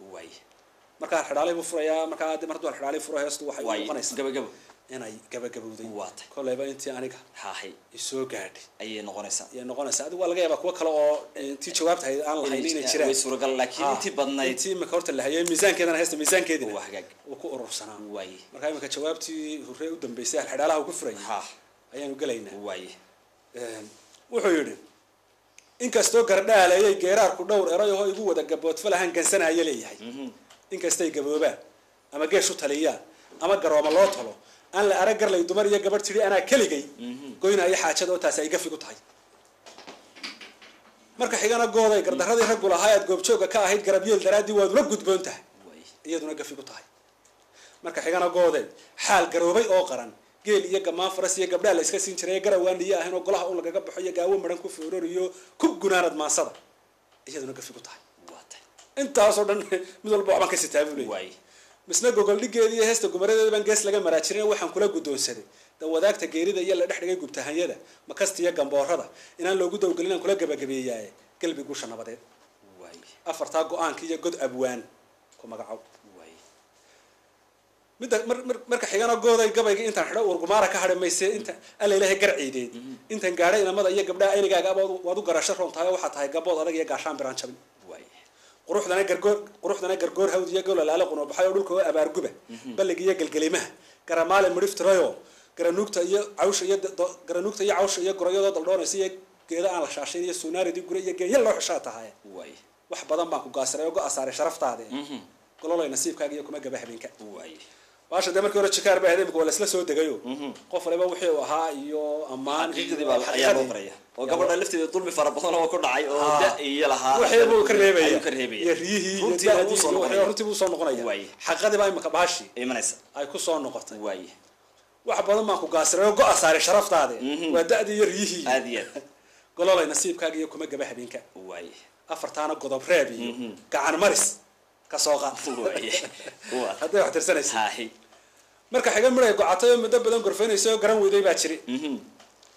marka hal xidaalihii buu furayaa marka aad maradu hal xidaalihii furo heestu waxay noqonaysaa gabagabo inay gabagabowday koleyba intii aniga isoo gaadhay ayay noqonaysaa adigu waa laga yaabaa kuwa kale oo intii jawaabta aan lahayn inay jiraan way suuragal laakiin intii badnayd intii marka horta la hayay miisaankeedana haysta miisaankeedina uu ku urursanaa marka imika jawaabtii hore u dambeysay hal xidhaalaha uu ku furay ayaanu gelaynaa wuxuu yidhi inkastoo gardhaalayay geeraarku dhowr erayahoo igu wada gaboodfalahan gansanaya leeyahay inkastay gaboobaan ama geesh u taliyaan ama garooma loo talo aan la arag garlay dumar iyo gabar tiri anaa keligay goynaayo xaajada oo taas ay gafi ku tahay marka xigana gooday gardaradii rag lahaa aad goobjooga ka ahayd garabyeel daraadii waad la gudboon tahay iyaduna gafi ku tahay marka xigana gooday xaal garoobay oo qaran geel iyo gamaan faras iyo gabdhaha la iska siin jiray garawaan iyo ahayn oo golaha uu lagaga baxo iyo gaawo maran ku foororiyo ku gunaanad maasada iyaduna gafi ku tahay intaas oo dhan mid walba waxaan ka sitaabulay misna gogol dhigeedii heesta gumaradeeda baan gees laga maraajirin waxaan kula gudoonsaday wadaagta geerida iyo la dhexdhigay gubtahanyada makastiya gamboorada inaan loogu dawgalin kula gabagabeeyay qalbi guusha nabadeed afarta go'aankii iyo god abwaan ku magacaw marka xigana gooday gabayga intaan xidho urgumaara ka hadhamayse inta alla ilaahay garciideed intaan gaadhay inamada iyo gabdhaha aynigaaga waad u garasho roontahay waxa tahay gabood adag iyo gaashaan biraan jabin quruxdana gargoor hawd iyo gol laala qunoo baxay oo dhulka oo abaar guba ballig iyo galgalimaha garamaale midhiftrayo garanuugta iyo cawsha iyo gorayado daldhoonaysa iyo geeda aan la shaashayn iyo suunaaridii gure iyo geeya loo xishaa tahay wax badan baan ku gaasiray oo go asaaray sharaftaade gololay nasiibkaaga iyo kuma gaba habeenka baasha de markii hore jikaar baa hadeen wala isla soo degayo qof waliba wixii uu ahaa iyo amaan xigtadii baa ayaa loo qaraya oo gabadha lafteeda dulmi fara badan oo ku dhacay oo da iyo lahaa wixii buu ka reebay iyo riyihii iyo diyaadii runtii buu soo noqonaya xaqadii baa imka baashi imanaysa ay ku soo noqotay wax badan baan ku gaasiray oo go asaaray sharaftaade waa da'dii iyo riyihii aadiya gololay nasiibkaaga iyo kuma gaba habeenka afartaana godob reeb iyo gacan maris ka soo qaad hadday wax tirsanaysa marka xiga miray go'atay muddo badan gorfeynayso garan weeday baa jiri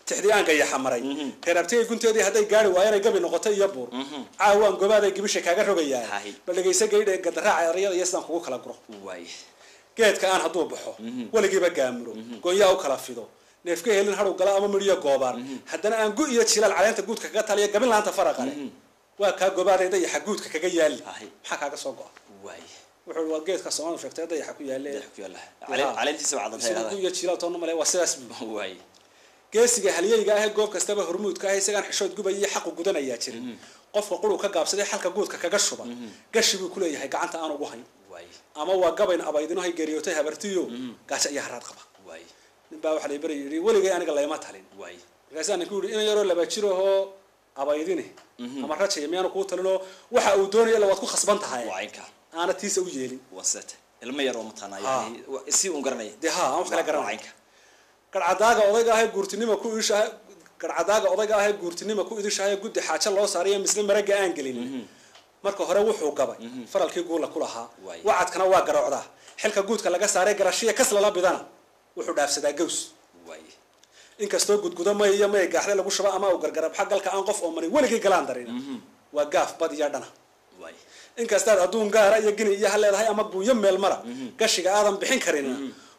tixdii aan gaya xamaray reerabtay gunteedii hadday gaari waayeen gabi noqotay iyo buur caawaan gobaaday gibisha kaaga rogayaa balagaysa geeyda gadaraaca ariyada iyo sidaan kugu kala guro geedka aan hadduu baxo waligiiba gaamuro gooyaa u kala fido neefka helin haru gala ama midhiyo goobaan haddana aan gu iyo jilaal caleenta guudka kaga taliya gabin laanta faraqale waa ka gobaaday dayaxa guudka kaga yaal maxaa kaaga soo go'a wuxuu waa geedka Soomaaliya sheegtay dayaxa ku yaal caleentiisa wacdan iyo jilaal toona male waa sidaas geesiga haliyayga ah goob kastaba hormuudka ah isagaan xishood gubay iyo xaq u gudanaya jirin qofka qulu ka gaabsaday xalka guudka kaga shuba gashi buu ku leeyahay gacanta aan ugu hayn ama waa gabayn abaydino hay geeriyootay habartiyo gaasha iyo haraad qaba nin baa waxa la bari yiri waligay aniga layma talin markaas aan ku yiri in yaro laba jiro oo abaydine ama rajay miyaan ku talino waxa uu doonayo la wad ku khasban tahay ana tiisa u yeelin wasata ilma yar oo matana yahay si uu garanay aan wax kala garanay garcadaaga odayga ah guurtinimo ku isha garcadaaga odayga ah guurtinimo ku idishahay guddi xaaja loo saariyo misla maraga aan gelin marka hore wuxuu gabay faralkii guula ku lahaa wacadkana waa garocda xilka guudka laga saaray garashiya kasla la bidana wuxuu dhaafsadaa gaws inkastoo gudgudo ma iyo ma gaaxle lagu shaba ama uu gargarab xagalka aan qof oo maray waligii galaan darin waa gaaf bad iyo dhana inkastaad adduun gaara iyo gini iyo haleedahay ama buuyo meel mara gashiga aadan bixin karin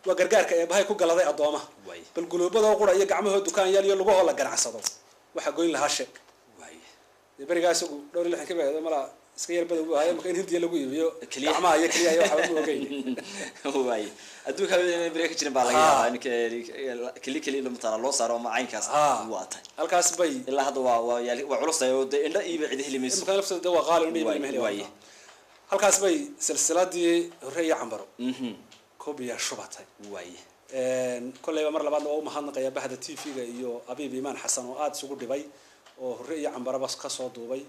waa gargaarka ee bahay ku galaday adooma bal guluubada qura iyo gacmahooda dukaan yaal iyo lagu hoola ganacsado waxa goyn lahaa sheeg barigaas ugu dhowr lixan ka baahdo mala iska yar bada wahay marka in hindiya lagu iibiyo gacmaha iyo kaliya iyo waxa uu ogeeyay adduunka bariga jirin baa laga yaabaa in kali loo matala loo saaro ma caynkaas waa tahay halkaas bay ilaa hadda waa culus tahay oo indha iyo cid helimayso marka laftada waa qaali indha iyo mehli halkaas bay silsiladii horeeya cambaro كوبيا شبطة كل يوم مرة بعد ما هنقى يا بهذا TV iyo أبي بيمان حسن وآد سوق دبي وهرية عم بربص قصة دبي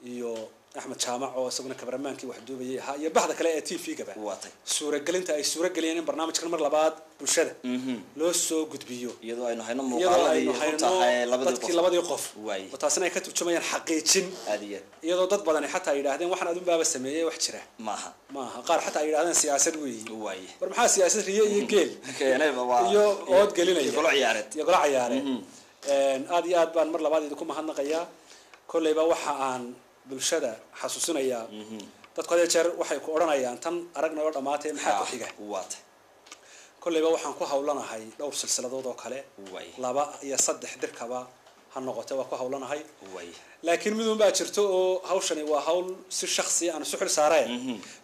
iyo أحمد شامع وسقنا كبرمان كي واحد دبي ها يا بهذا كلا TV كبا سورة قلنت أي سورة قلينا برنامج كل مرة بعد بالشدة لو سوق دبيو يدو إنه هينو مقالة لبادي يقف وتاسنا كتب شو مين حقيقين يدو ضد بدني حتى يراهدين وحنا دون باب السمية وحشرة maaha qaar xataa ay yiraahdaan siyaasad weey war maxaa siyaasad riyo iyo geel iyo ood gelinaya golo ciyaareed aad iyo aad baan mar labaad idinku mahadnaqayaa kollayba waxa aan bulshada xasuusinayaa dadku hadee jeer waxay ku oranayaan tan aragna oo dhamaatay maxaa ku xiga kollayba waxaan ku hawlanahay dhowr silsiladood oo kale 2 iyo 3 dirkaba ha noqoto waa ku hawlanahay laakiin midun baa jirto oo hawshani waa hawl si shakhsi aan suxul saaray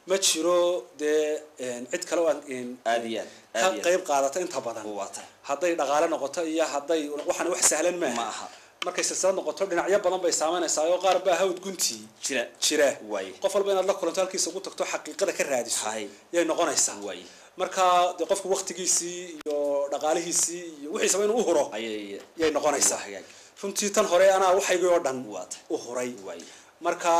ma jiro de cid kale oo aadiyad qayb qaadata inta badan haday dhaqaale noqoto iyo haday waxaan wax sahlan ma aha markay silsilad noqoto dhinacyo badan bay saameynaysaa oo qaar baa hawd gunti jira qof walba inaad la kulanto halkiisa ugu tagto xaqiiqada ka raadiso yay noqonaysaa marka de qofku waqtigiisii iyo dhaqaalihiisii iyo wixii sabay inuu u huro ayay noqonaysaa runtii tan hore anaa waxaygii oo dhan u horay marka